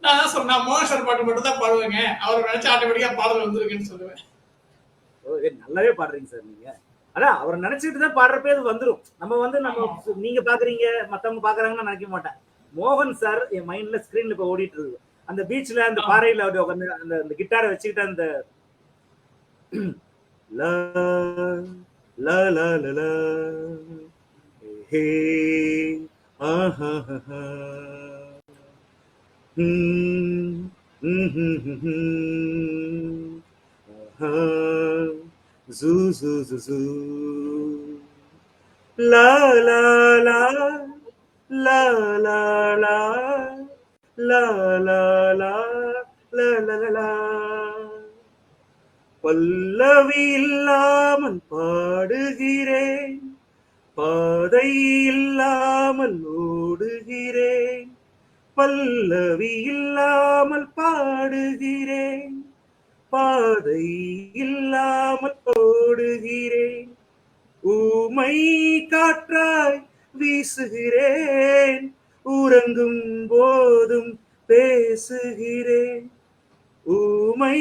நான் தான் சொன்னேன், மோகன் சார் பாட்டு மட்டும் தான் பாடுவேங்க, அவர் நினைச்சு ஆட்டோமேட்டிக்கா பாடல் வந்துருக்குன்னு சொல்லுவேன். நல்லாவே பாடுறீங்க சார் நீங்க. அதான் அவரை நினைச்சிட்டு தான் பாடுறப்பே அது வந்துடும். நம்ம நீங்க பாக்குறீங்க மத்தவங்க பாக்குறாங்கன்னு நினைக்க மாட்டேன். மோகன் சார் என் மைண்ட்ல ஸ்கிரீன்ல இப்ப ஓடிட்டு இருக்கு. அந்த பீச்ல அந்த பாறையில அப்படி உட்காந்து அந்த கிட்டாரை வச்சுக்கிட்டு அந்த லா லா லா லா லா ஹே ஆஹா ஜூ ஜூ ஜூ ஜூ லா லா லா லா லா லா லா லா லா லா லா லா பல்லவி இல்லாமல் பாடுகிறேன், பாதை இல்லாமல் ஓடுகிறேன், பல்லவி இல்லாமல் பாடுகிறேன், பாதை இல்லாமல் ஓடுகிறேன், ஊமை காற்றாய் வீசுகிறேன், உறங்கும் போதும் பேசுகிறேன், ஊமை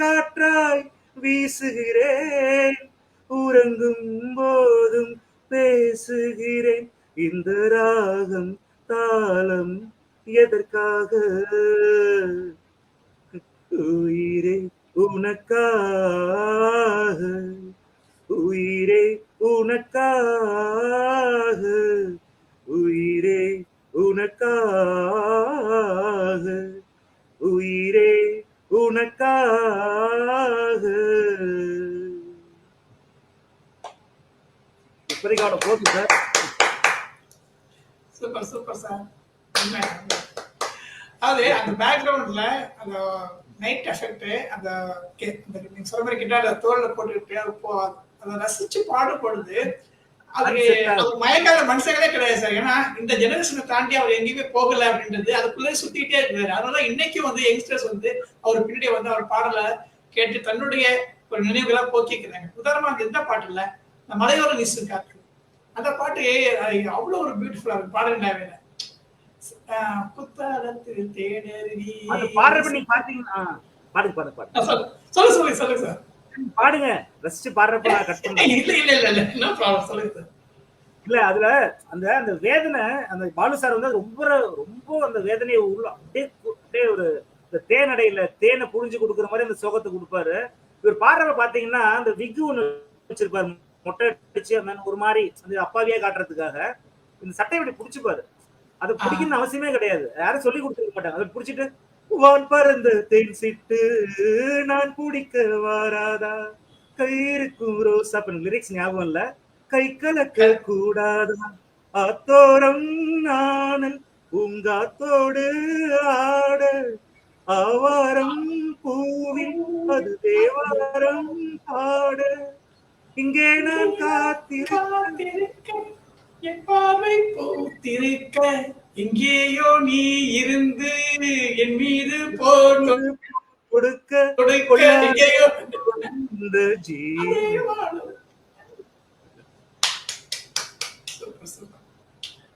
காற்றாய் வீசுகிறேன், உறங்கும் போதும் பேசுகிறேன், இந்த ராகம் தாளம் எதற்காக, உயிரே உனக்காக, உயிரே உனக்காக, உயிரே உனக்காக, உயிரே உனக்காக. இப்போதைக்கு அவனை போதும் சார். Super super sir. அதாவது அந்த பேக்ரவுண்ட்ல அந்த நைட் எஃபெக்ட் அந்த நீங்க சொல்ற மாதிரி கிட்ட தோல்ல போட்டு அதை ரசிச்சு பாடுபடுது. அது மயக்காத மனுஷங்களே கிடையாது சார். ஏன்னா இந்த ஜெனரேஷனை தாண்டி அவர் எங்கேயுமே போகல அப்படின்றது அதுக்குள்ளே சுத்திட்டே இருக்காரு. அதனால இன்னைக்கும் வந்து யங்ஸ்டர்ஸ் வந்து அவர் பின்னாடி வந்து அவர் பாடலை கேட்டு தன்னுடைய ஒரு நினைவுகளா போக்கிக்கிறாங்க. உதாரணமா அந்த எந்த பாட்டு இல்ல, இந்த மலையோர நிசு காத்து, அந்த பாட்டு அவ்வளவு ஒரு பியூட்டிஃபுல்லா இருக்கு. பாடலாவே புத்தாலத்து தேடறி அந்த பாடுறப்ப நீங்க பாத்தீங்கன்னா பாடுங்க பாடுங்க பாடுங்க சொல்லுங்க சார் பாடுங்க. ரசிச்சு பாடுறப்ப நான் கட் பண்ணேன். இல்ல அதுல அந்த அந்த வேதனை அந்த பாலு சார் வந்து ரொம்ப ரொம்ப அந்த வேதனையை உள்ள அப்படியே ஒரு தேனடையில தேனை புழிஞ்சு கொடுக்குற மாதிரி அந்த சோகத்தை கொடுப்பாரு. இவர் பாடுறப்ப பாத்தீங்கன்னா அந்த விக்கு ஒண்ணு வச்சிருப்பாரு, மொட்டை அடிச்சு ஒரு மாதிரி அந்த அப்பாவியா காட்டுறதுக்காக இந்த சட்டையை இப்படி புடிச்சுப்பாரு. அது பிடிக்கணும்னு அவசியமே கிடையாது, யாரும் சொல்லி கொடுத்துருக்க மாட்டாங்க. அதை பிடிச்சிட்டு வான் பறந்த தேன் சிட்டு நான் பிடிக்க வாராதா, கயிறுக்கும் ரோசா லிரிக்ஸ் ஞாபகம் இல்ல, கை கலக்க கூடாதா, ஆத்தோரம் நானல் பூங்காத்தோடு ஆட, ஆவாரம் பூவில் அது தேவாரம் பாட, இங்கே நான் காத்திருக்க என் பார்வை பூத்திருக்க, எங்கேயோ நீ இருந்து என் மீது போட்டு கொடுக்க எங்கேயோ இந்த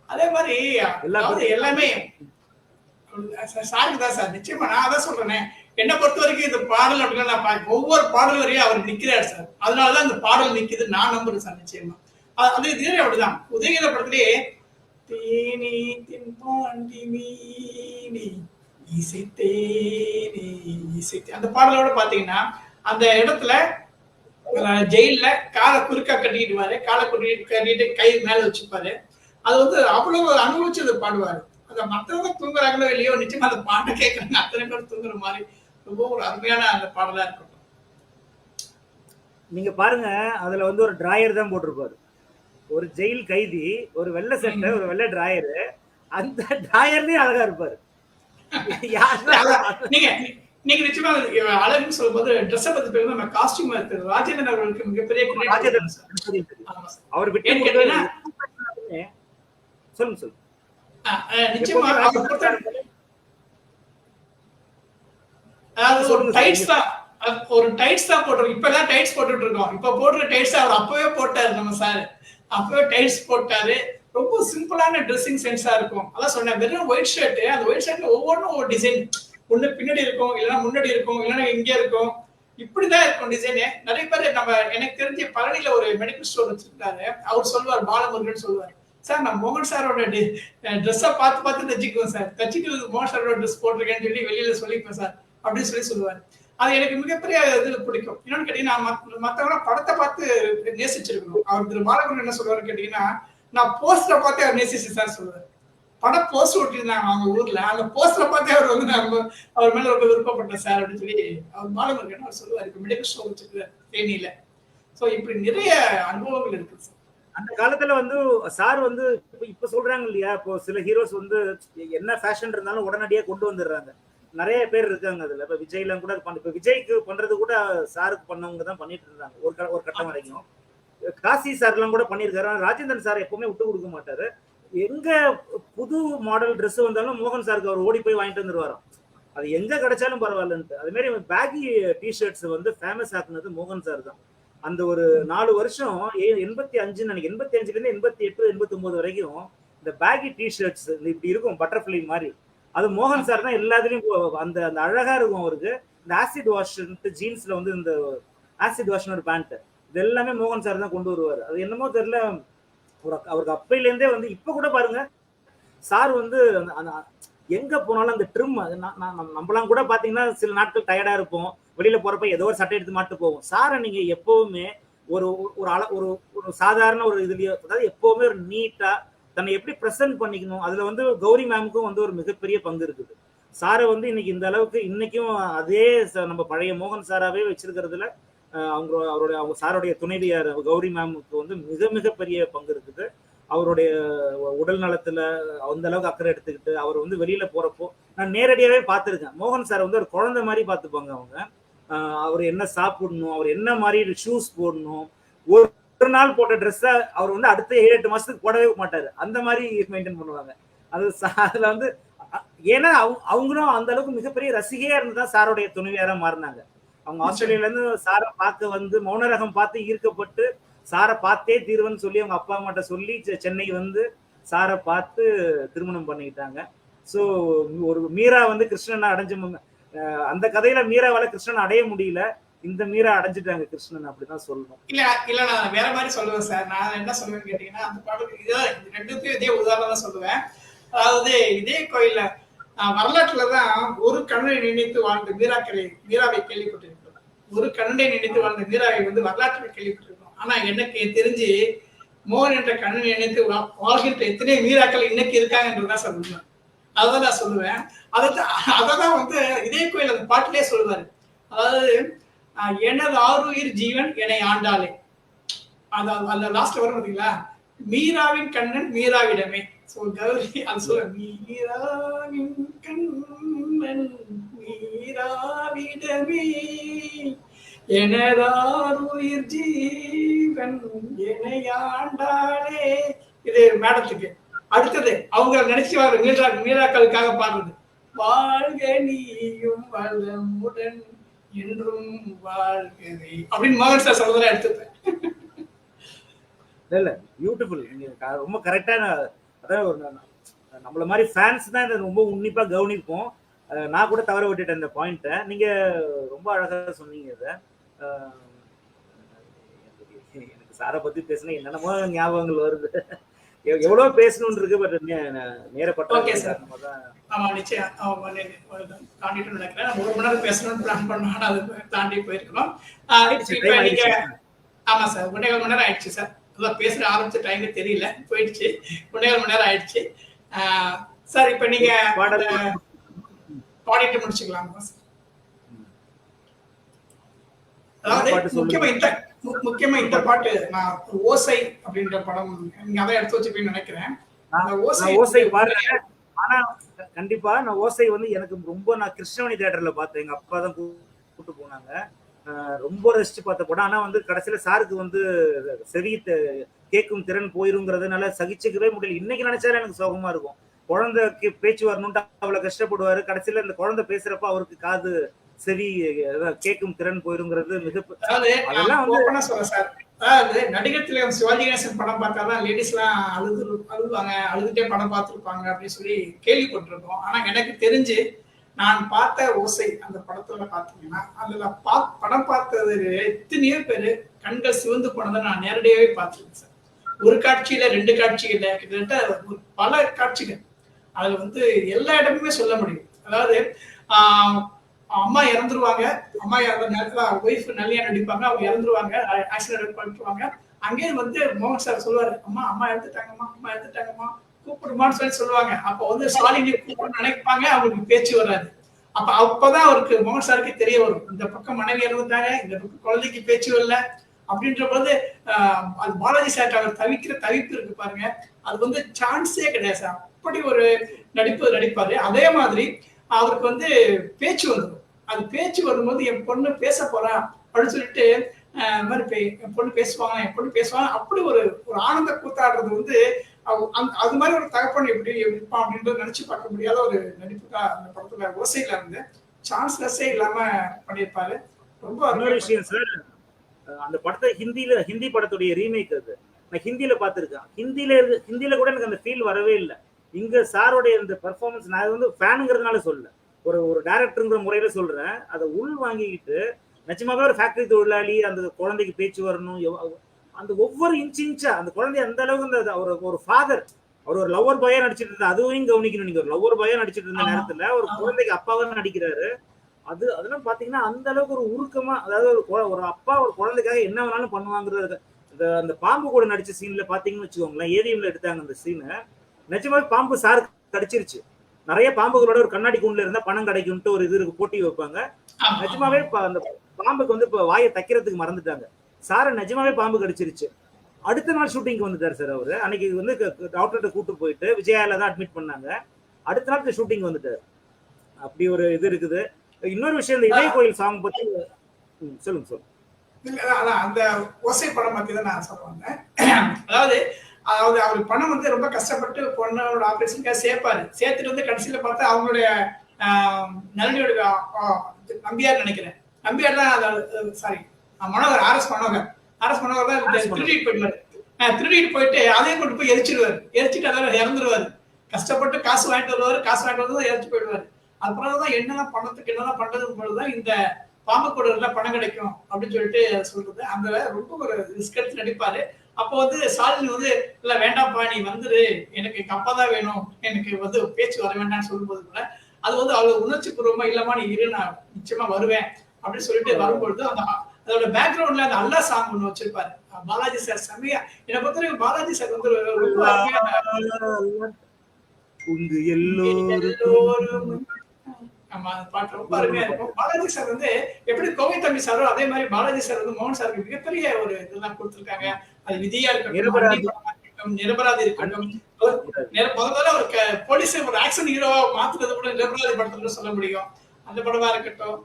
அதே மாதிரி எல்லாமே சாருக்கு தான் சார். நிச்சயமா நான் அதான் சொல்றேன். என்ன பொறுத்த வரைக்கும் இந்த பாடல் அப்படின்னா நான் ஒவ்வொரு பாடல் வரையும் அவர் நிக்கிறார் சார். அதனாலதான் இந்த பாடல் நிக்குது நான் நம்புறேன் சார். நிச்சயமா அது இதே அப்படிதான். உதயகீத படத்திலே தேனி தென்பாண்டி மீனி இசைத்தேனி இசைத்தே அந்த பாடலோட பாத்தீங்கன்னா அந்த இடத்துல ஜெயில காலை குறுக்கா கட்டிக்கிட்டுவாரு, காலை கட்டிட்டு கை மேல வச்சுப்பாரு. அது வந்து அவ்வளவு அனுபவிச்சு அதை பாடுவாரு. அந்த மற்றவங்க தூங்குறாங்களோ இல்லையோ நிச்சயமா அந்த பாட்டை கேட்கறாங்க, அத்தனை பேர் தூங்குற மாதிரி ரொம்ப ஒரு அருமையான அந்த பாடலா இருக்கும். நீங்க பாருங்க, அதுல வந்து ஒரு டிராயர் தான் போட்டிருப்பாரு, ஒரு ஜெயில் கைதி, ஒரு வெள்ளை சட்டை, ஒரு வெள்ளை டிராயரு, அந்த டிராயர்லயே அழகா இருப்பாரு. நீங்க நிச்சயமா அழகுன்னு சொல்லும் போது ட்ரெஸ் பத்தி பேர் நம்ம காஸ்டியூம் இருக்கு. ராஜேந்திரன் அவர்களுக்கு மிகப்பெரிய அவர் விட்டு சொல்லுங்க நிச்சயமா ஒரு டைட்ஸ் தான் போட்டுருக்கோம். இப்பதான் டைட்ஸ் போட்டுட்டு இருக்கோம். இப்ப போடுற டைட்ஸ் அவர் அப்பவே போட்டாரு நம்ம சார். அப்பவே டைட்ஸ் போட்டாரு. ரொம்ப சிம்பிளான ட்ரெஸ்ஸிங் சென்ஸா இருக்கும். அதான் சொன்னேன், வெறும் ஒயிட் ஷர்ட், அந்த ஒயிட் ஷர்ட்ல ஒவ்வொன்றும் ஒரு டிசைன், ஒண்ணு பின்னாடி இருக்கும், இல்லைன்னா முன்னாடி இருக்கும், இல்லைன்னா இங்கே இருக்கும். இப்படிதான் இருக்கும் டிசைனு. நிறைய பேர் நம்ம எனக்கு தெரிஞ்ச பழனியில ஒரு மெடிக்கல் ஸ்டோர் வச்சிருக்காரு. அவர் சொல்லுவார், பாலமுருகன் சொல்லுவார், சார் நான் மோகன் சாரோட ட்ரெஸ்ஸை பார்த்து பார்த்து தைச்சிக்குவேன் சார், தைச்சிட்டு மோகன் சாரோட ட்ரெஸ் போட்டிருக்கேன்னு சொல்லி வெளியில சொல்லிப்பேன் சார் அப்படின்னு சொல்லி சொல்லுவார். அது எனக்கு மிகப்பெரிய இது பிடிக்கும். இன்னொன்னு கேட்டீங்கன்னா, மற்றவங்க படத்தை பார்த்து நேசிச்சிருக்கணும். அவர் திரு பாலமுருகன் என்ன சொல்லுவாரு கேட்டீங்கன்னா, நான் போஸ்டரை பார்த்து அவர் நேசிச்சு சார் சொல்லுவார். படம் போஸ்டர் ஒட்டிருந்தாங்க அவங்க ஊர்ல, அந்த போஸ்டரை பார்த்தே அவர் வந்து நான் அவர் மேல ரொம்ப விருப்பப்பட்டேன் சார் அப்படின்னு சொல்லி அவர் பாலமுருகன் அவர் சொல்லுவார். இப்ப மெடிக்கல் ஸ்டோர் வச்சிருக்காரு தேனியில. சோ இப்படி நிறைய அனுபவங்கள் இருக்கு சார். அந்த காலத்துல வந்து சார் வந்து இப்ப சொல்றாங்க இல்லையா, இப்போ சில ஹீரோஸ் வந்து என்ன ஃபேஷன் இருந்தாலும் உடனடியா கொண்டு வந்துடுறாங்க. நிறைய பேர் இருக்காங்க அதுல. இப்ப விஜய்லாம் கூட இப்ப விஜய்க்கு பண்றது கூட சாருக்கு பண்ணவங்க தான் பண்ணிட்டு இருந்தாங்க ஒரு கட்டம் வரைக்கும். காசி சார் எல்லாம் கூட பண்ணியிருக்காரு. ராஜேந்திரன் சார் எப்பவுமே விட்டு கொடுக்க மாட்டாரு. எங்க புது மாடல் ட்ரெஸ் வந்தாலும் மோகன் சாருக்கு அவர் ஓடி போய் வாங்கிட்டு வந்துருவாராம். அது எங்க கிடைச்சாலும் பரவாயில்லன்ட்டு. அது மாதிரி பேகி டிஷர்ட்ஸ் வந்து ஃபேமஸ் ஆக்குனது மோகன் சார் தான். அந்த ஒரு 4 வருஷம் 85 நினைக்கிறேன், 85ல இருந்து 88 89 வரைக்கும் இந்த பேகி டிஷர்ட்ஸ் இப்படி இருக்கும் பட்டர்ஃப்ளை மாதிரி. அது மோகன் சார் தான் எல்லாத்துலயும் அந்த அந்த அழகா இருக்கும் அவருக்கு. இந்த ஆசிட் வாஷ் ஜீன்ஸ்ல வந்து இந்த ஆசிட் வாஷ்னு ஒரு பேண்ட், இது எல்லாமே மோகன் சார் தான் கொண்டு வருவார். அது என்னமோ தெரியல, அவருக்கு அப்பையிலேருந்தே வந்து இப்ப கூட பாருங்க சார் வந்து எங்க போனாலும் அந்த ட்ரிம், நம்மளாம் கூட பாத்தீங்கன்னா சில நாட்கள் டயர்டா இருப்போம், வெளியில போறப்ப ஏதோ ஒரு சட்டை எடுத்து மாட்டு போவோம். சாரை நீங்க எப்பவுமே ஒரு ஒரு சாதாரண ஒரு இதுலயோ, அதாவது எப்பவுமே ஒரு நீட்டா தன்னை எப்படி பிரசன்ட் பண்ணிக்கணும், அதுல வந்து கௌரி மேமுக்கும் வந்து ஒரு மிகப்பெரிய பங்கு இருக்குது. சாரை வந்து இன்னைக்கு இந்த அளவுக்கு இன்னைக்கும் அதே நம்ம பழைய மோகன் சாராவே வச்சிருக்கிறதுல அவங்க சாருடைய துணைவியார் கௌரி மேமுக்கு வந்து மிக மிகப்பெரிய பங்கு இருக்குது. அவருடைய உடல் நலத்துல அந்த அளவுக்கு அக்கறை எடுத்துக்கிட்டு அவர் வந்து வெளியில போறப்போ நான் நேரடியாவே பார்த்திருக்கேன். மோகன் சார் வந்து ஒரு குழந்தை மாதிரி பார்த்துப்பாங்க அவங்க. அவர் என்ன சாப்பிடணும், அவர் என்ன மாதிரி ஷூஸ் போடணும், ஒரு நாள் போட்ட ட்ரெஸ்ஸை அவர் வந்து அடுத்த 7-8 மாசத்துக்கு போடவே மாட்டாரு. அந்த மாதிரி மெயின்டைன் பண்ணுவாங்க. அதுல வந்து ஏன்னா அவங்களும் அந்த அளவுக்கு மிகப்பெரிய ரசிகையா இருந்துதான் சாருடைய துணைவியாரா மாறினாங்க. அவங்க ஆஸ்திரேலியால இருந்து சாரை பார்க்க வந்து மௌனரகம் பார்த்து ஈர்க்கப்பட்டு சாரை பார்த்தே தீர்வுன்னு சொல்லி அவங்க அப்பா அம்மாட்ட சொல்லி சென்னை வந்து சாரை பார்த்து திருமணம் பண்ணிக்கிட்டாங்க. ஸோ ஒரு மீரா வந்து கிருஷ்ணனை அடைஞ்ச அந்த கதையில மீராவால கிருஷ்ணன் அடைய முடியல, இந்த மீரா அடைஞ்சிட்டாங்க கிருஷ்ணன், அப்படிதான் சொல்லணும். இல்ல நான் வேற மாதிரி சொல்லுவேன் சார். நான் என்ன சொல்லுவேன்னு கேட்டீங்கன்னா, அந்த பாடலுக்கு ரெண்டுத்தையும் இதே உதாரணம் தான் சொல்லுவேன். அதாவது இதே கோயில்ல வரலாற்றுலதான் ஒரு கண்ணை நினைத்து வாழ்ந்த மீராவை கேள்விப்பட்டிருக்கிறோம். ஒரு கண்ணை நினைத்து வாழ்ந்த மீராவை வந்து வரலாற்றில் கேள்விப்பட்டிருக்கோம். ஆனா எனக்கு தெரிஞ்சு மோகன் என்ற கண்ணை நினைத்து வாழ்கின்ற எத்தனை மீராக்கள் இன்னைக்கு இருக்காங்கன்றதுதான் சொல்லுவேன். அதான் நான் சொல்லுவேன். அததான் வந்து இதே கோயில் அந்த பாட்டிலே சொல்லுவாரு. அதாவது எனது ஆறுயிர் ஜீவன் என்னை ஆண்டாளே, அதாவது அந்த லாஸ்ட்ல வரும் பாத்தீங்களா, மீராவின் கண்ணன் மீராவிடமே. கௌரி அது சொல்ல, மீராவின் கண்ணன் மீராவிடமே எனதாருயிர் ஜீவன் என்னை ஆண்டாளே. இது மேடத்துக்கு. அடுத்தது அவங்க நினைச்சு மீராக்களுக்காக பாடுறது, வாழ்க நீயும் வளமுடன் என்றும் வாழ்கவே அப்படின்னு மோகன் சார் சொல்றதெல்லாம் எடுத்துப்பேன். இல்ல பியூட்டிஃபுல், நீங்க ரொம்ப கரெக்டான, அதாவது நம்மள மாதிரி ஃபேன்ஸ் தான் இதை ரொம்ப உன்னிப்பா கவனிப்போம். நான் கூட தவற விட்டுட்டேன் இந்த பாயிண்ட்டை. நீங்க ரொம்ப அழகா சொன்னீங்க. இதை எனக்கு சாரை பத்தி பேசினா என்னென்னமோ ஞாபகங்கள் வருது. எவ்வளவு பேசணும்னு இருக்கு, பட் நேரப்பட்ட தாண்டிட்டு நினைக்கிறேன். 1 மணி நேரம் பேசணும்னு பிளான் பண்ணோம், அதை தாண்டி போயிருக்கோம். ஆமா சார், 1.25 மணி நேரம் ஆயிடுச்சு சார். பேசுற ஆரம்பிச்ச டைம் தெரியல, போயிடுச்சு. 1.25 மணி நேரம் ஆயிடுச்சு சார். இப்ப நீங்க பாடிட்டு முடிச்சுக்கலாமா சார்? அதாவது முக்கியமா இந்த பாட்டு நான் ஓசை அப்படின்ற படம் நீங்க அதை எடுத்து வச்சுப்பீங்கன்னு நினைக்கிறேன். ஓசை பாருங்க. ஆனா கண்டிப்பா நான் ஓசை வந்து எனக்கு ரொம்ப, நான் கிருஷ்ணவணி தியேட்டர்ல பார்த்தேன். எங்க அப்பா தான் கூப்பிட்டு போனாங்க. ரொம்ப ரசிச்சு பார்த்த படம். ஆனா வந்து கடைசியில சாருக்கு வந்து செவி கேட்கும் திறன் போயிருங்கிறதுனால சகிச்சுக்கவே முடியல. இன்னைக்கு நினைச்சாலும் எனக்கு சோகமா இருக்கும். குழந்தைக்கு பேச்சு வரணும்ட்டு அவ்வளவு கஷ்டப்படுவாரு. கடைசியில இந்த குழந்தை பேசுறப்ப அவருக்கு காது செவி கேட்கும் திறன் போயிருங்கிறது நடிகர் திலகம் சிவாஜி கணேசன் படம் பார்த்தாதான் லேடிஸ் எல்லாம் அழுதுவாங்க, அழுதுட்டே படம் பார்த்துருப்பாங்க அப்படின்னு சொல்லி கேள்விப்பட்டிருக்கோம். ஆனா எனக்கு தெரிஞ்சு நான் பார்த்த ஓசை அந்த படத்துல பாத்தீங்கன்னா, அதுல படம் பார்த்தது எத்தனையோ பேரு கண்கள் சிவந்து போனதை நான் நேரடியாவே பார்த்திருக்கேன் சார். ஒரு காட்சியில 2 காட்சி இல்ல, கிட்டத்தட்ட பல காட்சிகள். அதுல வந்து எல்லா இடமுமே சொல்ல முடியும். அதாவது அம்மா இறந்துருவாங்க. அம்மா இறந்த நேரத்துல ஒய்ஃப் நல்லியா நடிப்பாங்க. அவங்க இறந்துருவாங்க, ஆக்சிடென்ட் பண்ணிட்டுருவாங்க. அங்கேயே வந்து மோகன் சார் சொல்லுவாரு, அம்மா அம்மா இறந்துட்டாங்கம்மா, அம்மா இறந்துட்டாங்கம்மா, கூப்பிடுமான்னு சொல்லுவாங்க. அப்போ வந்து சாலினி கூப்பிடணும்னு நினைப்பாங்க, அவங்களுக்கு பேச்சு வராது. அப்பதான் அவருக்கு மோகன் சாருக்கு தெரிய வரும், இந்த பக்கம் மனைவி இறந்துட்டாங்க, இந்த பக்கம் குழந்தைக்கு பேச்சு வரல அப்படின்ற போது அது பாலாஜி சார் அவர் தவிக்கிற தவிப்பு இருக்கு பாருங்க, அது வந்து சான்ஸே கிடையாது சார். அப்படி ஒரு நடிப்பு நடிப்பாரு. அதே மாதிரி அவருக்கு வந்து பேச்சு வந்துடும். அது பேச்சு வரும்போது என் பொண்ணு பேச போறா அப்படின்னு சொல்லிட்டு மாதிரி என் பொண்ணு பேசுவாங்க, என் பொண்ணு பேசுவாங்க, அப்படி ஒரு ஆனந்த கூத்தாடுறது வந்து அது மாதிரி ஒரு தகப்பன் எப்படி இருப்பான் அப்படின்றது நினைச்சு பார்க்க முடியாத ஒரு நடிப்பு தான் அந்த படத்துல ஓசையில இருந்து சான்ஸ்லெஸ்ஸே இல்லாம பண்ணியிருப்பாரு. ரொம்ப இன்னொரு விஷயம் சார், அந்த படத்தை ஹிந்தி படத்துடைய ரீமேக் அது நான் ஹிந்தியில பார்த்திருக்கேன். ஹிந்தியில கூட எனக்கு அந்த ஃபீல் வரவே இல்லை. இங்க சாரோடைய இந்த பெர்ஃபார்மன்ஸ், நான் வந்து ஃபேனுங்கிறதுனால சொல்ல, ஒரு டைரக்டருங்கிற முறையில சொல்றேன். அதை உள் வாங்கிக்கிட்டு நிச்சயமாவே ஒரு ஃபேக்டரி தொழிலாளி, அந்த குழந்தைக்கு பேச்சு வரணும், அந்த ஒவ்வொரு இன்ச்சா அந்த குழந்தை அந்த அளவுக்கு ஒரு ஃபாதர், அவர் ஒரு லவ்வர் பாயா நடிச்சிட்டு இருந்தா, அதுவும் கவனிக்கணும். நீங்க ஒரு லவ்வர் பாயா நடிச்சிட்டு இருந்த நேரத்துல ஒரு குழந்தைக்கு அப்பாவா நடிக்கிறாரு. அதெல்லாம் பாத்தீங்கன்னா அந்த அளவுக்கு ஒரு உருக்கமா, அதாவது ஒரு அப்பா ஒரு குழந்தைக்காக என்ன வேணாலும் பண்ணுவாங்கிறது. அந்த பாம்பு கூட நடிச்ச சீன்ல பாத்தீங்கன்னு வச்சுக்கோங்களேன், ஏவிஎம்ல எடுத்தாங்க அந்த சீனை. நிஜமாவே பாம்பு சார் கடிச்சிருச்சு. நிறைய பாம்புகளோட ஒரு கண்ணாடி கூண்டுல இருந்தா பணம் கிடைக்கும்ட்டு ஒரு இது போட்டி வைப்பாங்க. நிஜமாவே அந்த பாம்புக்கு வந்து இப்ப வாயை தைக்கிறதுக்கு மறந்துட்டாங்க. சார நிஜமாவே பாம்பு கடிச்சிருச்சு. அடுத்த நாள் ஷூட்டிங்க்கு வந்துட்டார் சார் அவரு. அன்னைக்கு வந்து டாக்டர்கிட்ட கூட்டு போயிட்டு விஜயால தான் அட்மிட் பண்ணாங்க. அடுத்த நாள் ஷூட்டிங் வந்துட்டாரு. அப்படி ஒரு இது இருக்குது. இன்னொரு விஷயம், இந்த இதய கோயில் சாங் பத்தி சொல்லுங்க. அந்த ஓசை படம் பத்தி தான் நான் சொல்ல வந்தேன். அதாவது அவர் பணம் வந்து ரொம்ப கஷ்டப்பட்டு பொண்ணோட ஆபரேஷனுக்காக சேர்த்துட்டு வந்து கடைசியில பார்த்தா அவங்களுடைய நளினியோட நம்பியார் நினைக்கிறேன், நம்பியார் தான், சாரி மனோகர், ஆர்எஸ் மனோகர் தான் திருடிட்டு போயிடுவாரு. திருடிட்டு போயிட்டு அதையும் கொண்டு போய் எரிச்சிட்டு அதாவது இறந்துருவாரு. கஷ்டப்பட்டு காசு வாங்கிட்டு வருவாரு, எரிச்சு போயிடுவாரு. அப்புறம் தான் என்னெல்லாம் பணத்துக்கு என்னெல்லாம் பண்றதுன்னு பொழுதுதான் இந்த பாம்பு கூட பணம் கிடைக்கும் அப்படின்னு சொல்லிட்டு சொல்றது. அந்த ரொம்ப ஒரு ரிஸ்க் எடுத்து நடிப்பாரு. அப்போ வந்து சாலினி வந்து இல்ல வேண்டாம்ப்பா, நீ வந்துரு, எனக்கு எங்க அப்பா தான் வேணும், எனக்கு வந்து பேச்சு வர வேண்டாம்னு சொல்லும்போது கூட அது வந்து அவ்வளவு உணர்ச்சி பூர்வமா, இல்லமா நீ இரு, நான் நிச்சயமா வருவேன் அப்படின்னு சொல்லிட்டு வரும்பொழுது அதோட பேக்ரவுண்ட்ல அந்த அல்லா சாங் ஒண்ணு வச்சிருப்பாரு பாலாஜி சார். செம்மையா என்னை பொறுத்தவரைக்கும் பாலாஜி சார் வந்து பாட்டு ரொம்ப அருமையா இருக்கும். பாலாஜி சார் வந்து எப்படி கோவை தம்பி சாரோ அதே மாதிரி பாலாஜி சார் வந்து மோகன் சாருக்கு மிகப்பெரிய ஒரு இதெல்லாம் கொடுத்திருக்காங்க. அது விதியா இருக்கட்டும், நிரபராதி இருக்கட்டும், முதல்ல ஒரு போலீஸ் ஒரு ஆக்ஷன் ஹீரோவா மாத்துறது கூட நிரபராதி படத்துல சொல்ல முடியும். அந்த படமா இருக்கட்டும்.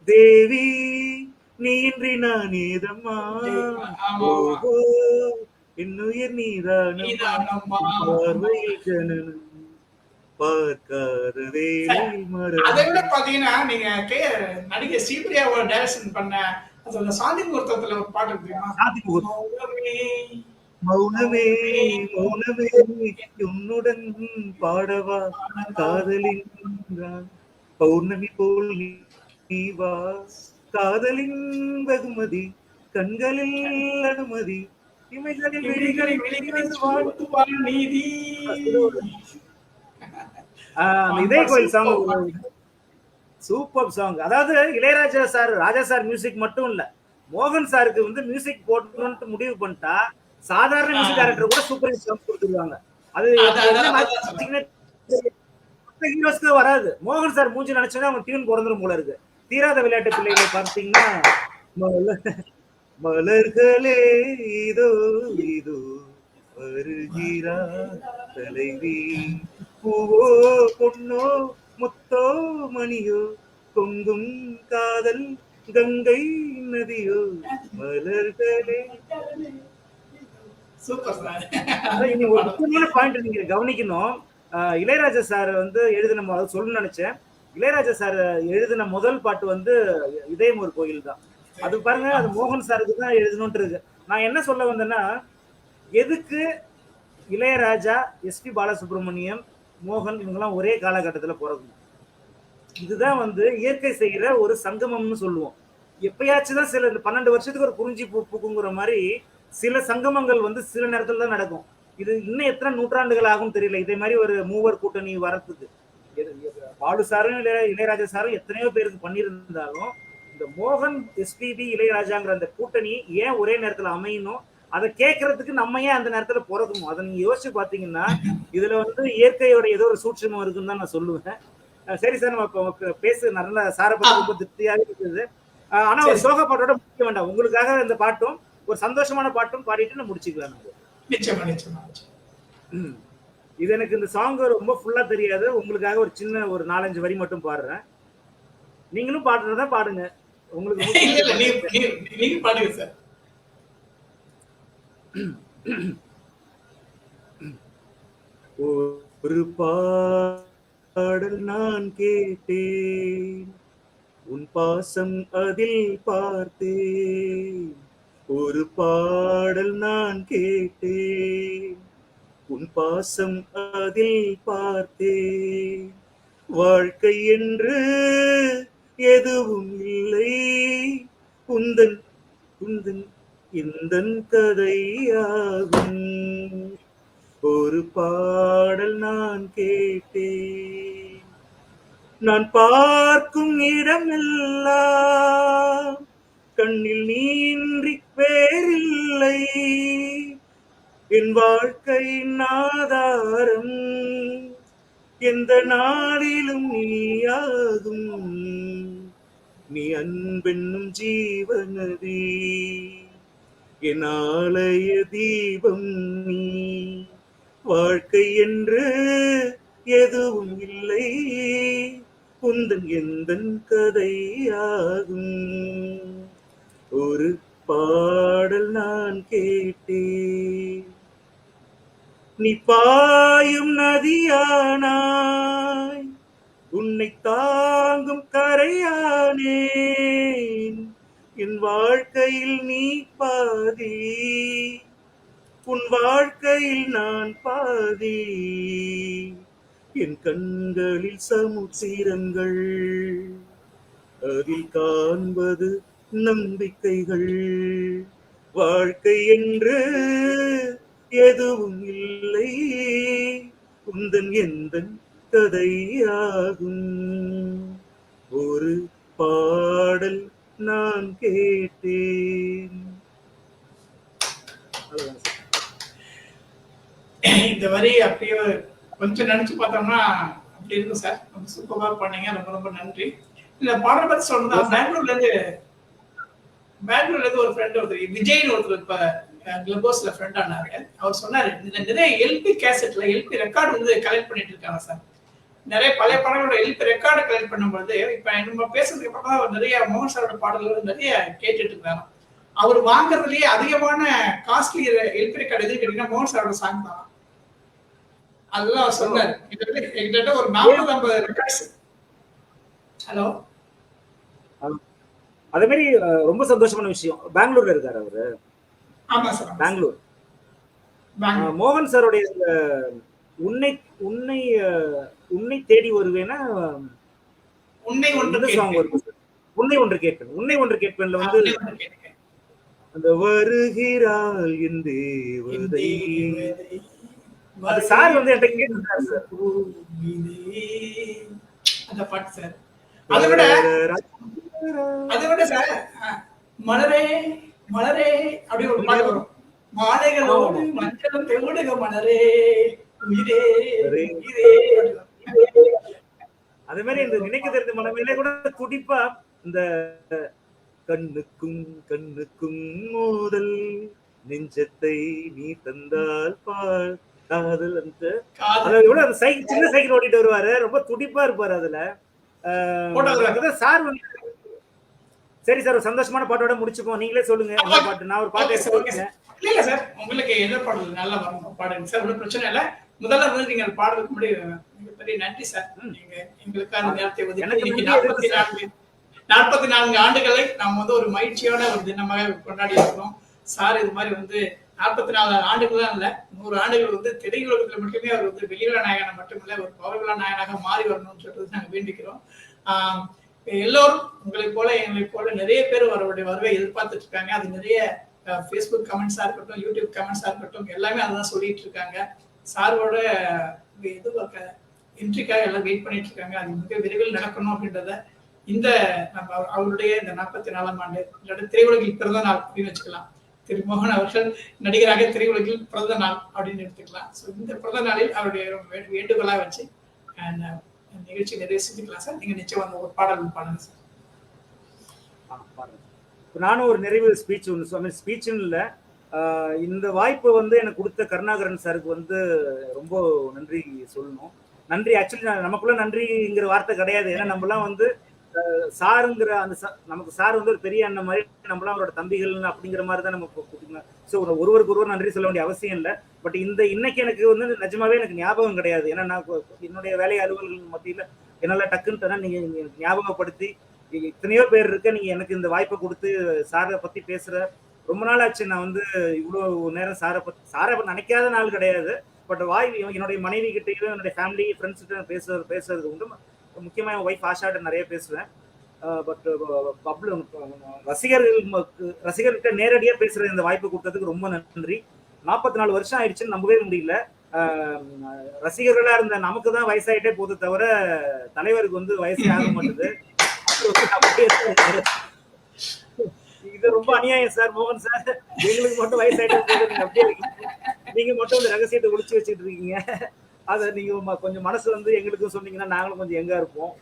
தேவி நீ இன்றி நான் ஏதம்மா, என்னுயிர் நீதானம்மா, அதை விட பாத்தீங்கன்னா நீங்க நடிகை ஸ்ரீபிரியாவோட டைரக்ஷன் பண்ண அந்த சாந்தி முகூர்த்தத்துல ஒரு பாட்டு தெரியுமா? மௌனமே மௌனமே உன்னுடன் பாடவா காதலின் பௌர்ணமி போல் நீ வா, காதலின் வெகுமதி கண்களில் அனுமதி, இமைகளில் நீதி. இதய கோயில் சாங் சூப்பர் சாங். அதாவது இளையராஜா சார், ராஜா சார் மியூசிக் மட்டும் இல்ல, மோகன் சாருக்கு வந்து மியூசிக் போடணும்னு முடிவு பண்ணிட்டா சாதாரண மியூசிக் டைரக்டர் கூட சூப்பர் ஹிட் சாங் கொடுத்துருவாங்க. அது ஹீரோஸ்க்கு வராது. மோகன் சார் மூஞ்சி நினைச்சோன்னா அவங்க டியூன் பிறந்துரும் போல இருக்கு. தீராத விளையாட்டு பிள்ளைகளை பார்த்தீங்கன்னா, மலர்களே இதோ இதோ வருகிறார் தலைவி, பூவோ பொன்னோ முத்தோ மணியோ பொங்கும் காதல் கங்கை நதியோ மலர்களே. முக்கியமான பாயிண்ட் நீங்க கவனிக்கணும். இளையராஜா சார் வந்து எழுதின, சொல்லணும்னு நினைச்சேன், இளையராஜா சார் எழுதின முதல் பாட்டு வந்து இதயம் ஒரு கோயில் தான். அது பாருங்க, அது மோகன் சாருக்கு தான் எழுதணும்னு இருக்கு. நான் என்ன சொல்ல வந்தேன்னா, எதுக்கு இளையராஜா, எஸ்பி பாலசுப்ரமணியம், மோகன் இவங்கெல்லாம் ஒரே காலகட்டத்துல பிறக்கணும். இதுதான் வந்து இயற்கை செய்யற ஒரு சங்கமம்னு சொல்லுவோம். எப்பயாச்சும் தான் சில இந்த 12 வருஷத்துக்கு ஒரு குறிஞ்சி பூ பூக்குங்கிற மாதிரி சில சங்கமங்கள் வந்து சில நேரத்துல தான் நடக்கும். இது இன்னும் எத்தனை நூற்றாண்டுகள் ஆகும் தெரியல. இதே மாதிரி ஒரு மூவர் கூட்டணி வரத்துக்கு பாலு சாரும் இளையராஜா சாரும் எத்தனையோ பேருக்கு பண்ணியிருந்தாலும் இந்த மோகன் எஸ்பிபி இளையராஜாங்கிற அந்த கூட்டணி ஏன் ஒரே நேரத்துல அமையணும், அதை கேட்கறதுக்கு நம்ம ஏன் அந்த நேரத்துல பிறக்கணும்? அதை நீங்க யோசிச்சு பாத்தீங்கன்னா இதுல வந்து இயற்கையோட ஏதோ ஒரு சூட்சமம் இருக்குன்னு தான் நான் சொல்லுவேன். சரி சார், நம்ம இப்போ பேச நல்ல சாரை பத்தி ரொம்ப திருப்தியாக இருக்குது. ஆனா ஒரு சோக பாட்டோட முடிக்க வேண்டாம். உங்களுக்காக இந்த பாட்டும் ஒரு சந்தோஷமான பாட்டும் பாடிட்டு நான் முடிச்சுக்கலாம். நிச்சயமா நிச்சயமா. இது எனக்கு இந்த சாங் ரொம்ப ஃபுல்லா தெரியாது. உங்களுக்காக ஒரு சின்ன ஒரு 4-5 வரி மட்டும் பாடுறேன். நீங்களும் பாடுறதா பாடுங்க. உங்களுக்கு நீங்க பாடுங்க சார். ஒரு பாடல் நான் கேட்டேன், உன் பாசம் அதில் பார்த்தேன். ஒரு பாடல் நான் கேட்டேன், உன் பாசம் அதில் பார்த்தேன். வாழ்க்கை என்று எதுவும் இல்லை, உந்தன் உந்தன் இந்தன் கதையாகும். ஒரு பாடல் நான் கேட்டேன், நான் பார்க்கும் இடமெல்லாம் கண்ணில் நீன்றி வேறில்லை. என் வாழ்க்கையின் ஆதாரம் எந்த நாளிலும் நீயாகும். நீ அன்பென்னும் ஜீவநதி, என் ஆலய தீபம் நீ. வாழ்க்கை என்று எதுவும் இல்லை, உந்தன் எந்தன் கதையாகும். ஒரு பாடல் நான் கேட்டேன், நீ பாயும் நதியானாய், உன்னை தாங்கும் கரையானேன். என் வாழ்க்கையில் நீ பாதி, உன் வாழ்க்கையில் நான் பாதி. என் கண்களில் சமுத்திரங்கள், அதில் காண்பது நம்பிக்கைகள். வாழ்க்கை என்று எதுவும் இல்லை, உந்தன் எந்தன் கதையாகும். ஒரு பாடல் நான் கேட்டேன். இந்த வரி அப்படியே கொஞ்சம் நினைச்சு பார்த்தோம்னா அப்படி இருக்கும் சார். ரொம்ப சூப்பரா பண்ணீங்க, ரொம்ப ரொம்ப நன்றி. இந்த பாடல் பத்தி சொன்னா பெங்களூர்ல இருந்து ஒரு ஃப்ரெண்ட் ஒருத்தர் விஜய்னு ஒருத்தர் இப்ப கிளபோஸ்ல ஃப்ரெண்ட் ஆனாரு. அவர் சொன்னாரு, நிறைய எல்பி கேசட்ல எல்பி ரெக்கார்டு வந்து கலெக்ட் பண்ணிட்டு இருக்காங்க சார். நிறைய பழைய பாடங்களோட எல்பி ரெக்கார்டு கலெக்ட் பண்ணும்போது இப்ப நம்ம பேசுறதுக்கு அப்புறம் நிறைய மோகன் சாரோட பாடல்கள் நிறைய கேட்டுட்டு இருக்காங்க. அவர் வாங்குறதுலயே அதிகமான காஸ்ட்லி எல்பி ரெக்கார்டு எது கேட்டீங்கன்னா மோகன் சாரோட சாங் தான். அதுதான் அவர் சொன்னாரு. கிட்டத்தட்ட ஒரு 40-50 ரெக்கார்ட்ஸ். ஹலோ, அதே மாதிரி ரொம்ப சந்தோஷமான விஷயம், பெங்களூர்ல இருக்காரு அவரு. ஆமா சார், பெங்களூர். மோகன் சாருடைய உன்னை உன்னை உன்னை தேடி வருவேன்னா உன்னை ஒன்று சாங் வரும். உன்னை ஒன்று கேட்பேன், உன்னை ஒன்று கேட்பேன்ல வந்து அந்த வருகிறாள் என் தேவதை. அது சார் வந்து என்கிட்ட கேட்டாரு சார் அந்த பாட்டு சார். அதை விட சார் மலரே மலரே அப்படி ஒரு பாட்டு வரும். மாலைகளோடு மஞ்சளும் தெவிடுக மலரே உயிரே உயிரே. அதே மாதிரி இந்த நினைக்க தெரிந்த மனமே கூட துடிப்பா இந்த கண்ணுக்கும் கண்ணுக்கும் மோதல் நெஞ்சத்தை நீ தந்தால் பால் காதல். அந்த எவ்வளவு அந்த சைக்கிள் சின்ன சைக்கிள் ஓட்டிட்டு வருவாரு, ரொம்ப துடிப்பா இருப்பாரு அதுல. சார் வந்து சரி சார், ஒரு சந்தோஷமான பாட்டோட முடிச்சுப்போம். நீங்களே சொல்லுங்க என்ன பாட்டு. நான் ஒரு பாட்டு சொல்லுங்க. இல்ல சார், உங்களுக்கு என்ன பாடல் நல்லா வரணும் பாடுங்க சார், ஒன்றும் பிரச்சனை இல்லை. முதல்ல வந்து நீங்க பாடுறதுக்கு முன்னாடி மிகப்பெரிய நன்றி சார். நீங்க எங்களுக்கான நேரத்தை ஒதுக்கி 44 ஆண்டுகளை நாம் வந்து ஒரு மகிழ்ச்சியான ஒரு தினமாக கொண்டாடி இருக்கிறோம். சார் இது மாதிரி வந்து 44 ஆண்டுகள் தான் இல்ல, 100 ஆண்டுகள் வந்து திரையுலகத்துல மட்டுமே அவர் வந்து வெளியுலக நாயகனா மட்டுமில்ல, ஒரு பவர்ஃபுல்லா நாயகனாக மாறி வரணும்னு சொல்லிட்டு நாங்க வேண்டிக்கிறோம். ஆஹ் எல்லோரும் உங்களைப் போல எங்களைப் போல நிறைய பேர் அவருடைய வருவை எதிர்பார்த்துட்டு இருக்காங்க. அது நிறைய ஃபேஸ்புக் கமெண்ட்ஸா இருக்கட்டும், யூடியூப் கமெண்ட்ஸா இருக்கட்டும், எல்லாமே அதான் சொல்லிட்டு இருக்காங்க. சாரோட இது என்ட்ரிக்காக எல்லாம் வெயிட் பண்ணிட்டு இருக்காங்க. அது மிக விரைவில் நடக்கணும் அப்படின்றத இந்த நம்ம அவருடைய இந்த 44ஆம் ஆண்டு இல்லாட்டி திரையுலகில் பிறந்த நாள் அப்படின்னு வச்சுக்கலாம். திரு மோகன் அவர்கள் நடிகராக திரையுலகில் பிறந்த நாள் அப்படின்னு எடுத்துக்கலாம். ஸோ இந்த பிறந்த நாளில் அவருடைய வேண்டுகோளா வச்சு நிகழ்ச்சி நிறைய செஞ்சுக்கலாம் சார். நீங்க நிச்சயம் வந்து ஒரு பாடல் பாடுங்க சார். நானும் ஒரு நிறைவு ஸ்பீச் ஒன்று சொன்னேன். ஸ்பீச்சுன்னு இல்லை, இந்த வாய்ப்பு வந்து எனக்கு கொடுத்த கருணாகரன் சாருக்கு வந்து ரொம்ப நன்றி சொல்லணும். நன்றி ஆக்சுவலி நமக்குள்ள நன்றிங்கிற வார்த்தை கிடையாது. ஏன்னா நம்மலாம் வந்து சாருங்கிற அந்த நமக்கு சார் வந்து ஒரு பெரிய அண்ணன் மாதிரி, நம்மளாம் அவரோட தம்பிகள் அப்படிங்கிற மாதிரி தான் நம்ம. ஸோ ஒருவருக்கு ஒருவர் நன்றி சொல்ல வேண்டிய அவசியம் இல்லை. பட் இன்னைக்கு எனக்கு வந்து நிஜமாவே எனக்கு ஞாபகம் கிடையாது. ஏன்னா நான் என்னுடைய வேலை அலுவல்கள் மத்தியில் என்னால் டக்குன்னு நீங்க ஞாபகப்படுத்தி இத்தனையோ பேர் இருக்க, நீங்க எனக்கு இந்த வாய்ப்பை கொடுத்து சாரை பத்தி பேசுற ரொம்ப நாள் ஆச்சு. நான் வந்து இவ்வளவு நேரம் சாரை பத்தி நினைக்காத நாள் கிடையாது. பட் என்னுடைய மனைவி கிட்டையும் என்னுடைய ஃபேமிலி ஃப்ரெண்ட்ஸ் கிட்ட பேசுறது உண்டு. முக்கியமா என் ஒய்ஃப் ஆஷாட்ட நிறைய பேசுவேன். பட் ரசிகர்கிட்ட நேரடியா பேசுற இந்த வாய்ப்பு கொடுத்ததுக்கு ரொம்ப நன்றி. 44 வருஷம் ஆயிடுச்சுன்னு நம்பவே முடியல. ரசிகர்களா இருந்த நமக்கு தான் வயசாயிட்டே போது தவிர தலைவருக்கு வந்து வயசே ஆக மாட்டேது. இது ரொம்ப அநியாயம் சார். மோகன் சார், எங்களுக்கு மட்டும் வயசாயிட்டே போது, நீங்க அப்படியே நீங்க மட்டும் இந்த ரகசியத்தை ஒளிச்சு வச்சுட்டு இருக்கீங்க. அதை நீங்க கொஞ்சம் மனசு வந்து எங்களுக்கும் சொன்னீங்கன்னா நாங்களும் கொஞ்சம் எங்கா இருப்போம்.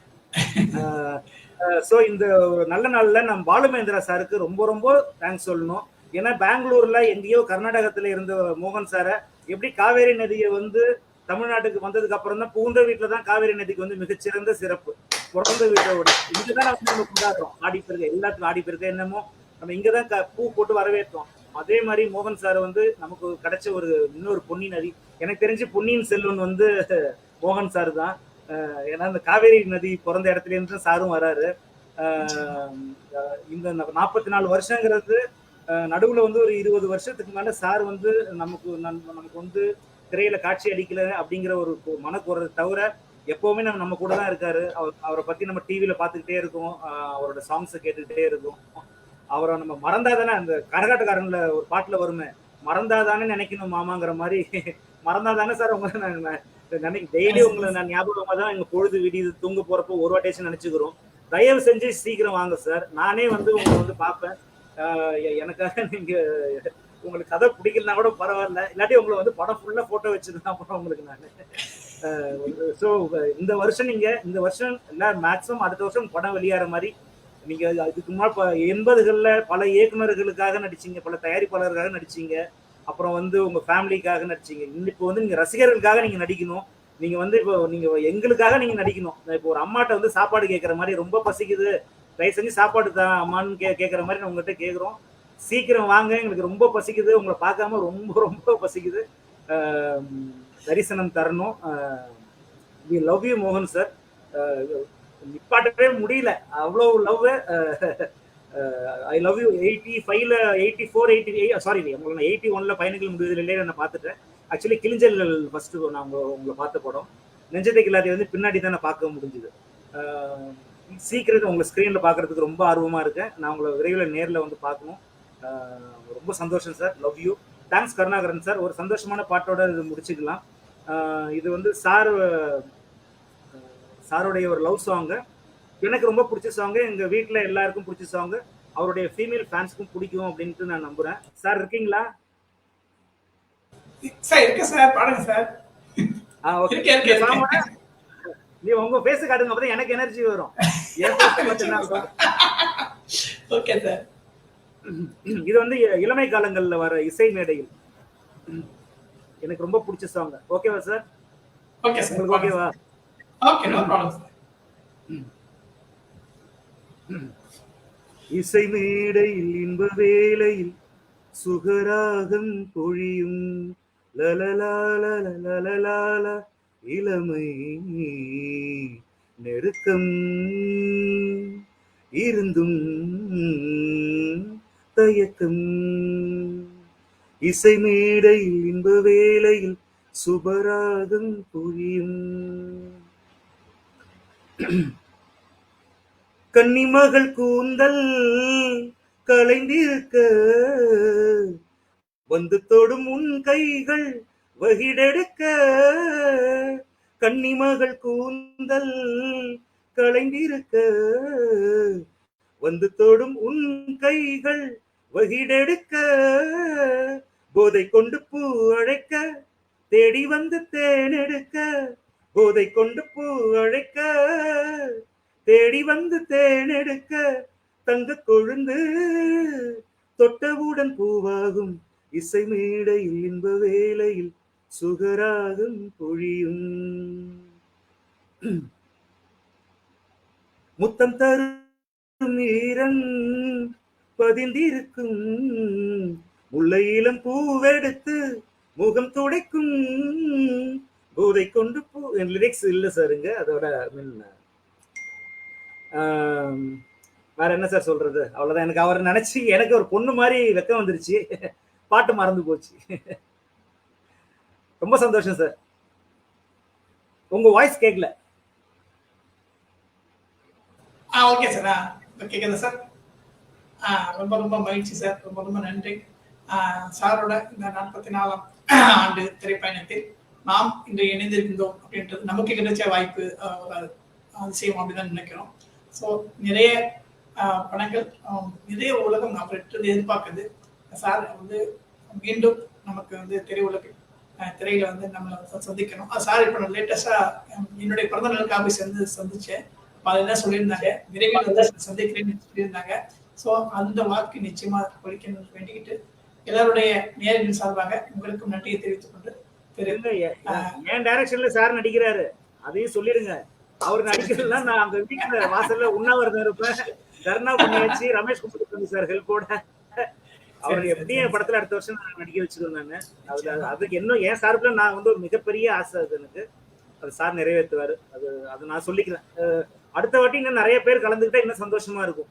ஸோ இந்த நல்ல நாள்ல நம்ம பாலுமகேந்திரா சாருக்கு ரொம்ப ரொம்ப தேங்க்ஸ் சொல்லணும். ஏன்னா பெங்களூர்ல எங்கேயோ கர்நாடகத்துல இருந்த மோகன் சாரை எப்படி காவேரி நதியை வந்து தமிழ்நாட்டுக்கு வந்ததுக்கு அப்புறம் தான் பூண்ட வீட்டுல தான் காவேரி நதிக்கு வந்து மிகச்சிறந்த சிறப்பு. பிறந்த வீட்டோட இங்கதான் நம்ம கொண்டாடுறோம். ஆடிப்பெருக்க எல்லாத்துக்கும் ஆடிப்பெருக்க என்னமோ நம்ம இங்கதான் பூ போட்டு வரவேற்றோம். அதே மாதிரி மோகன் சார் வந்து நமக்கு கிடைச்ச இன்னொரு பொன்னி நதி. எனக்கு தெரிஞ்சு பொன்னியின் செல்வன் வந்து மோகன் சார் தான். ஏன்னா இந்த காவேரி நதி பிறந்த இடத்துல இருந்து சாரும் வராரு. இந்த 44 வருஷங்கிறது நடுவுல வந்து ஒரு 20 வருஷத்துக்கு மேல சார் வந்து நமக்கு வந்து திரையில காட்சி அடிக்கல அப்படிங்கிற ஒரு மனக்குறதை தவிர எப்பவுமே நம்ம கூட தான் இருக்காரு. அவரை பத்தி நம்ம டிவியில பாத்துக்கிட்டே இருக்கோம், அவரோட சாங்ஸை கேட்டுக்கிட்டே இருக்கோம். அவரை நம்ம மறந்தாதானே, அந்த கரகாட்டக்காரன்ல ஒரு பாட்டுல வருமே, மறந்தாதானே நினைக்கணும் மாமாங்கிற மாதிரி, மறந்தாதானே சார் உங்களை நினைக்க டெய்லி உங்களை நான் ஞாபகமா தான் எங்க பொழுது விடியுது, தூங்க போறப்போ ஒரு வாட்டேஷன் நினைச்சுக்கிறோம். தயவு செஞ்சு சீக்கிரம் வாங்க சார். நானே வந்து உங்களை வந்து பார்ப்பேன். எனக்காக நீங்க உங்களுக்கு கதை பிடிக்கலனா கூட பரவாயில்ல, இல்லாட்டி உங்களை வந்து படம் ஃபுல்லா போட்டோ வச்சிருந்தா அப்புறம் உங்களுக்கு நான். ஸோ இந்த வருஷம் எல்லாம் மேக்ஸிமம் அடுத்த வருஷம் படம் வெளியாகிற மாதிரி நீங்க அதுக்கு முன்னாடி 80களில் பல இயக்குநர்களுக்காக நடிச்சீங்க, பல தயாரிப்பாளர்களுக்காக நடிச்சீங்க, அப்புறம் வந்து உங்க ஃபேமிலிக்காக நடிச்சீங்க. இப்போ வந்து நீங்க ரசிகர்களுக்காக நீங்க நடிக்கணும். நீங்க வந்து இப்போ நீங்க எங்களுக்காக நீங்க நடிக்கணும். இப்போ ஒரு அம்மாட்ட வந்து சாப்பாடு கேட்கற மாதிரி, ரொம்ப பசிக்குது தயவு செஞ்சு சாப்பாடு தான் அம்மான்னு கேட்கற மாதிரி நான் உங்ககிட்ட கேட்குறோம். சீக்கிரம் வாங்க, எங்களுக்கு ரொம்ப பசிக்குது, உங்களை பார்க்காம ரொம்ப ரொம்ப பசிக்குது, தரிசனம் தரணும். வி லவ் யூ மோகன் சார். நிப்பாட்டவே முடியல, அவ்வளோ லவ். I love you. 85ல 84 88 சாரி உங்களை 81ல பயணிகள் முடிவதில்லையே நான் பார்த்துட்டேன். ஆக்சுவலி கிளிஞ்சல் ஃபர்ஸ்ட் நான் உங்களை பார்த்த படம். நெஞ்சத்தை கில்லாடி வந்து பின்னாடி தான் நான் பார்க்க முடிஞ்சுது. சீக்கிரம் உங்களை ஸ்க்ரீனில் பார்க்கறதுக்கு ரொம்ப ஆர்வமாக இருக்கேன். நான் உங்களை விரைவில் நேரில் வந்து பார்க்கணும். ரொம்ப சந்தோஷம் sir. Love you. Thanks Karunakaran sir. ஒரு சந்தோஷமான பாட்டோட இது முடிச்சுக்கலாம். இது வந்து சாருடைய ஒரு லவ் சாங்கு. எனக்கு ரொம்ப பிடிச்ச சாங்கு, எங்கள் வீட்டில் எல்லாருக்கும் பிடிச்ச சாங்கு, அவருடைய ஃபீமேல் ஃபேன்ஸுக்கும் பிடிக்கும் அப்படின்ட்டு நான் நம்புகிறேன். சார் இருக்கீங்களா? சார் இருக்கு சார், பாடுங்க சார். ஓகே, நீ உங்க பேச காட்டுங்க, அப்பதான் எனக்கு எனர்ஜி வரும். Okay sir. இது வந்து இளமை காலங்கள்ல வர இசை மேடையில் எனக்கு ரொம்ப பிடிச்ச சாங். ஓகேவா சார்? Okay sir. உங்களுக்கு ஓகேவா? Okay, no problem sir. இசை மேடையில் இன்ப வேளையில் சுகராகம் பொழியும் லலலால இளமை நெருக்கம் இருந்தும் தயக்கம் இசை மேடையில் இன்ப வேளையில் சுபராகம் புரியும். கன்னிமகள் கூந்தல் கலைந்திருக்க வந்து தொடும் உன் கைகள் வகிடெடுக்க. கன்னிமகள் கூந்தல் கலைந்திருக்க வந்து தொடும் உன் கைகள் வகிடெடுக்க. போதை கொண்டு பூ அழைக்க தேடி வந்து தேனெடுக்க. போதை கொண்டு பூ அழைக்க தேடி வந்து தேனெடுக்க. தங்க கொழுந்து தொட்டவுடன் பூவாகும். இசை மேடையில் இன்ப வேளையில் சுகராகம் பொழியும். முத்தம் தரும் ஈரன் பதிந்திருக்கும். முல்லை இளம் பூவெடுத்து முகம் துடைக்கும். போதை கொண்டு பூ. லிரிக்ஸ் இல்ல சாருங்க, அதோட வேற என்ன சார் சொல்றது, அவ்வளவுதான். எனக்கு அவர் நினைச்சு எனக்கு ஒரு பொண்ணு மாதிரி வெக்கம் வந்துருச்சு, பாட்டு மறந்து போச்சு. ரொம்ப சந்தோஷம் சார். உங்க வாய்ஸ் கேட்கல. Okay sir. கேட்குது சார். ரொம்ப ரொம்ப மகிழ்ச்சி சார். ரொம்ப ரொம்ப நன்றி. சாரோட இந்த 44ஆம் ஆண்டு திரைப்பயணத்தில் நாம் இன்று இணைந்திருந்தோம் அப்படின்றது நமக்கு கிடைச்ச வாய்ப்பு, ஒரு அதிசயம் அப்படிதான் நினைக்கிறோம். ஸோ நிறைய படங்கள், நிறைய உலகம் அவர்கிட்ட எதிர்பார்க்குது. சார் வந்து மீண்டும் நமக்கு வந்து திரையில வந்து நம்மளை சந்திக்கணும். சார் இப்போ நான் லேட்டஸ்டா என்னுடைய பிறந்த நாளுக்கு ஆஃபீஸ் வந்து சந்திச்சேன். அதெல்லாம் சொல்லியிருந்தாங்க, விரைவில் வந்து சந்திக்கிறேன்னு சொல்லியிருந்தாங்க. ஸோ அந்த வாக்கு நிச்சயமா பொழிக்கணும்னு வேண்டிக்கிட்டு எல்லாருடைய நேரின் சார்பாக உங்களுக்கும் நன்றியை தெரிவித்துக் கொண்டு என் டைரக்ஷன்ல சார் நடிக்கிறாரு, அதையும் சொல்லிடுங்க. அவர் நடிக்கிறதுலாம் நான் அங்க வீட்டுல வாசல்ல உண்ணாவிரதம் இருப்பேன். தர்ணா பண்ணியாச்சு, ரமேஷ் குமார் சார் ஹெல்ப்போட. அவர் எப்படியும் படத்துல அடுத்த வருஷம் நான் நடிக்க வச்சிருந்தாங்க. அதுக்கு இன்னும் என் சார்பில் நான் வந்து ஒரு மிகப்பெரிய ஆசை அது எனக்கு. அது சார் நிறைவேற்றுவாரு. அது நான் சொல்லிக்கிறேன். அடுத்த வாட்டி இன்னும் நிறைய பேர் கலந்துக்கிட்டா இன்னும் சந்தோஷமா இருக்கும்.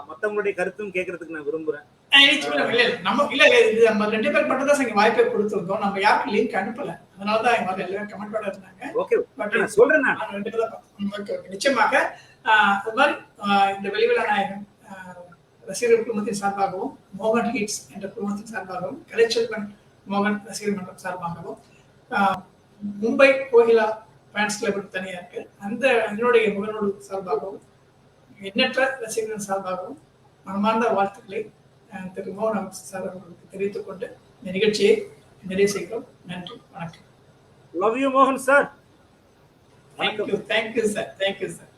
மத்தவங்களுடைய கருத்தும் கேட்கறதுக்கு நான் விரும்புறேன். நம்ம ரெண்டு பேர் மட்டும் தான் வாய்ப்பை கொடுத்துருந்தோம். நம்ம யாருக்கும் லிங்க் அனுப்பல, அதனாலதான் எல்லாமே கமெண்டோட இருந்தாங்க. ஓகே, சொல்றேன் நான். நிச்சயமாக அது மாதிரி இந்த வெளிவிழா நாயகன் ரசிகர் குழுமத்தின் சார்பாகவும், மோகன் ஹிட்ஸ் என்ற குழுமத்தின் சார்பாகவும், கலைச்செல்வன் மோகன் ரசிகர் மன்றம் சார்பாகவும், மும்பை கோகிலா ஃபேன்ஸ் கிளப் தனியா இருக்கு, அந்த என்னுடைய முகநூல் சார்பாகவும், எண்ணற்ற ரசிகர்கள் சார்பாகவும் மனமார்ந்த வாழ்த்துக்களை திரு மோகன் சார் அவர்களுக்கு தெரிவித்துக் கொண்டு இந்த நிகழ்ச்சியை நிறைவு செய்கிறோம். நன்றி, வணக்கம். லவ் யூ மோகன் சார். Thank you sir.